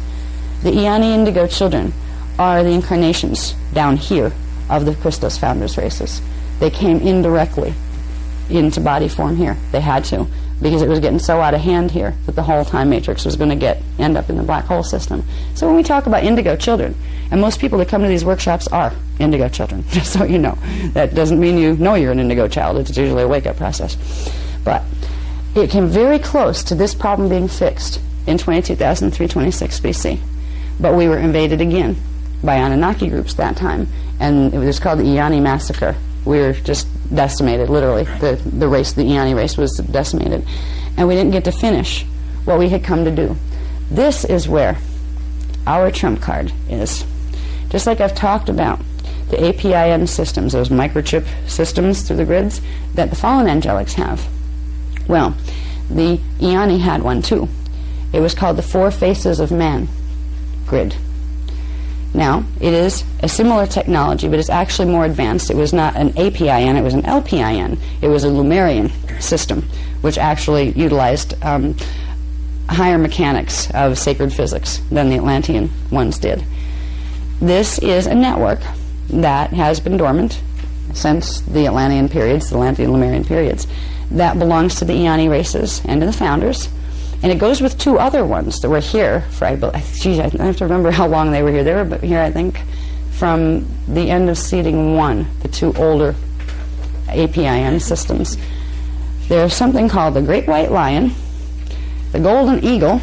The Eoni Indigo Children are the incarnations down here of the Christos Founders races. They came indirectly into body form here. They had to, because it was getting so out of hand here that the whole time matrix was going to end up in the black hole system. So when we talk about indigo children, and most people that come to these workshops are indigo children, just so you know. That doesn't mean you know you're an indigo child. It's usually a wake-up process. But it came very close to this problem being fixed in 22,326 BC. But we were invaded again by Anunnaki groups that time, and it was called the Eoni Massacre. We were just decimated, literally. The race, the Eoni race, was decimated. And we didn't get to finish what we had come to do. This is where our trump card is. Just like I've talked about the APIN systems, those microchip systems through the grids that the fallen angelics have. Well, the Eoni had one too. It was called the Four Faces of Man grid. Now, it is a similar technology, but it's actually more advanced. It was not an APIN, it was an LPIN. It was a Lumerian system, which actually utilized higher mechanics of sacred physics than the Atlantean ones did. This is a network that has been dormant since the Atlantean periods, the Atlantean Lemurian periods, that belongs to the Eoni races and to the founders. And it goes with two other ones that were here for, I have to remember how long they were here. They were here, I think, from the end of seeding 1, the two older APIN systems. There's something called the Great White Lion, the Golden Eagle,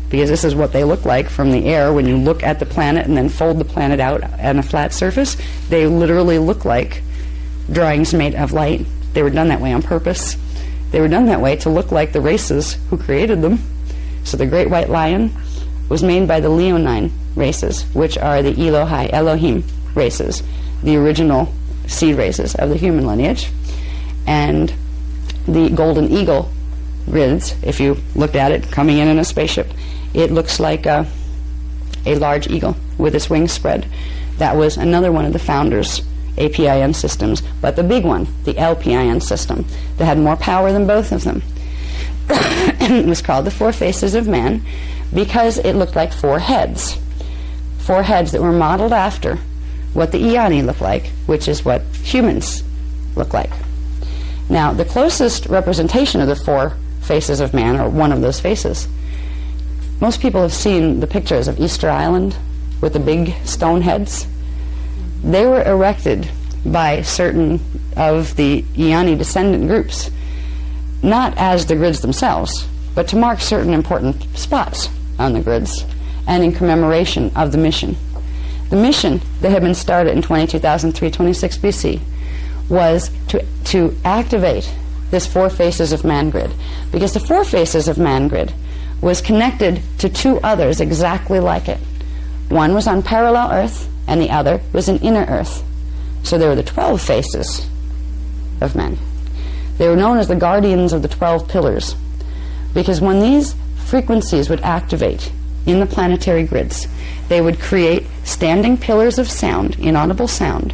because this is what they look like from the air when you look at the planet and then fold the planet out on a flat surface. They literally look like drawings made of light. They were done that way on purpose. They were done that way to look like the races who created them. So the Great White Lion was made by the Leonine races, which are the Elohim races, the original seed races of the human lineage. And the Golden Eagle grids, if you looked at it coming in a spaceship, it looks like a large eagle with its wings spread. That was another one of the founders' APIN systems, but the big one, the LPIN system, that had more power than both of them. It was called the Four Faces of Man because it looked like four heads that were modeled after what the Eoni look like, which is what humans look like. Now, the closest representation of the Four Faces of Man, or one of those faces, most people have seen the pictures of Easter Island with the big stone heads. They were erected by certain of the Eoni descendant groups, not as the grids themselves, but to mark certain important spots on the grids and in commemoration of the mission. The mission that had been started in 22,326 BC was to activate this Four Faces of Man grid, because the Four Faces of Man grid was connected to two others exactly like it. One was on parallel Earth, and the other was in inner Earth. So there were the 12 faces of men. They were known as the guardians of the 12 pillars, because when these frequencies would activate in the planetary grids, they would create standing pillars of sound, inaudible sound,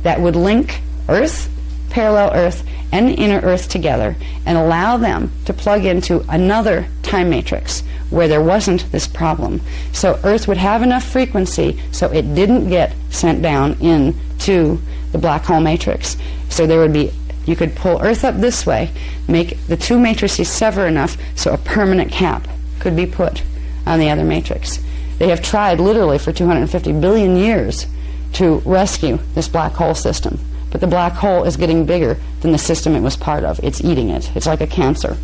that would link Earth, parallel Earth, and inner Earth together and allow them to plug into another time matrix where there wasn't this problem. So Earth would have enough frequency so it didn't get sent down into the black hole matrix. So there would be, you could pull Earth up this way, make the two matrices sever enough so a permanent cap could be put on the other matrix. They have tried literally for 250 billion years to rescue this black hole system. But the black hole is getting bigger than the system it was part of. It's eating it. It's like a cancer.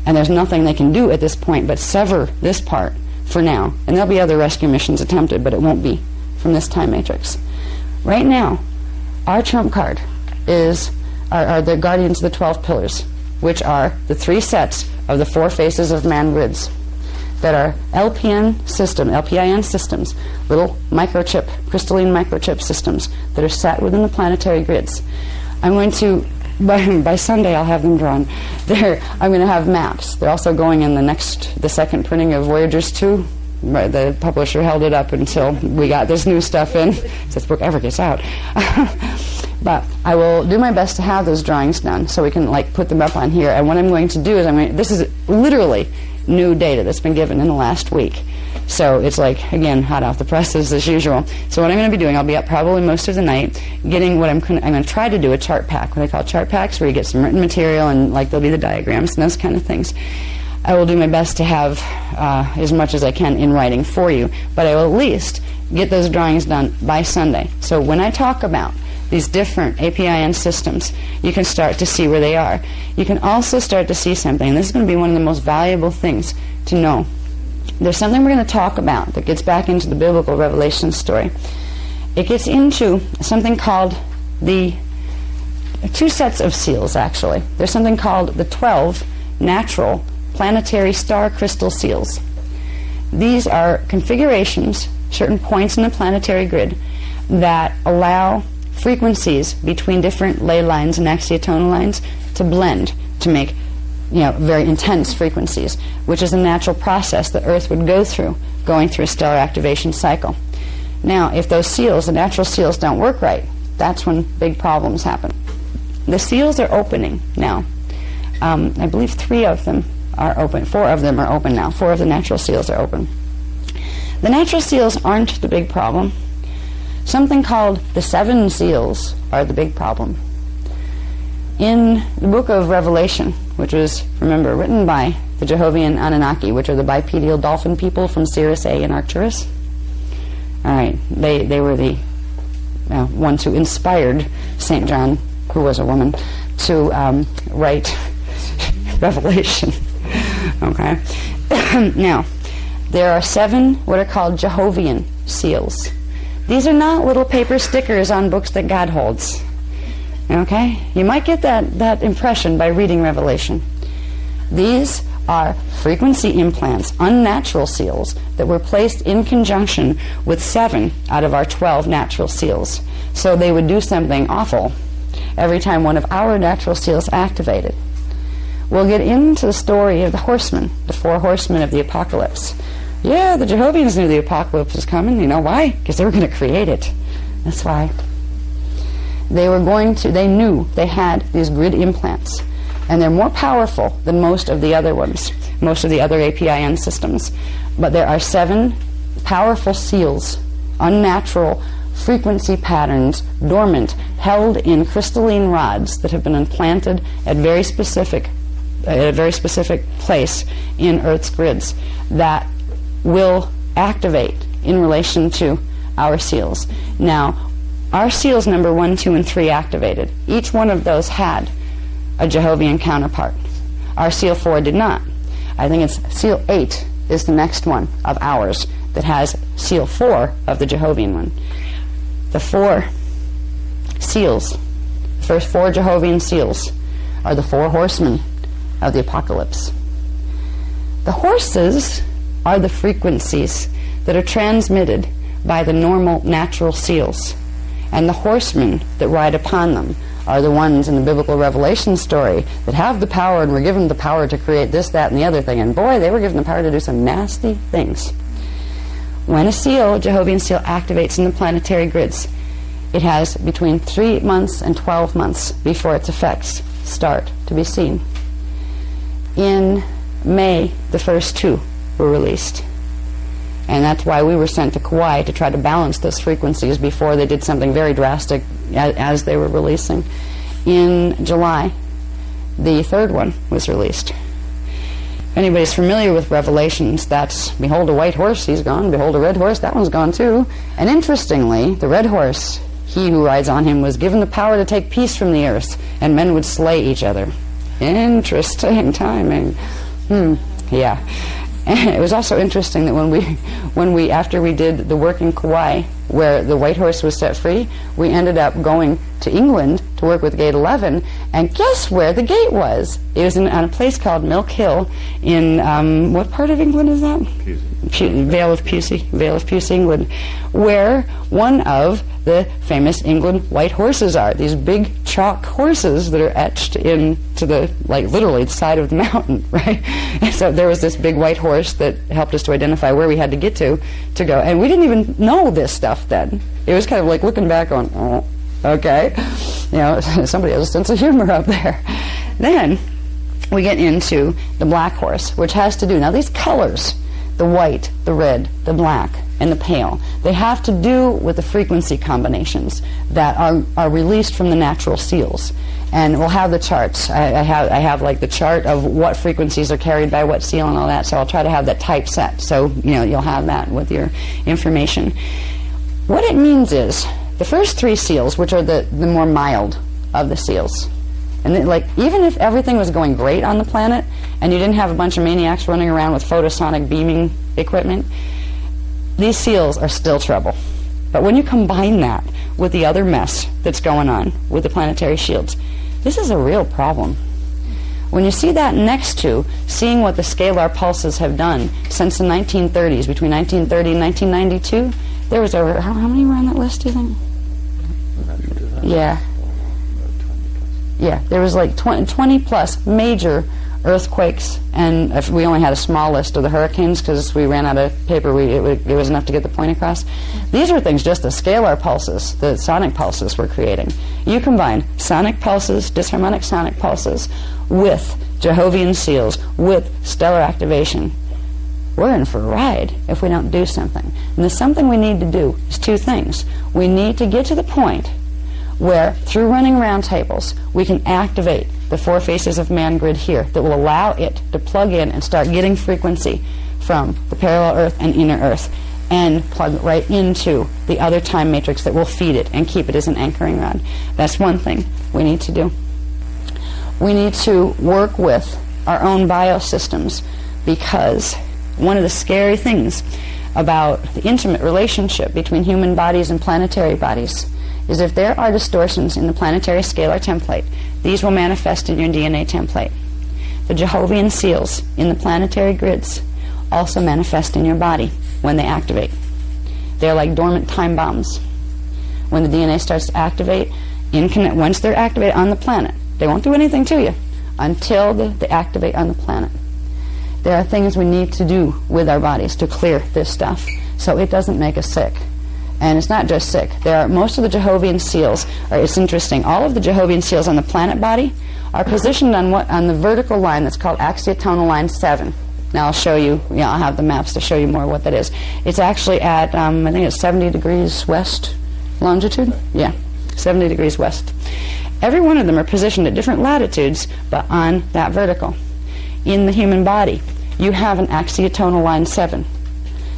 And there's nothing they can do at this point but sever this part for now. And there'll be other rescue missions attempted, but it won't be from this time matrix. Right now, our trump card are the guardians of the 12 pillars, which are the 3 sets of the 4 faces of man grids that are LPN systems, little microchip, crystalline microchip systems that are set within the planetary grids. I'm going to, by Sunday I'll have them drawn. I'm going to have maps. They're also going in the second printing of Voyagers 2. The publisher held it up until we got this new stuff in, if this book ever gets out. But I will do my best to have those drawings done so we can put them up on here. And what I'm going to do is this is literally new data that's been given in the last week. So it's again, hot off the presses as usual. So what I'm going to be doing, I'll be up probably most of the night getting what I'm going to try to do a chart pack, what I call chart packs, where you get some written material and there'll be the diagrams and those kind of things. I will do my best to have as much as I can in writing for you, but I will at least get those drawings done by Sunday. So when I talk about these different APIN systems, you can start to see where they are. You can also start to see something, and this is going to be one of the most valuable things to know. There's something we're going to talk about that gets back into the biblical revelation story. It gets into something called the 2 sets of seals, actually. There's something called the 12 natural planetary star crystal seals. These are configurations, certain points in the planetary grid, that allow frequencies between different ley lines and axiotonal lines to blend to make very intense frequencies, which is a natural process that Earth would go through, going through a stellar activation cycle. Now, if those seals, the natural seals, don't work right, that's when big problems happen. The seals are opening now. I believe 3 of them are open. 4 of them are open now. 4 of the natural seals are open. The natural seals aren't the big problem. Something called the 7 seals are the big problem. In the book of Revelation, which was, remember, written by the Jehovian Anunnaki, which are the bipedal dolphin people from Sirius A and Arcturus. All right, they were the ones who inspired St. John, who was a woman, to write Revelation. Okay. Now, there are 7 what are called Jehovian seals. These are not little paper stickers on books that God holds. Okay? You might get that impression by reading Revelation. These are frequency implants, unnatural seals, that were placed in conjunction with 7 out of our 12 natural seals. So they would do something awful every time one of our natural seals activated. We'll get into the story of the horsemen, the 4 horsemen of the apocalypse. Yeah, the Jehovians knew the apocalypse was coming. You know why? Because they were going to create it. That's why. They knew they had these grid implants, and they're more powerful than most of the other ones, most of the other APIN systems. But there are 7 powerful seals, unnatural frequency patterns, dormant, held in crystalline rods that have been implanted at a very specific place in Earth's grids that will activate in relation to our seals. Now, our seals number 1, 2, and 3 activated. Each one of those had a Jehovian counterpart. Our seal 4 did not. I think it's seal 8 is the next one of ours that has seal 4 of the Jehovian one. The 4 seals, the first 4 Jehovian seals, are the 4 horsemen of the apocalypse. The horses are the frequencies that are transmitted by the normal natural seals. And the horsemen that ride upon them are the ones in the biblical Revelation story that have the power and were given the power to create this, that, and the other thing. And boy, they were given the power to do some nasty things. When a seal, a Jehovian seal, activates in the planetary grids, it has between 3 months and 12 months before its effects start to be seen. In May, the first 2 were released. And that's why we were sent to Kauai to try to balance those frequencies before they did something very drastic as they were releasing. In July, the 3rd one was released. If anybody's familiar with Revelations, that's, behold a white horse, he's gone. Behold a red horse, that one's gone too. And interestingly, the red horse, he who rides on him, was given the power to take peace from the earth, and men would slay each other. Interesting timing. Yeah. And it was also interesting that when we after we did the work in Kauai, where the white horse was set free, we ended up going to England to work with Gate 11, and guess where the gate was? It was on a place called Milk Hill in, what part of England is that? Vale of Pewsey, England, where one of the famous England white horses are. These big chalk horses that are etched into the, like, literally the side of the mountain, right? And so there was this big white horse that helped us to identify where we had to get to go. And we didn't even know this stuff then. It was kind of like looking back on, oh, okay. You know, somebody has a sense of humor up there. Then we get into the black horse, which has to do, now these colors, the white, the red, the black, and the pale, they have to do with the frequency combinations that are released from the natural seals. And we'll have the charts. I have like the chart of what frequencies are carried by what seal and all that, so I'll try to have that typeset, so you'll have that with your information. What it means is the first 3 seals, which are the more mild of the seals, and even if everything was going great on the planet and you didn't have a bunch of maniacs running around with photosonic beaming equipment, these seals are still trouble. But when you combine that with the other mess that's going on with the planetary shields, this is a real problem. When you see that next to seeing what the scalar pulses have done since the 1930s, between 1930 and 1992, there was over, how many were on that list, do you think? Yeah. Yeah, there was like 20 plus major earthquakes, and if we only had a small list of the hurricanes because we ran out of paper, it was enough to get the point across. These were things, just the scalar pulses, the sonic pulses we're creating. You combine sonic pulses, disharmonic sonic pulses, with Jehovian seals, with stellar activation. We're in for a ride if we don't do something. And the something we need to do is 2 things. We need to get to the point where, through running roundtables, we can activate the 4 faces of man grid here that will allow it to plug in and start getting frequency from the parallel Earth and inner Earth and plug right into the other time matrix that will feed it and keep it as an anchoring rod. That's one thing we need to do. We need to work with our own biosystems, because one of the scary things about the intimate relationship between human bodies and planetary bodies is if there are distortions in the planetary scalar template, these will manifest in your DNA template. The Jehovian seals in the planetary grids also manifest in your body when they activate. They're like dormant time bombs. When the DNA starts to activate, once they're activated on the planet, they won't do anything to you until they activate on the planet. There are things we need to do with our bodies to clear this stuff so it doesn't make us sick. And it's not just sick. Most of the Jehovian seals it's interesting, all of the Jehovian seals on the planet body are positioned on the vertical line that's called axiotonal line 7. Now I'll show you, I'll have the maps to show you more what that is. It's actually at, I think it's 70 degrees west longitude? Yeah, 70 degrees west. Every one of them are positioned at different latitudes, but on that vertical. In the human body, you have an axiotonal line 7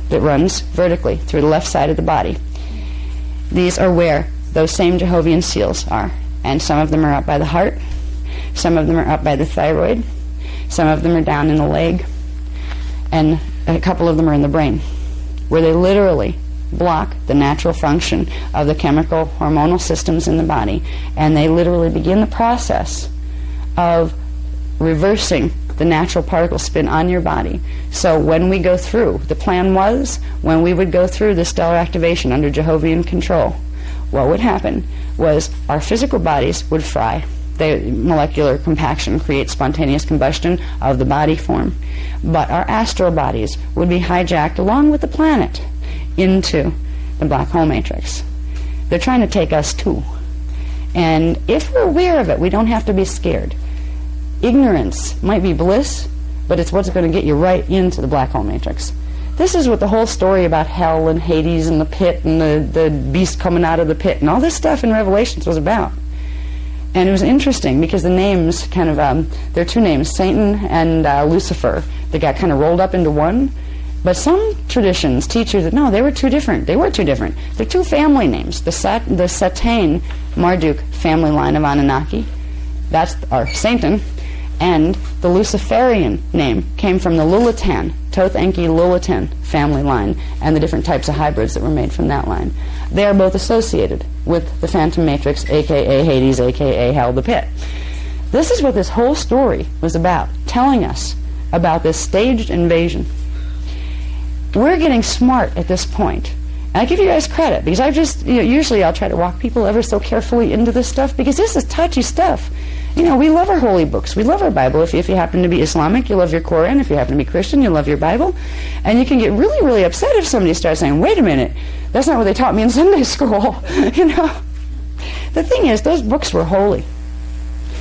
that runs vertically through the left side of the body. These are where those same Jehovian seals are. And some of them are up by the heart, some of them are up by the thyroid, some of them are down in the leg, and a couple of them are in the brain, where they literally block the natural function of the chemical hormonal systems in the body, and they literally begin the process of reversing the natural particle spin on your body. So when we go through, the plan was when we would go through the stellar activation under Jehovian control, what would happen was our physical bodies would fry. Molecular compaction creates spontaneous combustion of the body form. But our astral bodies would be hijacked along with the planet into the black hole matrix. They're trying to take us too. And if we're aware of it, we don't have to be scared. Ignorance might be bliss, but it's what's going to get you right into the black hole matrix. This is what the whole story about hell and Hades and the pit and the beast coming out of the pit and all this stuff in Revelations was about. And it was interesting because the names kind of, there are two names, Satan and Lucifer, that got kind of rolled up into one. But some traditions teach you that no, they were two different. They were two different. They're two family names. The Satan Marduk family line of Anunnaki, that's our Satan, and the Luciferian name came from the Lulatan, Toth Enki Lulatan family line, and the different types of hybrids that were made from that line. They are both associated with the Phantom Matrix, a.k.a. Hades, a.k.a. Hell, the Pit. This is what this whole story was about, telling us about this staged invasion. We're getting smart at this point. And I give you guys credit, because I just, usually I'll try to walk people ever so carefully into this stuff, because this is touchy stuff. We love our holy books. We love our Bible. If you happen to be Islamic, you love your Quran. If you happen to be Christian, you love your Bible. And you can get really, really upset if somebody starts saying, wait a minute, that's not what they taught me in Sunday school. The thing is, those books were holy.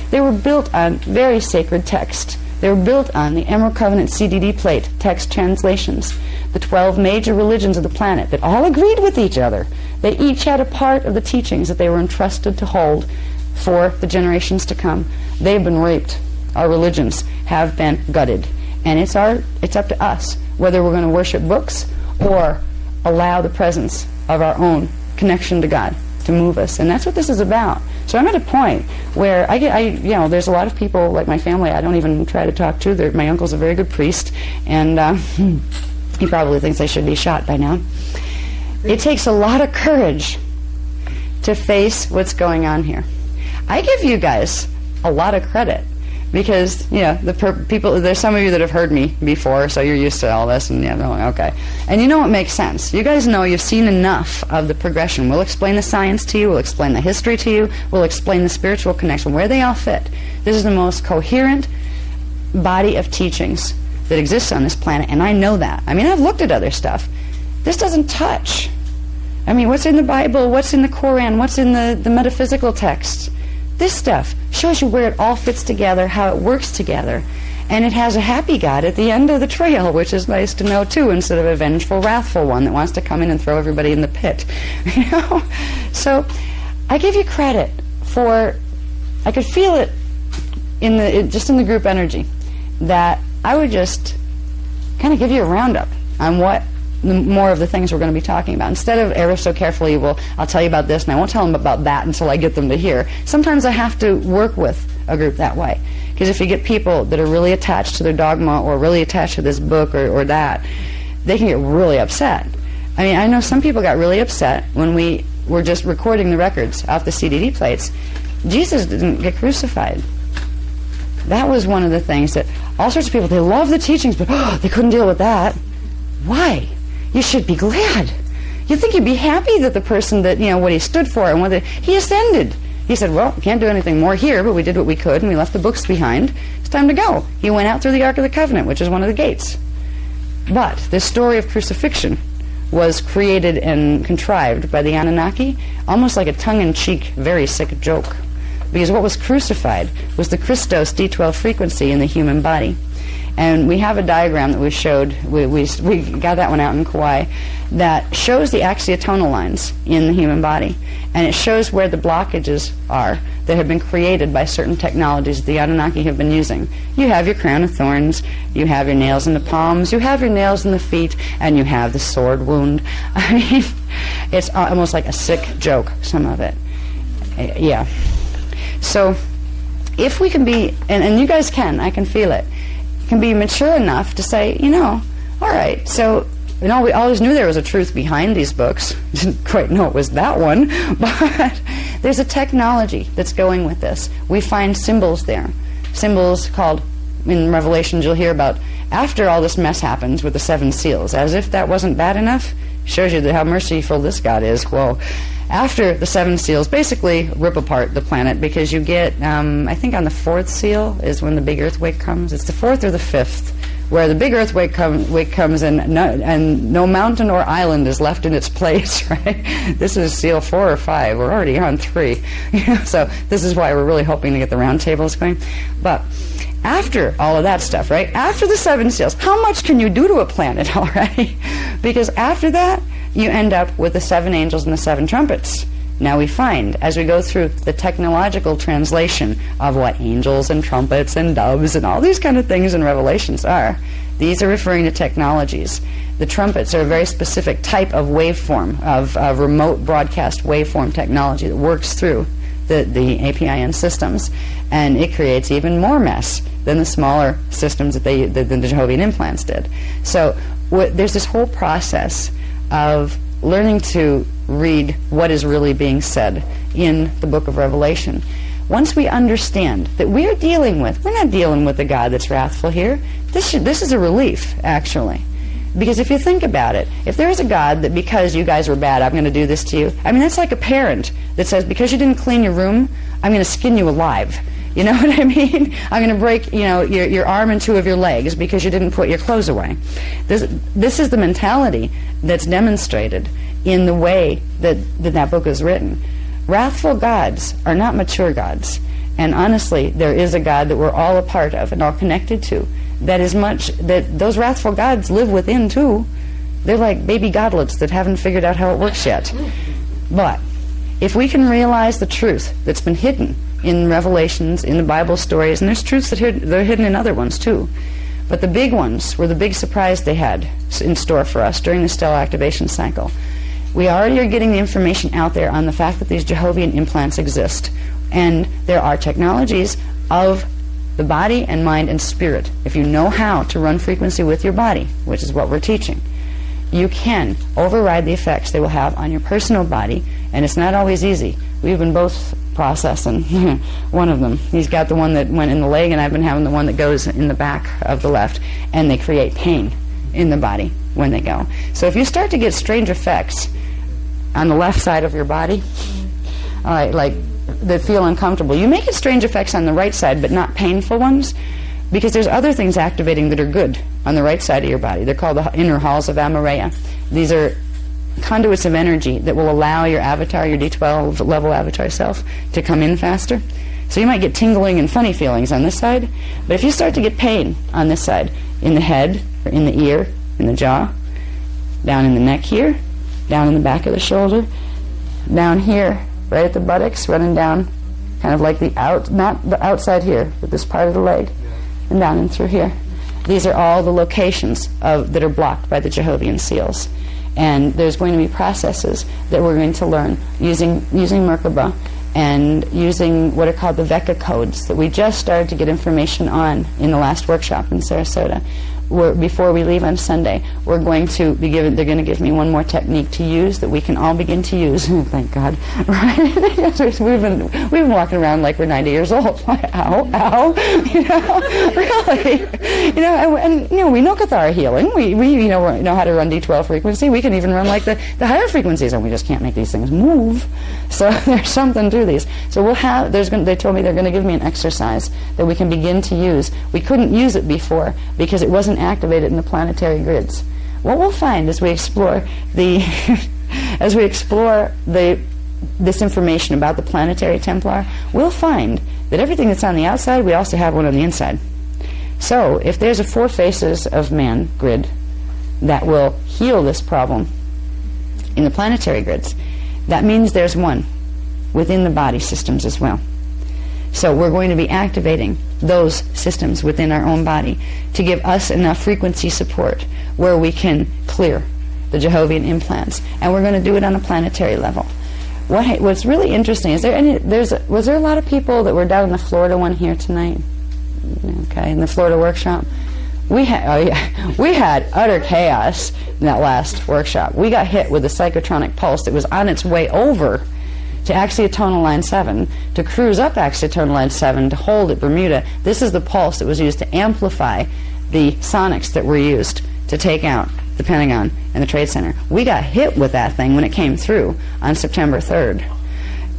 They were built on very sacred text. They were built on the Emerald Covenant CDD plate, text translations, the 12 major religions of the planet that all agreed with each other. They each had a part of the teachings that they were entrusted to hold for the generations to come. They've been raped. Our religions have been gutted. And it's up to us whether we're going to worship books or allow the presence of our own connection to God to move us. And that's what this is about. So I'm at a point where there's a lot of people, like my family, I don't even try to talk to. My uncle's a very good priest, and he probably thinks I should be shot by now. It takes a lot of courage to face what's going on here. I give you guys a lot of credit because, people, there's some of you that have heard me before, so you're used to all this, and they're like, okay. And you know what makes sense. You guys know you've seen enough of the progression. We'll explain the science to you, we'll explain the history to you, we'll explain the spiritual connection, where they all fit. This is the most coherent body of teachings that exists on this planet, and I know that. I've looked at other stuff. This doesn't touch. What's in the Bible, what's in the Quran, what's in the metaphysical texts? This stuff shows you where it all fits together, how it works together. And it has a happy God at the end of the trail, which is nice to know, too, instead of a vengeful, wrathful one that wants to come in and throw everybody in the pit. So I give you credit for, I could feel it just in the group energy, that I would just kind of give you a roundup on what more of the things we're going to be talking about. Instead of ever so carefully, I'll tell you about this and I won't tell them about that until I get them to hear. Sometimes I have to work with a group that way. Because if you get people that are really attached to their dogma or really attached to this book or that, they can get really upset. I know some people got really upset when we were just recording the records off the CDD plates. Jesus didn't get crucified. That was one of the things that all sorts of people, they love the teachings, but they couldn't deal with that. Why? You should be glad. You'd think you'd be happy that the person that, what he stood for and whether he ascended. He said, well, we can't do anything more here, but we did what we could and we left the books behind. It's time to go. He went out through the Ark of the Covenant, which is one of the gates. But this story of crucifixion was created and contrived by the Anunnaki, almost like a tongue-in-cheek, very sick joke. Because what was crucified was the Christos D12 frequency in the human body. And we have a diagram that we showed, we got that one out in Kauai, that shows the axiotonal lines in the human body. And it shows where the blockages are that have been created by certain technologies the Anunnaki have been using. You have your crown of thorns, you have your nails in the palms, you have your nails in the feet, and you have the sword wound. It's almost like a sick joke, some of it. Yeah. So if we can be, and you guys can, I can feel it, can be mature enough to say, all right, so we always knew there was a truth behind these books. Didn't quite know it was that one, but there's a technology that's going with this. We find symbols there, symbols called in Revelations you'll hear about after all this mess happens with the 7 seals, as if that wasn't bad enough. Shows you how merciful this God is. Well, after the 7 seals basically rip apart the planet, because you get, I think on the 4th seal is when the big earthquake comes. It's the 4th or the 5th, where the big earthquake comes and no mountain or island is left in its place, right? This is seal 4 or 5. We're already on 3. So this is why we're really hoping to get the round tables going. But after all of that stuff, right, after the 7 seals, how much can you do to a planet already? Because after that, you end up with the 7 angels and the 7 trumpets. Now we find, as we go through the technological translation of what angels and trumpets and doves and all these kind of things in Revelations are, these are referring to technologies. The trumpets are a very specific type of waveform, of remote broadcast waveform technology that works through the APIN systems, and it creates even more mess than the smaller systems that the Jehovah's implants did. So there's this whole process of learning to read what is really being said in the book of Revelation. Once we understand that we're not dealing with a God that's wrathful here. This is a relief, actually. Because if you think about it, if there is a God that because you guys were bad, I'm going to do this to you, I mean, that's like a parent that says, because you didn't clean your room, I'm going to skin you alive. You know what I mean? I'm going to break, your arm and 2 of your legs because you didn't put your clothes away. This is the mentality that's demonstrated in the way that book is written. Wrathful gods are not mature gods. And honestly, there is a God that we're all a part of and all connected to. That those wrathful gods live within too. They're like baby godlets that haven't figured out how it works yet. But if we can realize the truth that's been hidden in Revelations, in the Bible stories, and there's truths that are hidden in other ones too. But the big ones were the big surprise they had in store for us during the stellar activation cycle. We already are getting the information out there on the fact that these Jehovah's implants exist. And there are technologies of the body and mind and spirit. If you know how to run frequency with your body, which is what we're teaching, you can override the effects they will have on your personal body, and it's not always easy. We've been both processing one of them. He's got the one that went in the leg, and I've been having the one that goes in the back of the left, and they create pain in the body when they go. So if you start to get strange effects on the left side of your body, all right, like that feel uncomfortable, you may get strange effects on the right side, but not painful ones, because there's other things activating that are good on the right side of your body. They're called the inner halls of Amareya. These are conduits of energy that will allow your avatar, your D12 level avatar self, to come in faster. So you might get tingling and funny feelings on this side, but if you start to get pain on this side, in the head, or in the ear, in the jaw, down in the neck here, down in the back of the shoulder, down here, right at the buttocks, running down, kind of like not the outside here, but this part of the leg, and down and through here. These are all the locations that are blocked by the Jehovah's seals. And there's going to be processes that we're going to learn using Merkaba and using what are called the Vecca codes that we just started to get information on in the last workshop in Sarasota. Before we leave on Sunday, we're going to be they're going to give me one more technique to use that we can all begin to use. Thank God, right? we've been walking around like we're 90 years old. Ow, really, and we know Cathara healing. We know how to run D12 frequency. We can even run like the higher frequencies, and we just can't make these things move. So there's something to these. So they told me they're going to give me an exercise that we can begin to use. We couldn't use it before because it wasn't activated in the planetary grids. What we'll find as we explore this information about the planetary Templar, we'll find that everything that's on the outside, we also have one on the inside. So if there's a 4 faces of man grid that will heal this problem in the planetary grids, that means there's one within the body systems as well. So we're going to be activating those systems within our own body to give us enough frequency support where we can clear the Jehovah's implants. And we're going to do it on a planetary level. What's really interesting is was there a lot of people that were down in the Florida one here tonight? Okay, in the Florida workshop. We had utter chaos in that last workshop. We got hit with a psychotronic pulse that was on its way over to axiatonal line 7, to cruise up axiatonal line 7, to hold at Bermuda. This is the pulse that was used to amplify the sonics that were used to take out the Pentagon and the Trade Center. We got hit with that thing when it came through on September 3rd.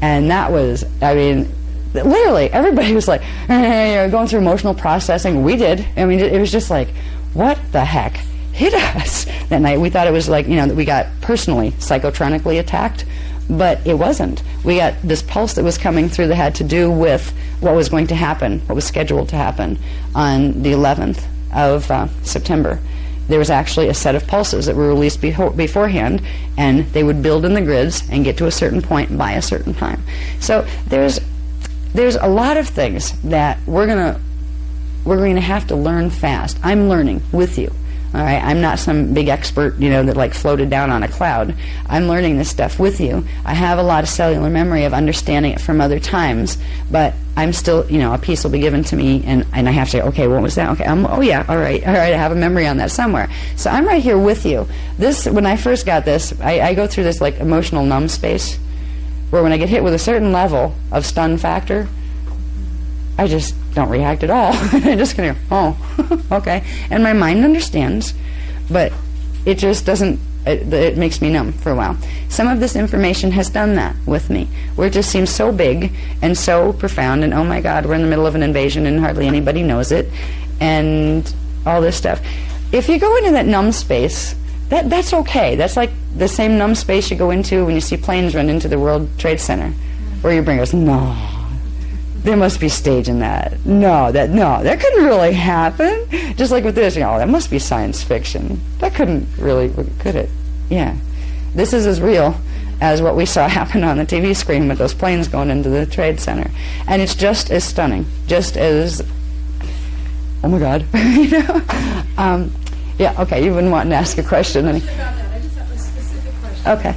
And that was, I mean, literally everybody was like, going through emotional processing. We did. I mean, it was just like, what the heck hit us that night? We thought it was like, that we got personally psychotronically attacked, but it wasn't. We got this pulse that was coming through that had to do with what was going to happen, what was scheduled to happen on the 11th of September. There was actually a set of pulses that were released beforehand, and they would build in the grids and get to a certain point by a certain time. So there's a lot of things that we're going to have to learn fast. I'm learning with you. All right, I'm not some big expert, that like floated down on a cloud. I'm learning this stuff with you. I have a lot of cellular memory of understanding it from other times, but I'm still, a piece will be given to me, and I have to say, okay, what was that? Okay, oh yeah, all right, I have a memory on that somewhere. So I'm right here with you. This, when I first got this, I go through this like emotional numb space, where when I get hit with a certain level of stun factor, I just don't react at all. I just kind of, oh, okay. And my mind understands, but it just doesn't, it makes me numb for a while. Some of this information has done that with me, where it just seems so big and so profound, and oh my God, we're in the middle of an invasion and hardly anybody knows it, and all this stuff. If you go into that numb space, that's okay. That's like the same numb space you go into when you see planes run into the World Trade Center, where your brain goes, no. There must be staging that. No, that couldn't really happen. Just like with this, that must be science fiction. That couldn't really, could it? Yeah. This is as real as what we saw happen on the TV screen with those planes going into the Trade Center. And it's just as stunning, just as, oh my God. Yeah, okay, you've been wanting to ask a question. About that. I just have a specific question. Okay.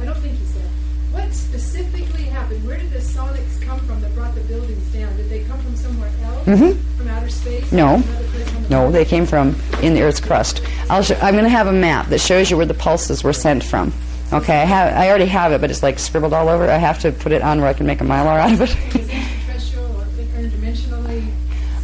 I don't think you said. What specifically happened? Where did the sonics come from that brought the buildings down? Did they come from somewhere else? Mm-hmm. From outer space? No. No, they planet? came from in the Earth's crust. I'm going to have a map that shows you where the pulses were sent from. Okay, I already have it, but it's like scribbled all over. I have to put it on where I can make a Mylar out of it. Is it extraterrestrial or interdimensionally?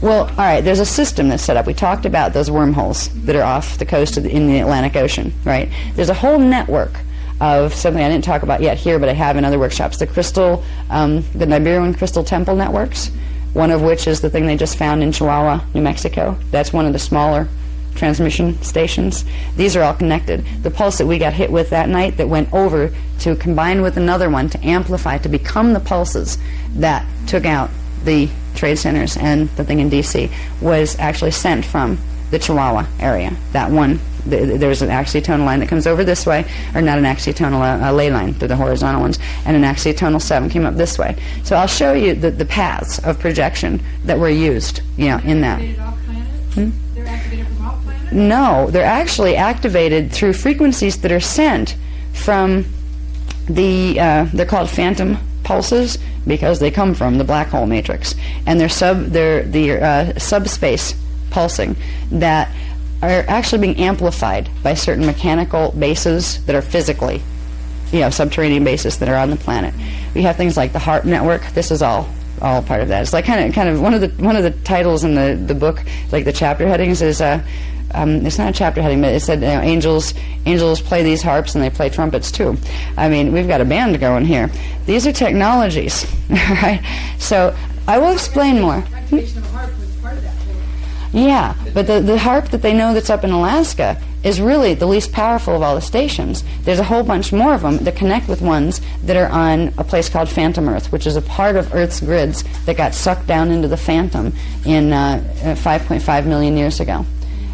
Well, all right, there's a system that's set up. We talked about those wormholes that are off the coast in the Atlantic Ocean, right? There's a whole network of something I didn't talk about yet here, but I have in other workshops. The crystal, the Nibiruan Crystal Temple networks, one of which is the thing they just found in Chihuahua, New Mexico. That's one of the smaller transmission stations. These are all connected. The pulse that we got hit with that night that went over to combine with another one to amplify, to become the pulses that took out the trade centers and the thing in D.C. was actually sent from the Chihuahua area. That one, there's an axiatonal line that comes over this way, or not an axiatonal, a ley line, they're the horizontal ones, and an axiatonal 7 came up this way. So I'll show you the paths of projection that were used, in that. Activated off planet? They're activated from off planet? No, they're actually activated through frequencies that are sent from they're called phantom pulses because they come from the black hole matrix, and they're subspace pulsing that are actually being amplified by certain mechanical bases that are physically, subterranean bases that are on the planet. We have things like the HARP network. This is all part of that. It's like kind of one of the titles in the book, like the chapter headings is it's not a chapter heading, but it said angels play these harps and they play trumpets too. I mean, we've got a band going here. These are technologies, right? So I will explain more. Activation of a harp was part of that. Yeah, but the harp that they know that's up in Alaska is really the least powerful of all the stations. There's a whole bunch more of them that connect with ones that are on a place called Phantom Earth, which is a part of Earth's grids that got sucked down into the Phantom in 5.5 million years ago.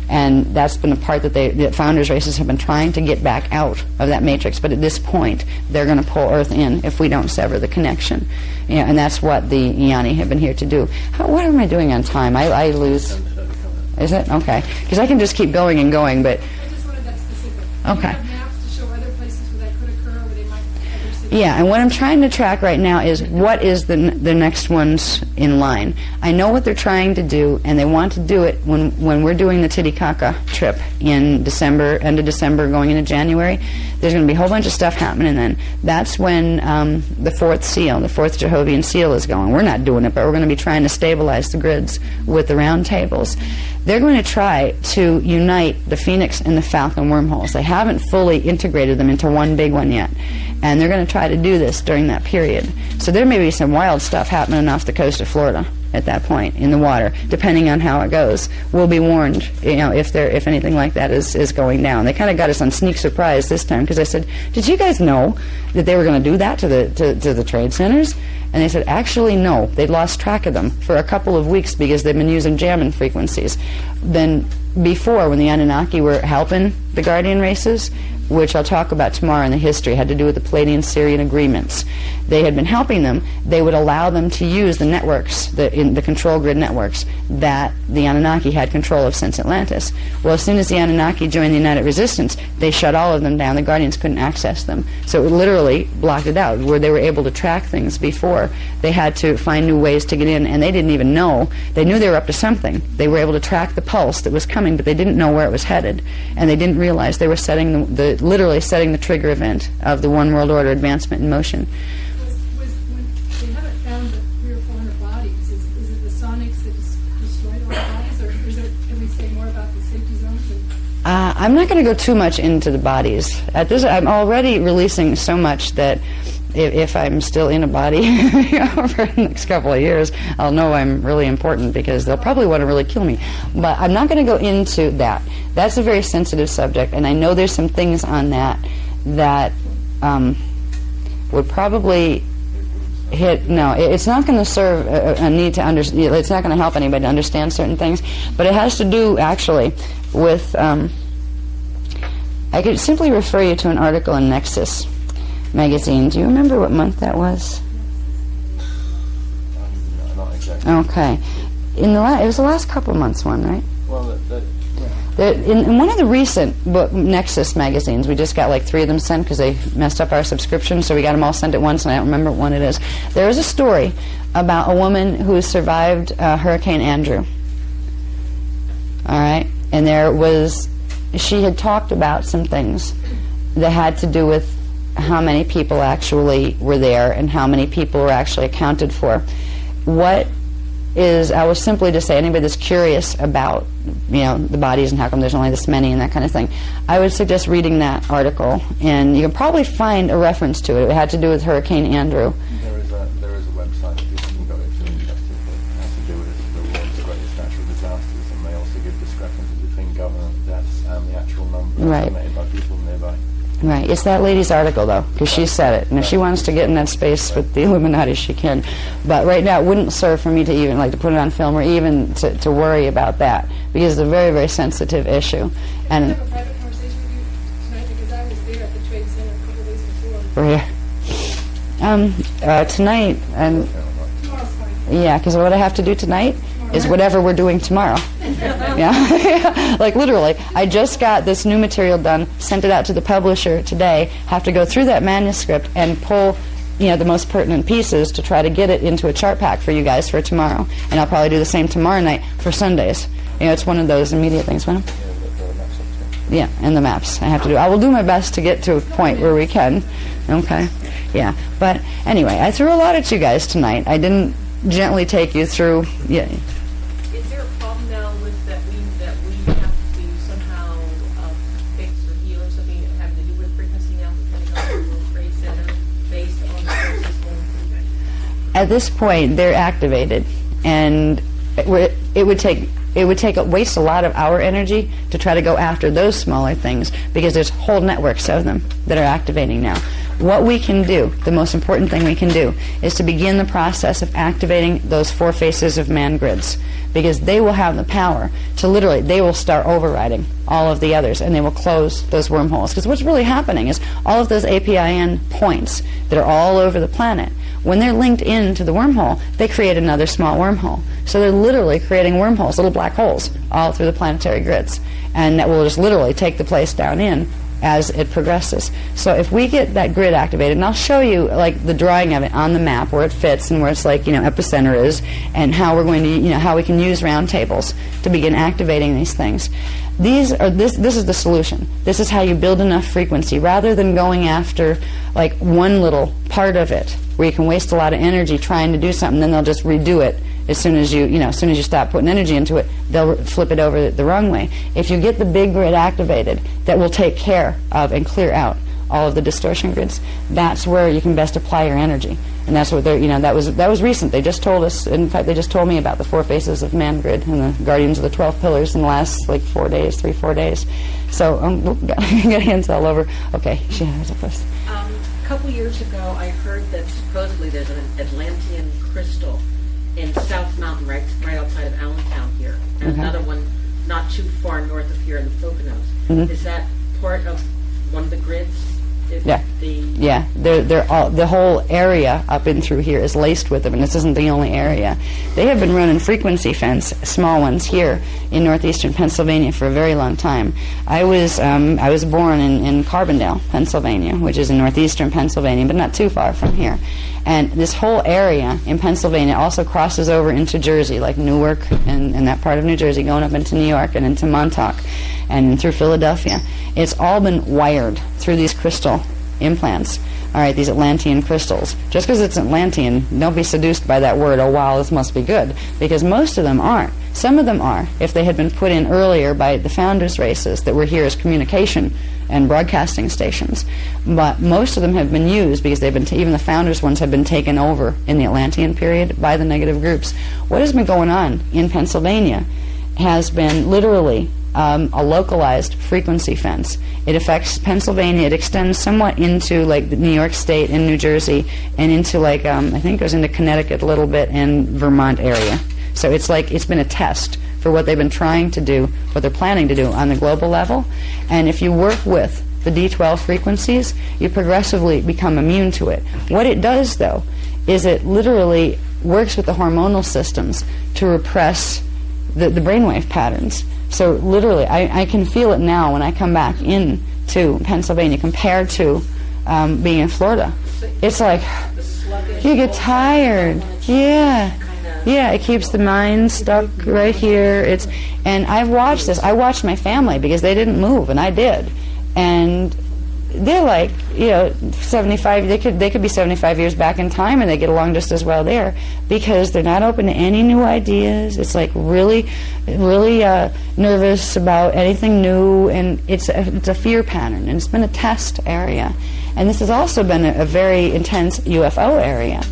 And that's been a part that the founders races have been trying to get back out of that matrix. But at this point, they're going to pull Earth in if we don't sever the connection. And that's what the Iani have been here to do. What am I doing on time? I lose. Is it? Okay. Because I can just keep going and going, but... I just wanted that specific. Okay. Do you have maps to show other places where that could occur, where they might, other cities Yeah, and what I'm trying to track right now is what is the next ones in line. I know what they're trying to do, and they want to do it when we're doing the Titicaca trip in December, end of December, going into January. There's going to be a whole bunch of stuff happening then. That's when the fourth seal, the fourth Jehovian seal is going. We're not doing it, but we're going to be trying to stabilize the grids with the round tables. They're going to try to unite the Phoenix and the Falcon wormholes. They haven't fully integrated them into one big one yet, and they're going to try to do this during that period. So there may be some wild stuff happening off the coast of Florida at that point in the water, depending on how it goes. We'll be warned, if anything like that is going down. They kind of got us on sneak surprise this time, because I said, "Did you guys know that they were going to do that to the trade centers?" And they said, actually, no. They'd lost track of them for a couple of weeks because they've been using jamming frequencies. Then before, when the Anunnaki were helping the Guardian races, which I'll talk about tomorrow in the history, had to do with the Palladian-Syrian agreements. They had been helping them. They would allow them to use the networks, the control grid networks, that the Anunnaki had control of since Atlantis. Well, as soon as the Anunnaki joined the United Resistance, they shut all of them down. The Guardians couldn't access them. So it literally blocked it out. Where they were able to track things before, they had to find new ways to get in, and they didn't even know. They knew they were up to something. They were able to track the pulse that was coming, but they didn't know where it was headed, and they didn't realize they were setting literally setting the trigger event of the One World Order advancement in motion. When they haven't found the 300 or 400 bodies, is it the sonics that destroyed all the bodies, or can we say more about the safety zones? I'm not going to go too much into the bodies. I'm already releasing so much that if I'm still in a body for the next couple of years, I'll know I'm really important, because they'll probably want to really kill me. But I'm not going to go into that. That's a very sensitive subject, and I know there's some things on that would probably hit. No, it's not going to serve a need to understand. It's not going to help anybody to understand certain things. But it has to do actually with. I could simply refer you to an article in Nexus magazine. Do you remember what month that was? No, not exactly. Okay, it was the last couple of months one, right? Well, In one of the recent Nexus magazines, we just got like 3 of them sent because they messed up our subscription, so we got them all sent at once, and I don't remember what one it is. There is a story about a woman who survived Hurricane Andrew. All right, and she had talked about some things that had to do with how many people actually were there and how many people were actually accounted for. I was simply to say, anybody that's curious about, the bodies and how come there's only this many and that kind of thing, I would suggest reading that article, and you can probably find a reference to it. It had to do with Hurricane Andrew. There is a website that you can go to if you're interested that has to do with the world's greatest natural disasters, and they also give discrepancies between government deaths and the actual number estimated by people nearby. Right. It's that lady's article, though, because she said it. And if she wants to get in that space with the Illuminati, she can. But right now, it wouldn't serve for me to even to put it on film or even to worry about that, because it's a very, very sensitive issue. Can I have a private conversation with you tonight, because I was there at the Trade Center a couple of days before. Tonight, and Tomorrow's fine. yeah, because what I have to do tonight is whatever we're doing tomorrow. Yeah, like literally. I just got this new material done, sent it out to the publisher today, have to go through that manuscript and pull the most pertinent pieces to try to get it into a chart pack for you guys for tomorrow. And I'll probably do the same tomorrow night for Sundays. It's one of those immediate things. What? Yeah, and the maps I have to do. I will do my best to get to a point where we can. Okay. Yeah. But anyway, I threw a lot at you guys tonight. I didn't gently take you through. Yeah. Is there a problem now with that we have to somehow fix or heal or something having to do with frequency now for Pentagon World Trade Center based on the sources going through? At this point, they're activated, and it would waste a lot of our energy to try to go after those smaller things, because there's whole networks of them that are activating now. What we can do, the most important thing we can do, is to begin the process of activating those 4 faces of man grids, because they will have the power to literally, they will start overriding all of the others, and they will close those wormholes. Because what's really happening is all of those APIN points that are all over the planet, when they're linked into the wormhole, they create another small wormhole. So they're literally creating wormholes, little black holes, all through the planetary grids. And that will just literally take the place down in as it progresses. So if we get that grid activated, and I'll show you like the drawing of it on the map where it fits and where it's like, epicenter is, and how we're going to, how we can use round tables to begin activating these things. This is the solution. This is how you build enough frequency rather than going after like one little part of it where you can waste a lot of energy trying to do something, then they'll just redo it. As soon as you stop putting energy into it, they'll flip it over the wrong way. If you get the big grid activated, that will take care of and clear out all of the distortion grids. That's where you can best apply your energy, and that's what that was recent. They just told us. In fact, they just told me about the 4 faces of man grid and the guardians of the 12 pillars in the last 4 days. So got hands all over. Okay, she has a first. A couple years ago, I heard that supposedly there's an Atlantean crystal in South Mountain, right outside of Allentown here, and another one not too far north of here in the Poconos. Is that part of one of the grids? They're all, the whole area up in through here is laced with them, and this isn't the only area. They have been running frequency fence, small ones here in northeastern Pennsylvania for a very long time. I was born in Carbondale, Pennsylvania, which is in northeastern Pennsylvania, but not too far from here. And this whole area in Pennsylvania also crosses over into Jersey, like Newark and that part of New Jersey, going up into New York and into Montauk and through Philadelphia. It's all been wired through these crystal implants. All right, these Atlantean crystals. Just because it's Atlantean, don't be seduced by that word, oh wow, this must be good, because most of them aren't. Some of them are, if they had been put in earlier by the founders' races that were here as communication and broadcasting stations. But most of them have been used because they've been, even the founders' ones have been taken over in the Atlantean period by the negative groups. What has been going on in Pennsylvania has been literally a localized frequency fence. It affects Pennsylvania. It extends somewhat into like the New York State and New Jersey, and into like I think it goes into Connecticut a little bit and Vermont area. So it's like it's been a test for what they've been trying to do, what they're planning to do on the global level. And if you work with the D12 frequencies, you progressively become immune to it. What it does, though, is it literally works with the hormonal systems to repress the brainwave patterns. So literally, I can feel it now when I come back into Pennsylvania compared to being in Florida. It's like you get tired. Yeah, it keeps the mind stuck right here. And I've watched this. I watched my family because they didn't move, and I did. And they're like, 75. They could be 75 years back in time, and they get along just as well there because they're not open to any new ideas. It's like really nervous about anything new, and it's a fear pattern, and it's been a test area. And this has also been a very intense UFO area.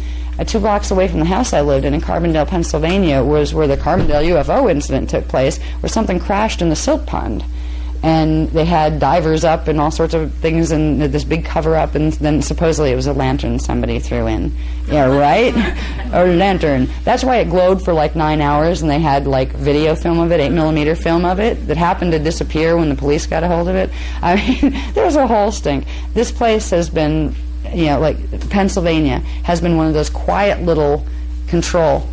2 blocks away from the house I lived in Carbondale, Pennsylvania, was where the Carbondale UFO incident took place, where something crashed in the silt pond. And they had divers up and all sorts of things and this big cover-up, and then supposedly it was a lantern somebody threw in. Yeah, right? Or lantern. That's why it glowed for like 9 hours, and they had like video film of it, 8mm film of it, that happened to disappear when the police got a hold of it. I mean, there was a whole stink. This place has been, like Pennsylvania has been one of those quiet little control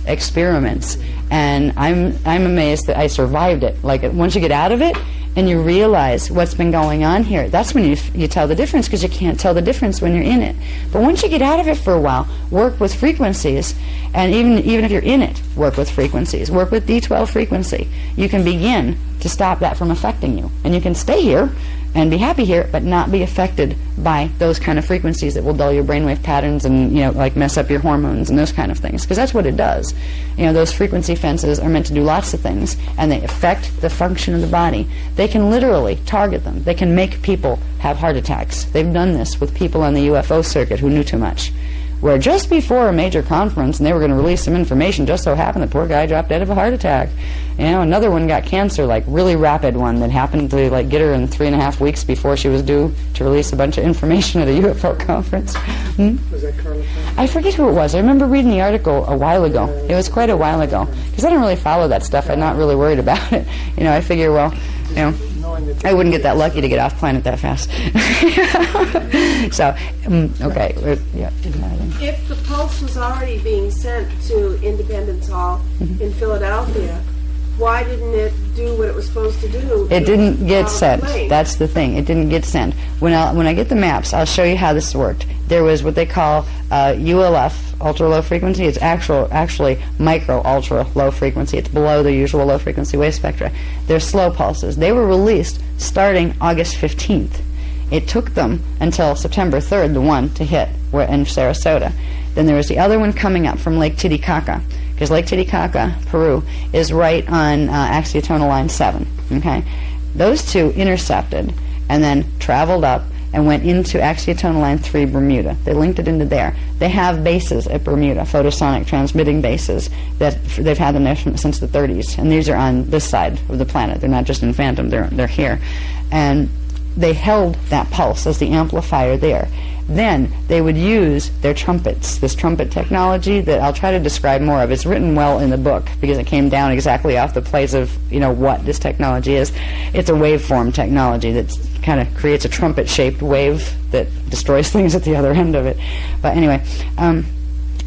experiments, and I'm amazed that I survived it. Like once you get out of it and you realize what's been going on here, that's when you tell the difference, because you can't tell the difference when you're in it. But once you get out of it for a while, work with frequencies, and even if you're in it, work with frequencies, work with D12 frequency. You can begin to stop that from affecting you, and you can stay here and be happy here, but not be affected by those kind of frequencies that will dull your brainwave patterns and, like mess up your hormones and those kind of things. Because that's what it does. Those frequency fences are meant to do lots of things, and they affect the function of the body. They can literally target them. They can make people have heart attacks. They've done this with people on the UFO circuit who knew too much. Where just before a major conference, and they were going to release some information, just so happened the poor guy dropped dead of a heart attack. Another one got cancer, like really rapid one that happened to like get her in 3.5 weeks before she was due to release a bunch of information at a UFO conference. Was that Carla? I forget who it was. I remember reading the article a while ago. It was quite a while ago, because I don't really follow that stuff. I'm not really worried about it. I figure, well, I wouldn't get that lucky to get off planet that fast. So, okay. If the pulse was already being sent to Independence Hall in Philadelphia, why didn't it do what it was supposed to do. It didn't get sent. Plane. That's the thing. It didn't get sent. When I get the maps, I'll show you how this worked. There was what they call ULF, ultra low frequency. It's actually micro ultra low frequency. It's below the usual low frequency wave spectra. They're slow pulses. They were released starting August 15th. It took them until September 3rd, the one to hit in Sarasota. Then there was the other one coming up from Lake Titicaca, because Lake Titicaca, Peru, is right on Axiotonal Line 7. Okay, those two intercepted and then traveled up and went into Axiotonal Line 3, Bermuda. They linked it into there. They have bases at Bermuda, photosonic transmitting bases, that they've had them there since the 30s, and these are on this side of the planet. They're not just in Phantom, they're here. And they held that pulse as the amplifier there. Then they would use their trumpets, this trumpet technology that I'll try to describe more of. It's written well in the book because it came down exactly off the place of, what this technology is. It's a waveform technology that kind of creates a trumpet-shaped wave that destroys things at the other end of it. But anyway,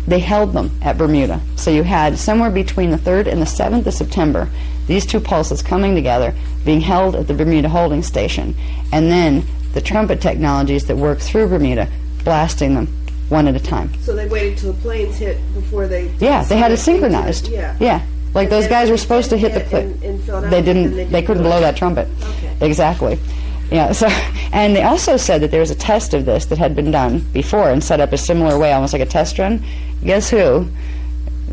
they held them at Bermuda. So you had somewhere between the 3rd and the 7th of September, these two pulses coming together, being held at the Bermuda holding station, and then the trumpet technologies that work through Bermuda, blasting them one at a time. So they waited till the planes hit before they... Yeah, they had it synchronized. Yeah. Like those guys were supposed to hit the... They didn't. They couldn't blow that trumpet. Okay. Exactly. Yeah. So, and they also said that there was a test of this that had been done before and set up a similar way, almost like a test run. Guess who?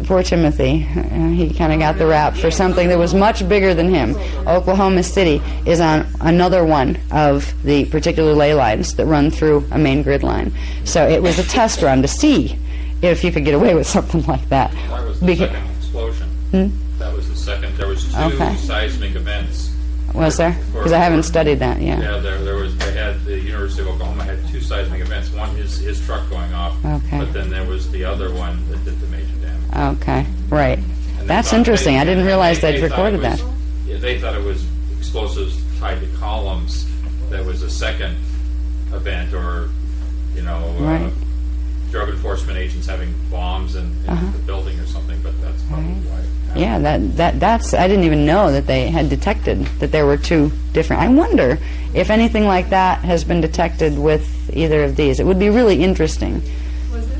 Poor Timothy. He kind of got the rap for something that was much bigger than him. Oklahoma City is on another one of the particular ley lines that run through a main grid line. So it was a test run to see if you could get away with something like that. That was the second explosion. That was the second. There was two seismic events. Was there? Because I haven't studied that. Yeah. Yeah, there was. They had the University of Oklahoma had two seismic events. One his truck going off. Okay. But then there was the other one that did the major damage. Okay. Right. And That's interesting. I didn't realize they'd recorded that. Yeah, they thought it was explosives tied to columns. That was a second event, or Right. drug enforcement agents having bombs in the building or something. But that's probably why. Yeah, that's. I didn't even know that they had detected that there were two different. I wonder if anything like that has been detected with either of these. It would be really interesting.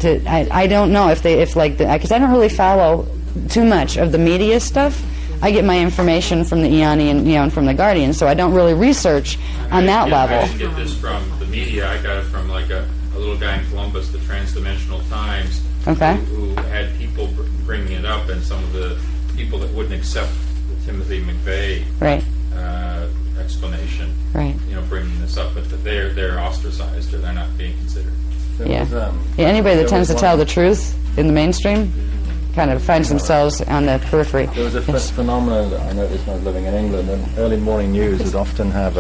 I don't know because I don't really follow too much of the media stuff. I get my information from the Iani and from the Guardian, so I don't really research on that level. I didn't get this from the media. I got it from like a little guy in Columbus, the Transdimensional Times, who had people bringing it up, and some of the people that wouldn't accept the Timothy McVeigh explanation, bringing this up, but they're ostracized, or they're not being considered. Anybody that tends to tell the truth in the mainstream kind of finds themselves on the periphery. There was a phenomenon that I noticed when I was living in England, and early morning news would often have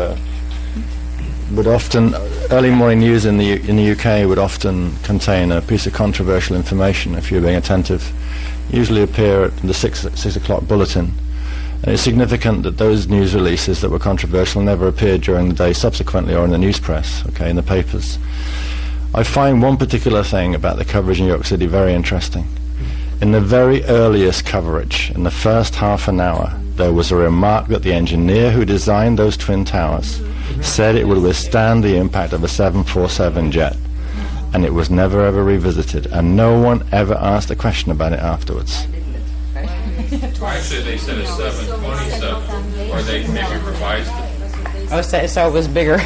early morning news in the UK would often contain a piece of controversial information if you're being attentive. Usually appear at the 6 o'clock bulletin. And it's significant that those news releases that were controversial never appeared during the day subsequently or in the news press, in the papers. I find one particular thing about the coverage in New York City very interesting. In the very earliest coverage, in the first half an hour, there was a remark that the engineer who designed those twin towers said it would withstand the impact of a 747 jet. And it was never ever revisited, and no one ever asked a question about it afterwards. Actually, they said a 727, or they maybe revised it. Oh, so it was bigger.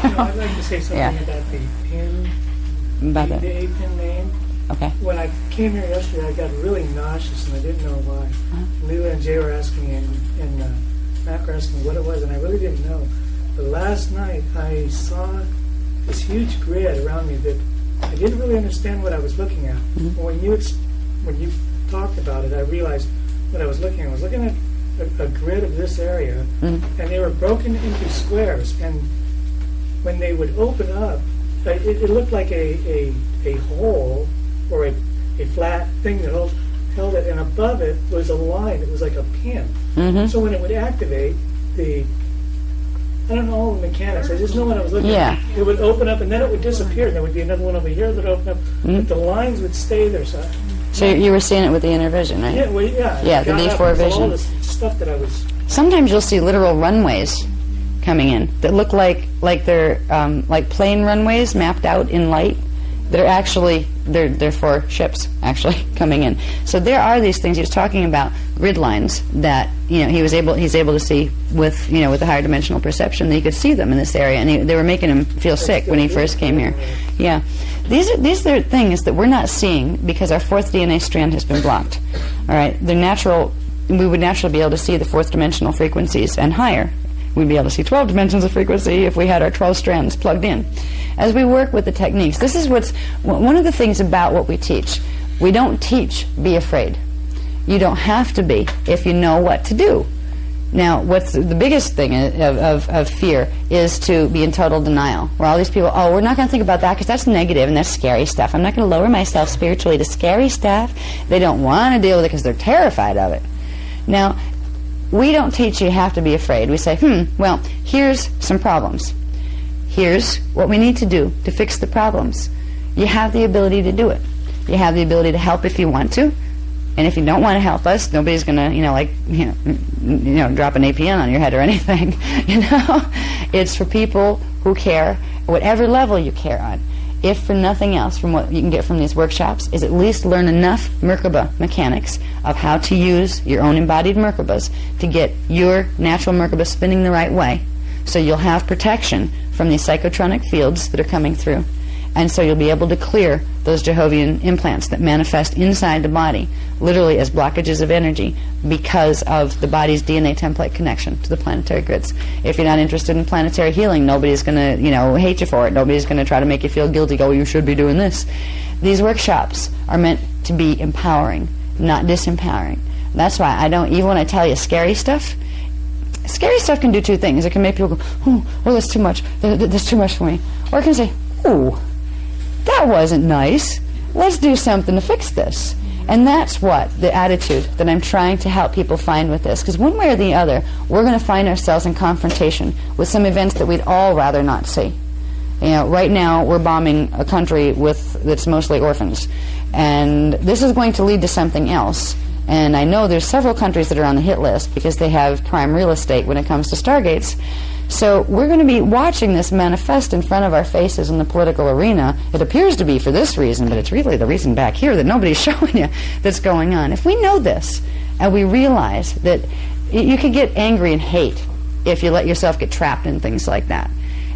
I'd like to say something about the pin, the A-pin name. Okay. When I came here yesterday, I got really nauseous, and I didn't know why. Leela and Jay were asking me, and Matt were asking me what it was, and I really didn't know. But last night, I saw this huge grid around me that I didn't really understand what I was looking at. When you talked about it, I realized what I was looking at. I was looking at a grid of this area, and they were broken into squares. And when they would open up, it looked like a hole or a flat thing that held it, and above it was a line. It was like a pin. So when it would activate, I don't know all the mechanics. I just know what I was looking at. It would open up, and then it would disappear. There would be another one over here that would open up, but the lines would stay there. So you were seeing it with the Intervision, right? Yeah, Yeah, the D4 vision. All this stuff that I was Sometimes you'll see literal runways coming in that look like they're like plane runways mapped out in light. That are actually they're for ships actually coming in. So there are these things he was talking about, grid lines that he's able to see with with the higher dimensional perception that he could see them in this area, and they were making him feel sick when he first came here. Yeah, these are things that we're not seeing because our fourth DNA strand has been blocked. All right, they're natural. We would naturally be able to see the fourth dimensional frequencies and higher. We'd be able to see 12 dimensions of frequency if we had our 12 strands plugged in. As we work with the techniques, this is what's one of the things about what we teach. We don't teach be afraid. You don't have to be if you know what to do. Now, what's the biggest thing of fear is to be in total denial. Where all these people, we're not going to think about that because that's negative and that's scary stuff. I'm not going to lower myself spiritually to scary stuff. They don't want to deal with it because they're terrified of it. Now, we don't teach you have to be afraid. We say, well, here's some problems. Here's what we need to do to fix the problems. You have the ability to do it. You have the ability to help if you want to. And if you don't want to help us, nobody's going to, drop an APN on your head or anything. It's for people who care, whatever level you care on. If for nothing else, from what you can get from these workshops, is at least learn enough Merkaba mechanics of how to use your own embodied Merkabas to get your natural Merkaba spinning the right way. So you'll have protection from these psychotronic fields that are coming through. And so you'll be able to clear those Jehovian implants that manifest inside the body, literally as blockages of energy because of the body's DNA template connection to the planetary grids. If you're not interested in planetary healing, nobody's going to, hate you for it. Nobody's going to try to make you feel guilty, you should be doing this. These workshops are meant to be empowering, not disempowering. That's why I don't, even when I tell you scary stuff can do two things. It can make people go, oh, that's too much. That's too much for me. Or it can say, ooh, that wasn't nice. Let's do something to fix this. And that's what the attitude that I'm trying to help people find with this. Because one way or the other, we're going to find ourselves in confrontation with some events that we'd all rather not see. Right now we're bombing a country that's mostly orphans. And this is going to lead to something else. And I know there's several countries that are on the hit list because they have prime real estate when it comes to stargates. So we're going to be watching this manifest in front of our faces in the political arena. It appears to be for this reason, but it's really the reason back here that nobody's showing you that's going on. If we know this and we realize that you can get angry and hate if you let yourself get trapped in things like that.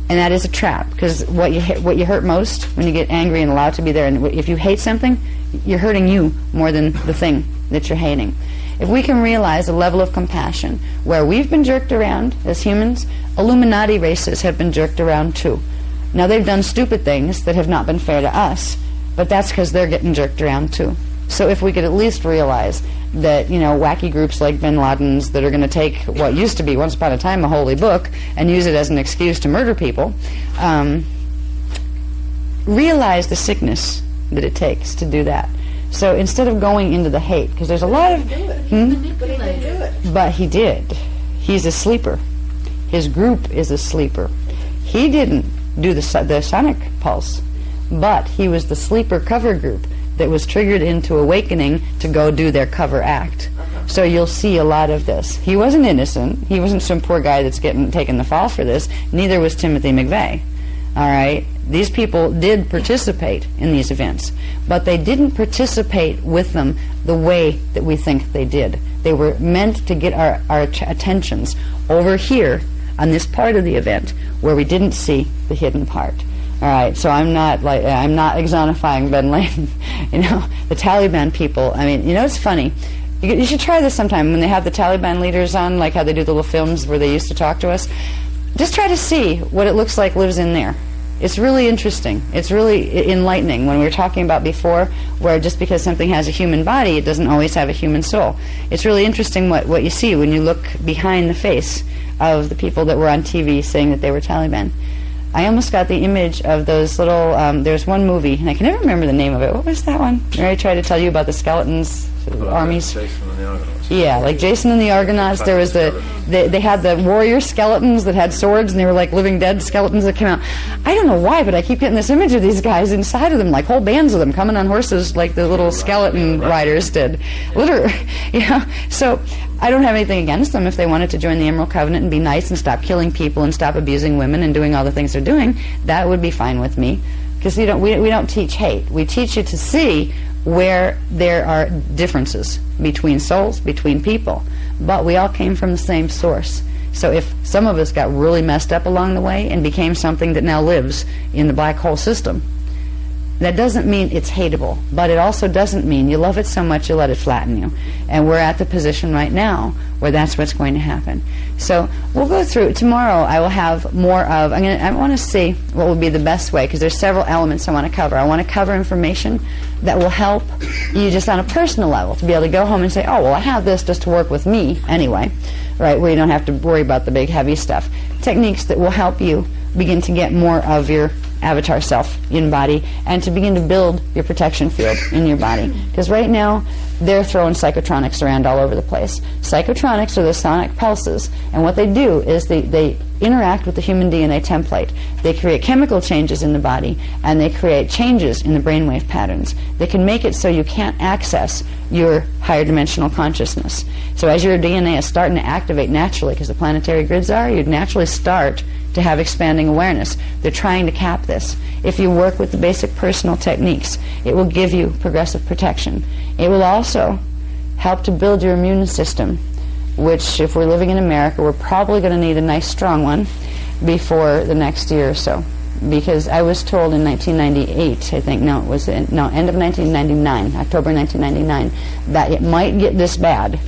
And that is a trap, because what you hurt most when you get angry and allowed to be there, and if you hate something, you're hurting you more than the thing that you're hating. If we can realize a level of compassion where we've been jerked around as humans, Illuminati races have been jerked around too. Now they've done stupid things that have not been fair to us, but that's because they're getting jerked around too. So if we could at least realize that, wacky groups like Bin Laden's that are going to take what used to be once upon a time a holy book and use it as an excuse to murder people, realize the sickness that it takes to do that. So instead of going into the hate, because there's a lot of... But he did. He's a sleeper. His group is a sleeper. He didn't do the sonic pulse, but he was the sleeper cover group that was triggered into awakening to go do their cover act. So you'll see a lot of this. He wasn't innocent. He wasn't some poor guy that's taking the fall for this. Neither was Timothy McVeigh. All right? These people did participate in these events, but they didn't participate with them the way that we think they did. They were meant to get our attentions over here on this part of the event where we didn't see the hidden part. All right, so I'm not exonifying Ben Laden. The Taliban people, it's funny. You should try this sometime when they have the Taliban leaders on, like how they do the little films where they used to talk to us. Just try to see what it looks like lives in there. It's really interesting. It's really enlightening when we were talking about before, where just because something has a human body, it doesn't always have a human soul. It's really interesting what you see when you look behind the face of the people that were on TV saying that they were Taliban. I almost got the image of those little, there's one movie, and I can never remember the name of it. What was that one? Where I tried to tell you about the skeletons armies. Jason and the Argonauts. Yeah, like Jason and the Argonauts. There was they had the warrior skeletons that had swords, and they were like living dead skeletons that came out. I don't know why, but I keep getting this image of these guys inside of them, like whole bands of them coming on horses, like the little skeleton riders did. Literally, So I don't have anything against them if they wanted to join the Emerald Covenant and be nice and stop killing people and stop abusing women and doing all the things they're doing. That would be fine with me, because we don't teach hate. We teach you to see where there are differences between souls, between people. But we all came from the same source. So if some of us got really messed up along the way and became something that now lives in the black hole system, that doesn't mean it's hateable, but it also doesn't mean you love it so much you let it flatten you. And we're at the position right now where that's what's going to happen. So we'll go through. Tomorrow I will have more of, I want to see what will be the best way, because there's several elements I want to cover. I want to cover information that will help you just on a personal level, to be able to go home and say, oh, well, I have this just to work with me anyway, right, where you don't have to worry about the big heavy stuff. Techniques that will help you begin to get more of your avatar self in body, and to begin to build your protection field in your body. Because right now they're throwing psychotronics around all over the place. Psychotronics are the sonic pulses, and what they do is they interact with the human DNA template. They create chemical changes in the body, and they create changes in the brainwave patterns. They can make it so you can't access your higher dimensional consciousness. So as your DNA is starting to activate naturally, because the planetary grids are, you'd naturally start to have expanding awareness. They're trying to cap this. If you work with the basic personal techniques, it will give you progressive protection. It will also help to build your immune system, which, if we're living in America, we're probably going to need a nice strong one before the next year or so. Because I was told in 1998, I think, end of 1999, October 1999, that it might get this bad.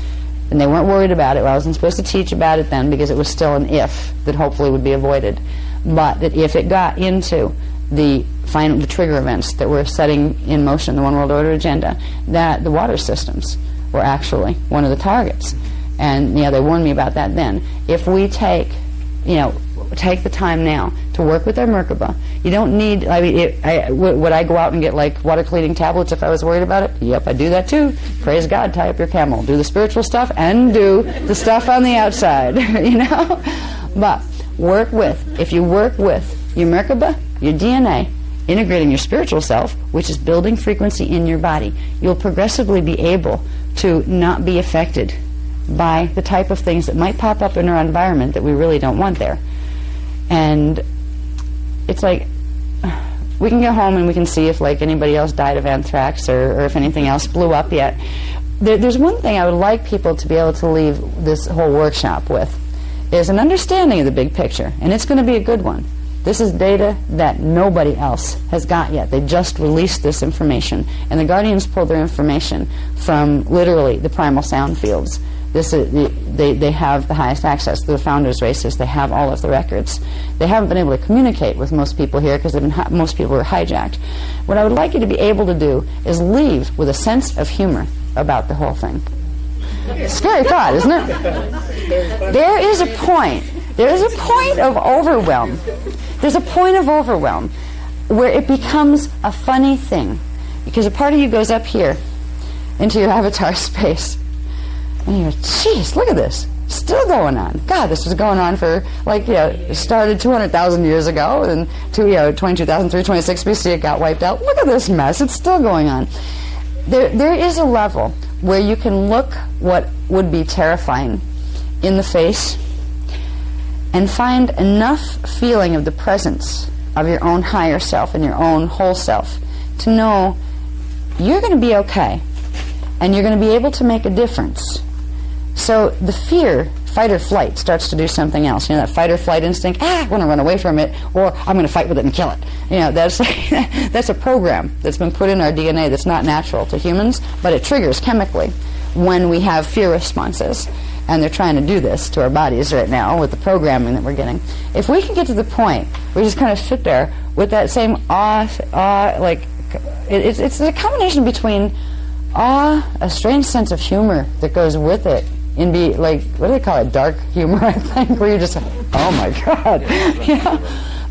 And they weren't worried about it. Well, I wasn't supposed to teach about it then, because it was still an if that hopefully would be avoided. But that if it got into the trigger events that were setting in motion the One World Order agenda, that the water systems were actually one of the targets. And they warned me about that then. If we take the time now to work with our Merkaba. You don't need, would I go out and get like water cleaning tablets if I was worried about it? Yep, I do that too. Praise God, tie up your camel. Do the spiritual stuff and do the stuff on the outside, But if you work with your Merkaba, your DNA, integrating your spiritual self, which is building frequency in your body, you'll progressively be able to not be affected by the type of things that might pop up in our environment that we really don't want there. And it's like we can go home and we can see if anybody else died of anthrax or if anything else blew up yet. There's one thing I would like people to be able to leave this whole workshop with, is an understanding of the big picture, and it's going to be a good one. This is data that nobody else has got yet. They just released this information, and the Guardians pulled their information from literally the primal sound fields. They have the highest access to the founders' races. They have all of the records. They haven't been able to communicate with most people here because most people were hijacked. What I would like you to be able to do is leave with a sense of humor about the whole thing. Scary thought, isn't it? There is a point of overwhelm. There's a point of overwhelm where it becomes a funny thing, because a part of you goes up here into your avatar space. And you go, geez, look at this. Still going on. God, this was going on for, it started 200,000 years ago, and 22,326 BC it got wiped out. Look at this mess. It's still going on. There is a level where you can look what would be terrifying in the face and find enough feeling of the presence of your own higher self and your own whole self to know you're going to be okay and you're going to be able to make a difference. So the fear, fight or flight, starts to do something else. That fight or flight instinct, I want to run away from it, or I'm going to fight with it and kill it. That's a program that's been put in our DNA that's not natural to humans, but it triggers chemically when we have fear responses. And they're trying to do this to our bodies right now with the programming that we're getting. If we can get to the point where we just kind of sit there with that same awe, it's a combination between awe, a strange sense of humor that goes with it, and what do they call it, dark humor, I think, where you're just like, oh my God.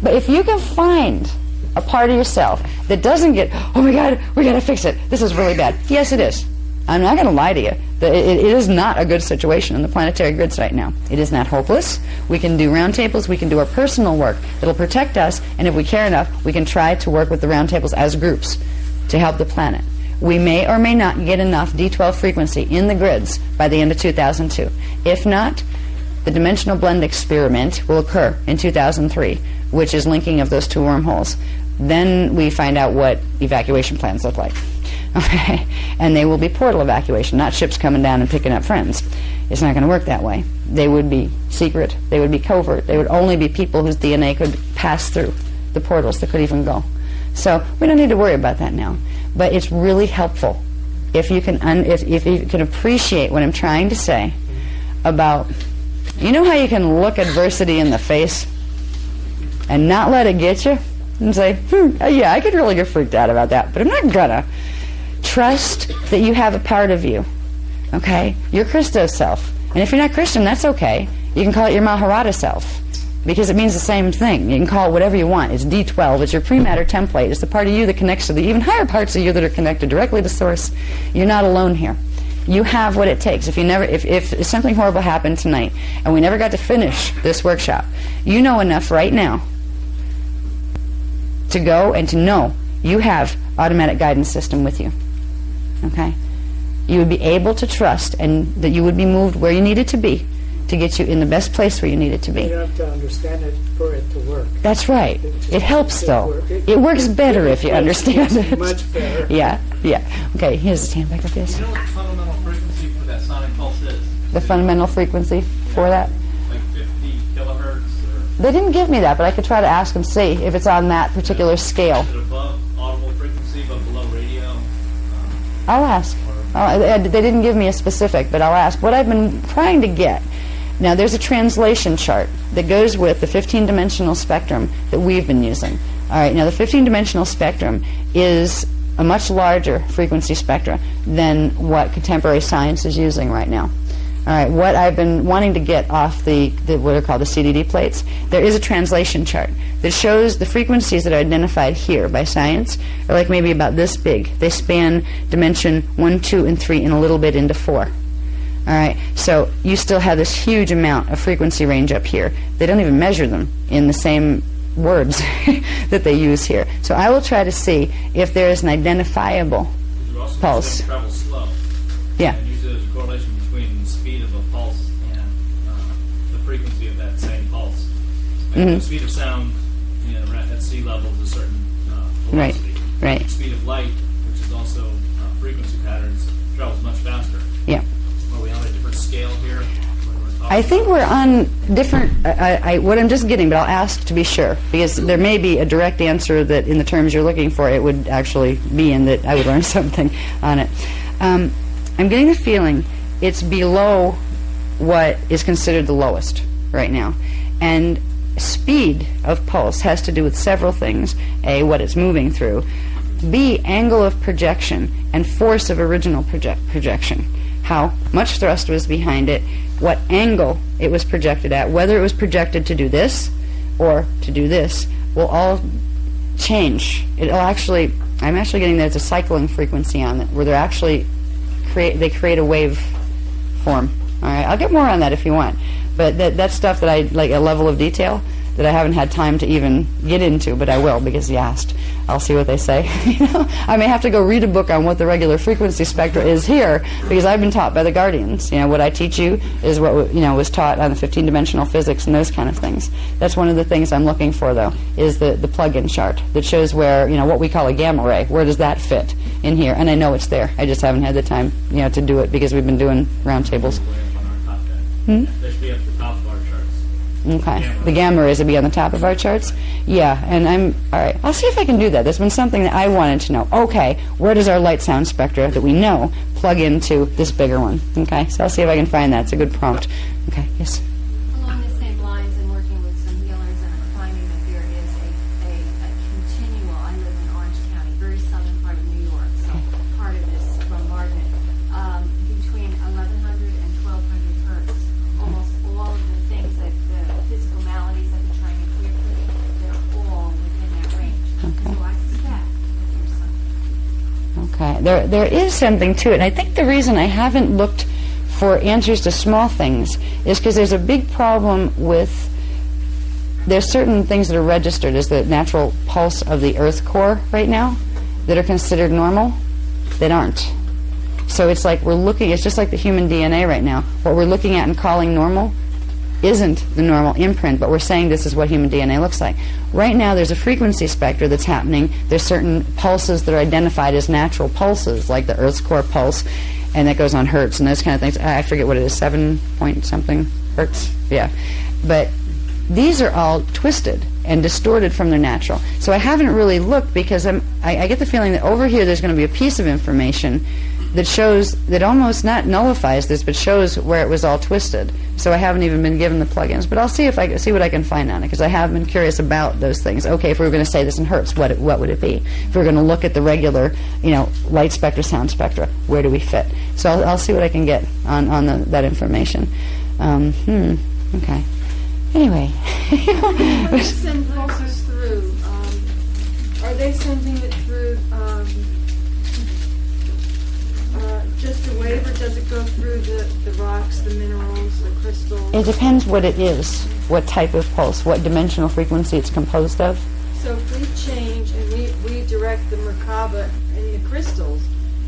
But if you can find a part of yourself that doesn't get, oh my God, we got to fix it, this is really bad. Yes, it is. I'm not going to lie to you. It is not a good situation in the planetary grids right now. It is not hopeless. We can do roundtables. We can do our personal work that'll protect us, and if we care enough, we can try to work with the roundtables as groups to help the planet. We may or may not get enough D12 frequency in the grids by the end of 2002. If not, the dimensional blend experiment will occur in 2003, which is linking of those two wormholes. Then we find out what evacuation plans look like. Okay? And they will be portal evacuation, not ships coming down and picking up friends. It's not going to work that way. They would be secret. They would be covert. They would only be people whose DNA could pass through the portals that could even go. So we don't need to worry about that now. But it's really helpful if you can if you can appreciate what I'm trying to say about, you know how you can look adversity in the face and not let it get you and say, yeah, I could really get freaked out about that, but I'm not gonna. Trust that you have a part of you, okay? Your Christos self. And if you're not Christian, that's okay. You can call it your Maharata self, because it means the same thing. You can call it whatever you want. It's D12. It's your pre-matter template. It's the part of you that connects to the even higher parts of you that are connected directly to Source. You're not alone here. You have what it takes. If something horrible happened tonight and we never got to finish this workshop, you know enough right now to go and to know you have automatic guidance system with you. Okay? You would be able to trust and that you would be moved where you needed to be to get you in the best place where you need it to be. You have to understand it for it to work. That's right. It helps, though. It works better if you understand it. Much better. Yeah. Okay, here's the hand back up this. You know what the fundamental frequency for that sonic pulse is? The fundamental frequency for that? Like 50 kilohertz? Or They didn't give me that, but I could try to ask them, see if it's on that particular scale. is it above audible frequency but below radio? I'll ask. They didn't give me a specific, but I'll ask. What I've been trying to get, now there's a translation chart that goes with the 15-dimensional spectrum that we've been using. All right, now the 15-dimensional spectrum is a much larger frequency spectrum than what contemporary science is using right now. All right, what I've been wanting to get off the what are called the CDD plates, there is a translation chart that shows the frequencies that are identified here by science are like maybe about this big. They span dimension 1, 2, and 3 and a little bit into 4. All right, so you still have this huge amount of frequency range up here. They don't even measure them in the same words that they use here. So I will try to see if there is an identifiable pulse. Travel slow. Yeah. And use it as a correlation between the speed of a pulse and the frequency of that same pulse. And the speed of sound, at sea level is a certain velocity. Right. The speed of light, which is also frequency patterns, travels much faster. Yeah. Are we on a different scale here? I think we're on different, what I'm just getting, but I'll ask to be sure, because there may be a direct answer that in the terms you're looking for it would actually be in that I would learn something on it. I'm getting the feeling it's below what is considered the lowest right now. And speed of pulse has to do with several things. A, what it's moving through. B, angle of projection and force of original projection. How much thrust was behind it, what angle it was projected at, whether it was projected to do this or to do this, will all change. It'll actually, I'm actually getting there's a cycling frequency on it where they're actually they create a wave form. All right, I'll get more on that if you want. But that's stuff that I like, a level of detail that I haven't had time to even get into, but I will because you asked. I'll see what they say. I may have to go read a book on what the regular frequency spectra is here because I've been taught by the Guardians. What I teach you is what was taught on the 15-dimensional physics and those kind of things. That's one of the things I'm looking for, though, is the plug-in chart that shows where what we call a gamma ray. Where does that fit in here? And I know it's there. I just haven't had the time to do it because we've been doing roundtables. They should be at the top of our charts. Okay. The gamma rays will be on the top of our charts? Yeah, and all right. I'll see if I can do that. There's been something that I wanted to know. Okay, where does our light sound spectra that we know plug into this bigger one? Okay, so I'll see if I can find that. It's a good prompt. Okay, yes? Along the same lines and working with some healers and finding that there is a continual, I live in Orange County, very southern part of New York, so part of this bombardment, between 1100 and 1200 hertz. Almost all of the things that the physical maladies that they're trying to clear through, they're all within that range. Okay. So I suspect that there's something. Okay. there is something to it. And I think the reason I haven't looked for answers to small things is because there's a big problem with, there's certain things that are registered as the natural pulse of the Earth core right now that are considered normal that aren't. So it's like we're looking, it's just like the human DNA right now. What we're looking at and calling normal isn't the normal imprint, but we're saying this is what human DNA looks like. Right now there's a frequency spectra that's happening. There's certain pulses that are identified as natural pulses, like the Earth's core pulse, and that goes on hertz and those kind of things. I forget what it is, 7 point something hertz? Yeah. But these are all twisted and distorted from their natural. So I haven't really looked because I get the feeling that over here there's going to be a piece of information that shows, that almost not nullifies this, but shows where it was all twisted. So I haven't even been given the plugins, but I'll see if I see what I can find on it, because I have been curious about those things. Okay, if we were going to say this in hertz, what would it be? If we were going to look at the regular, light spectra, sound spectra, where do we fit? So I'll see what I can get on that information. Okay. Anyway. When they send pulses through, are they sending it through just a wave, or does it go through the rocks, the minerals, the crystals? It depends what it is, what type of pulse, what dimensional frequency it's composed of. So if we change and we direct the Merkaba in the crystals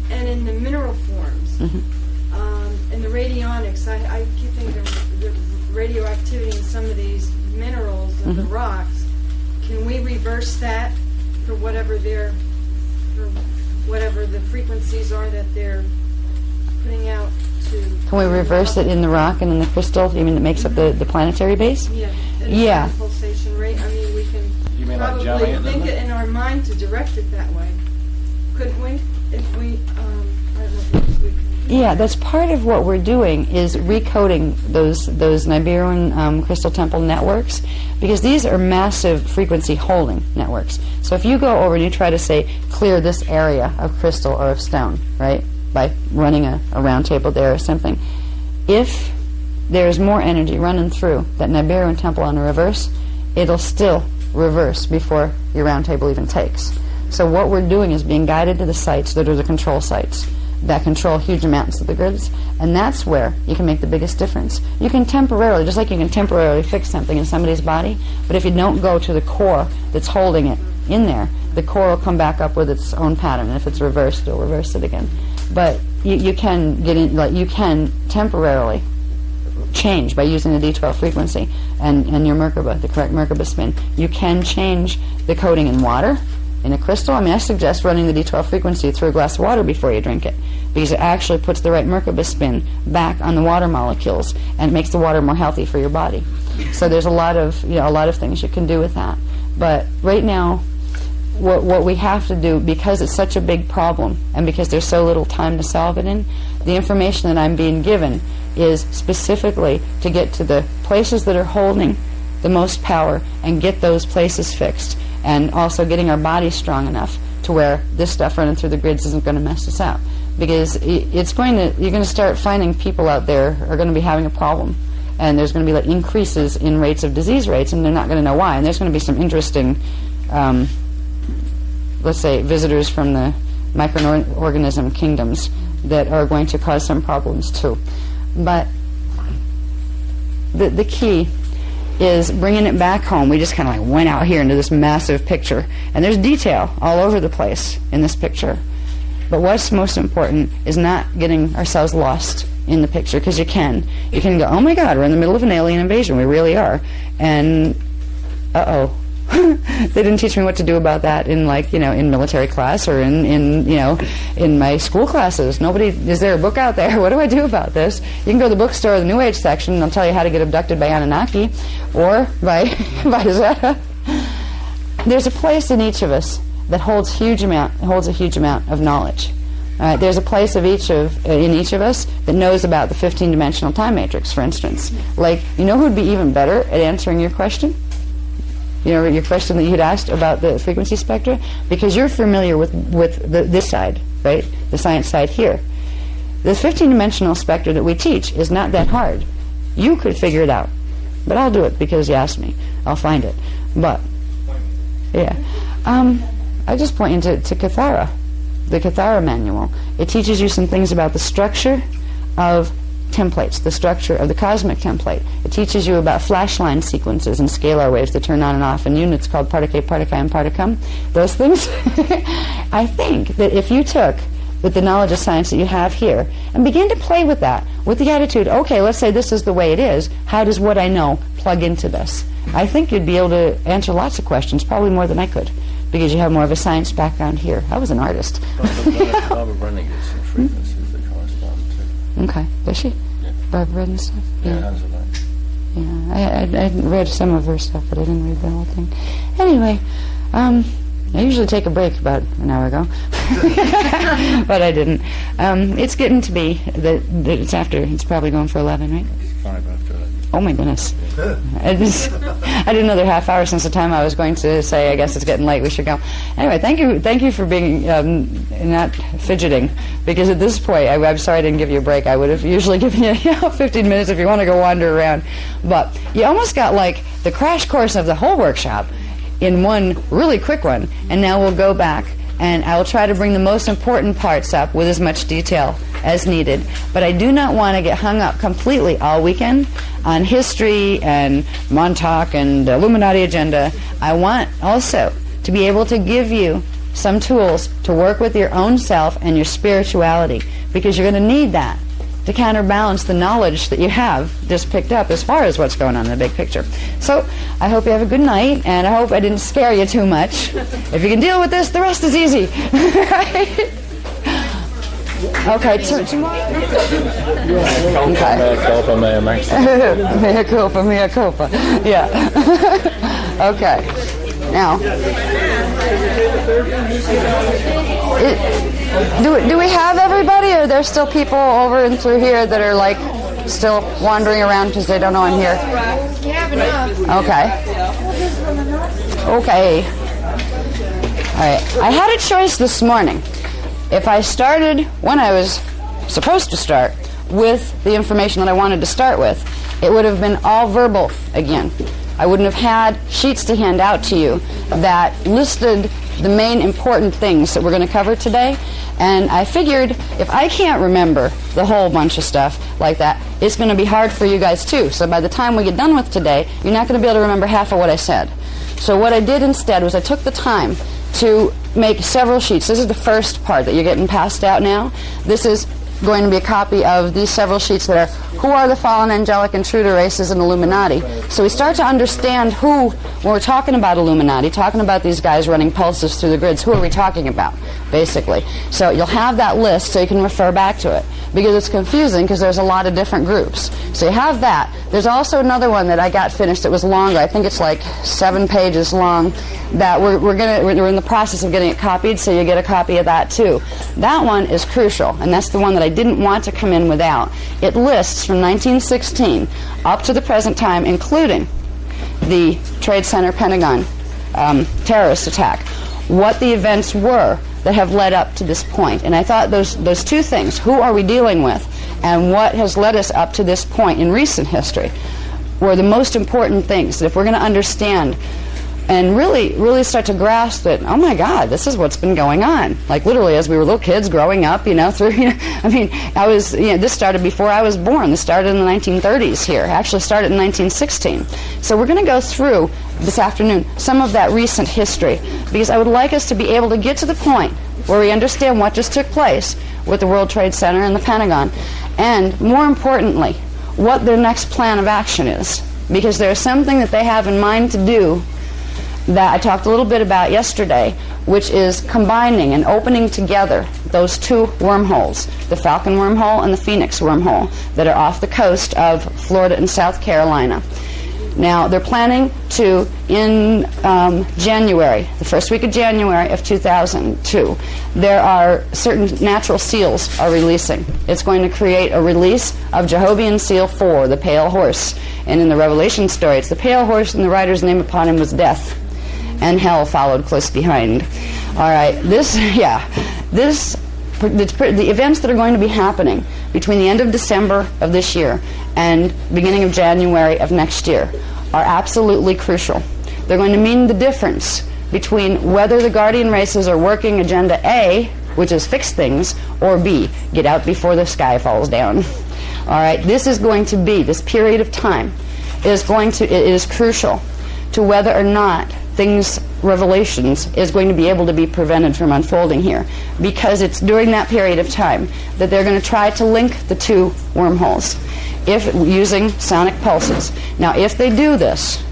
and in the mineral forms, and the radionics, I keep thinking the radioactivity in some of these minerals and the rocks, can we reverse that for whatever the frequencies are that they're putting out to... Can we reverse it in the rock and in the crystal, you mean that makes up the planetary base? Yeah. Yeah. Pulsation rate. I mean, we can You mean like probably jamming it, think then? it in our mind to direct it that way. Couldn't we? If we, I don't know if we can. Yeah, that's part of what we're doing, is recoding those Nibiruan crystal temple networks, because these are massive frequency holding networks. So if you go over and you try to say, clear this area of crystal or of stone, right, by running a round table there or something, if there's more energy running through that Nibiruan temple on a reverse, it'll still reverse before your round table even takes. So what we're doing is being guided to the sites that are the control sites that control huge amounts of the grids, and that's where you can make the biggest difference. You can temporarily, just like you can temporarily fix something in somebody's body, but if you don't go to the core that's holding it in there, the core will come back up with its own pattern, and if it's reversed, it'll reverse it again. But you can get in, like, you can temporarily change by using the D12 frequency and your Merkaba, the correct Merkaba spin. You can change the coding in water, in a crystal. I mean, I suggest running the D12 frequency through a glass of water before you drink it, because it actually puts the right Merkaba spin back on the water molecules and makes the water more healthy for your body. So there's a lot of things you can do with that. But right now, what we have to do, because it's such a big problem and because there's so little time to solve it in, the information that I'm being given is specifically to get to the places that are holding the most power and get those places fixed, and also getting our bodies strong enough to where this stuff running through the grids isn't going to mess us up. Because you're going to start finding people out there are going to be having a problem, and there's going to be like increases in rates of disease rates, and they're not going to know why. And there's going to be some interesting, let's say, visitors from the microorganism kingdoms that are going to cause some problems too. But the key is bringing it back home. We just kind of like went out here into this massive picture, and there's detail all over the place in this picture. But what's most important is not getting ourselves lost in the picture, because you can go, oh my God, we're in the middle of an alien invasion. We really are. And they didn't teach me what to do about that in in military class or in my school classes. Is there a book out there? What do I do about this? You can go to the bookstore, the New Age section, and they'll tell you how to get abducted by Anunnaki or by Zeta. There's a place in each of us that holds a huge amount of knowledge. There's a place in each of us that knows about the 15-dimensional time matrix, for instance. Like, who would be even better at answering your question? Your question that you had asked about the frequency spectra, because you're familiar with this side, right? The science side here. The 15-dimensional spectra that we teach is not that hard. You could figure it out, but I'll do it because you asked me. I'll find it. But, yeah. I just point you to Kathara. the Cathara manual, it teaches you some things about the structure of templates, the structure of the cosmic template. It teaches you about flash line sequences and scalar waves that turn on and off in units called particle, particle, and particum. Those things. I think that if you took with the knowledge of science that you have here and begin to play with that, with the attitude, okay, let's say this is the way it is, how does what I know plug into this? I think you'd be able to answer lots of questions, probably more than I could, because you have more of a science background here. I was an artist. Barbara Brennan gets some frequencies that correspond to. Okay, does she? Yeah. Barbara and stuff? Yeah, hands are like. Yeah, I read some of her stuff, but I didn't read the whole thing. Anyway, I usually take a break about an hour ago, but I didn't. It's getting to be that it's after. It's probably going for 11, right? It's 5 after 11. Oh my goodness! I did another half hour since the time I was going to say. I guess it's getting late. We should go. Anyway, thank you for being not fidgeting, because at this point, I'm sorry I didn't give you a break. I would have usually given you 15 minutes if you want to go wander around, but you almost got like the crash course of the whole workshop in one really quick one. And now we'll go back, and I will try to bring the most important parts up with as much detail as needed. But I do not want to get hung up completely all weekend on history and Montauk and Illuminati agenda. I want also to be able to give you some tools to work with your own self and your spirituality, because you're going to need that to counterbalance the knowledge that you have just picked up as far as what's going on in the big picture. So I hope you have a good night, and I hope I didn't scare you too much. If you can deal with this, the rest is easy. Right? Okay, tomorrow. Mea culpa, mea maxima. Mea culpa, mea culpa. Yeah. Okay. Now, do we have everybody, or are there still people over and through here that are like still wandering around because they don't know I'm here? We have enough. Okay. All right. I had a choice this morning. If I started when I was supposed to start with the information that I wanted to start with, it would have been all verbal again. I wouldn't have had sheets to hand out to you that listed the main important things that we're going to cover today. And I figured if I can't remember the whole bunch of stuff like that, it's going to be hard for you guys too. So by the time we get done with today, you're not going to be able to remember half of what I said. So what I did instead was I took the time to make several sheets. This is the first part that you're getting passed out now. This is going to be a copy of these several sheets that are who are the fallen angelic intruder races and Illuminati. So we start to understand who, when we're talking about Illuminati, talking about these guys running pulses through the grids, who are we talking about, basically. So you'll have that list so you can refer back to it, because it's confusing because there's a lot of different groups. So you have that. There's also another one that I got finished that was longer. I think it's like 7 pages long, that we're in the process of getting it copied, so you get a copy of that too. That one is crucial, and that's the one that I didn't want to come in without. It lists from 1916 up to the present time, including the Trade Center Pentagon terrorist attack, what the events were that have led up to this point. And I thought those two things, who are we dealing with and what has led us up to this point in recent history, were the most important things. That if we're going to understand and really start to grasp that, oh my God, this is what's been going on. Like literally as we were little kids growing up, through, I mean, this started before I was born. This started in the 1930s here. Actually started in 1916. So we're going to go through this afternoon some of that recent history, because I would like us to be able to get to the point where we understand what just took place with the World Trade Center and the Pentagon, and more importantly, what their next plan of action is. Because there's something that they have in mind to do that I talked a little bit about yesterday, which is combining and opening together those two wormholes, the Falcon wormhole and the Phoenix wormhole, that are off the coast of Florida and South Carolina. Now, they're planning to, in January, the first week of January of 2002, there are certain natural seals are releasing. It's going to create a release of Jehovian Seal 4, the Pale Horse. And in the Revelation story, it's the Pale Horse, and the rider's name upon him was Death. And hell followed close behind. All right, the events that are going to be happening between the end of December of this year and beginning of January of next year are absolutely crucial. They're going to mean the difference between whether the guardian races are working Agenda A which is fix things, or B, get out before the sky falls down. All right, this is going to be, this period of time it is crucial to whether or not revelations is going to be able to be prevented from unfolding here, because it's during that period of time that they're going to try to link the two wormholes using sonic pulses. Now, if they do this,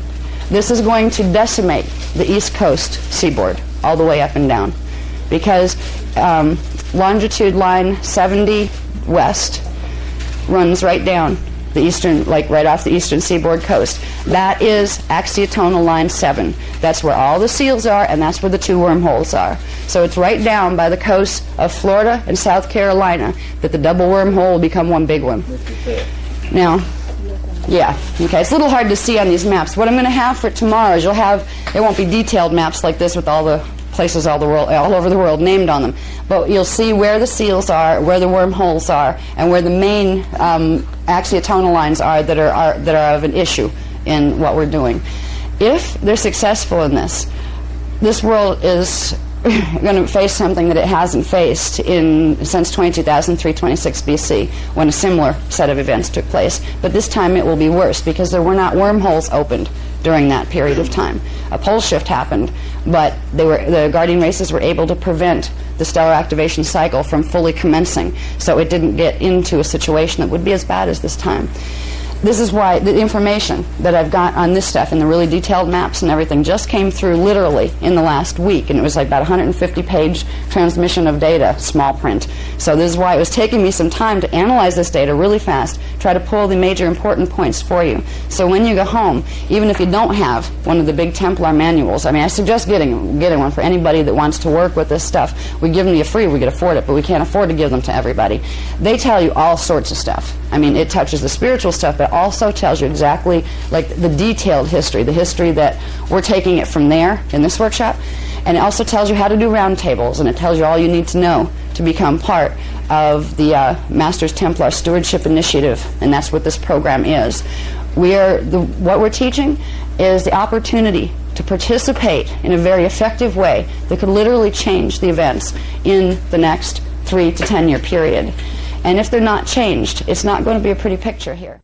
this is going to decimate the East Coast seaboard all the way up and down, because longitude line 70 west runs right down the eastern, like right off the eastern seaboard coast. That is axiatonal line 7. That's where all the seals are, and that's where the two wormholes are. So it's right down by the coast of Florida and South Carolina that the double wormhole will become one big one. Now, yeah, okay, it's a little hard to see on these maps. What I'm going to have for tomorrow is there won't be detailed maps like this with all the places all over the world named on them, but you'll see where the seals are, where the wormholes are, and where the main axiatonal lines are that are of an issue in what we're doing. If they're successful in this world is going to face something that it hasn't faced since 22,326 BC, when a similar set of events took place. But this time it will be worse, because there were not wormholes opened during that period of time. A pole shift happened, but the guardian races were able to prevent the stellar activation cycle from fully commencing, so it didn't get into a situation that would be as bad as this time. This is why the information that I've got on this stuff and the really detailed maps and everything just came through literally in the last week, and it was like about 150-page transmission of data, small print. So this is why it was taking me some time to analyze this data really fast, try to pull the major important points for you. So when you go home, even if you don't have one of the big Templar manuals, I mean, I suggest getting one for anybody that wants to work with this stuff. We give them to you free, we could afford it, but we can't afford to give them to everybody. They tell you all sorts of stuff. I mean, it touches the spiritual stuff, but also tells you exactly like the detailed history, the history that we're taking it from there in this workshop. And it also tells you how to do round tables, and it tells you all you need to know to become part of the Masters Templar Stewardship Initiative, and that's what this program is. What we're teaching is the opportunity to participate in a very effective way that could literally change the events in the next 3 to 10 year period. And if they're not changed, it's not going to be a pretty picture here.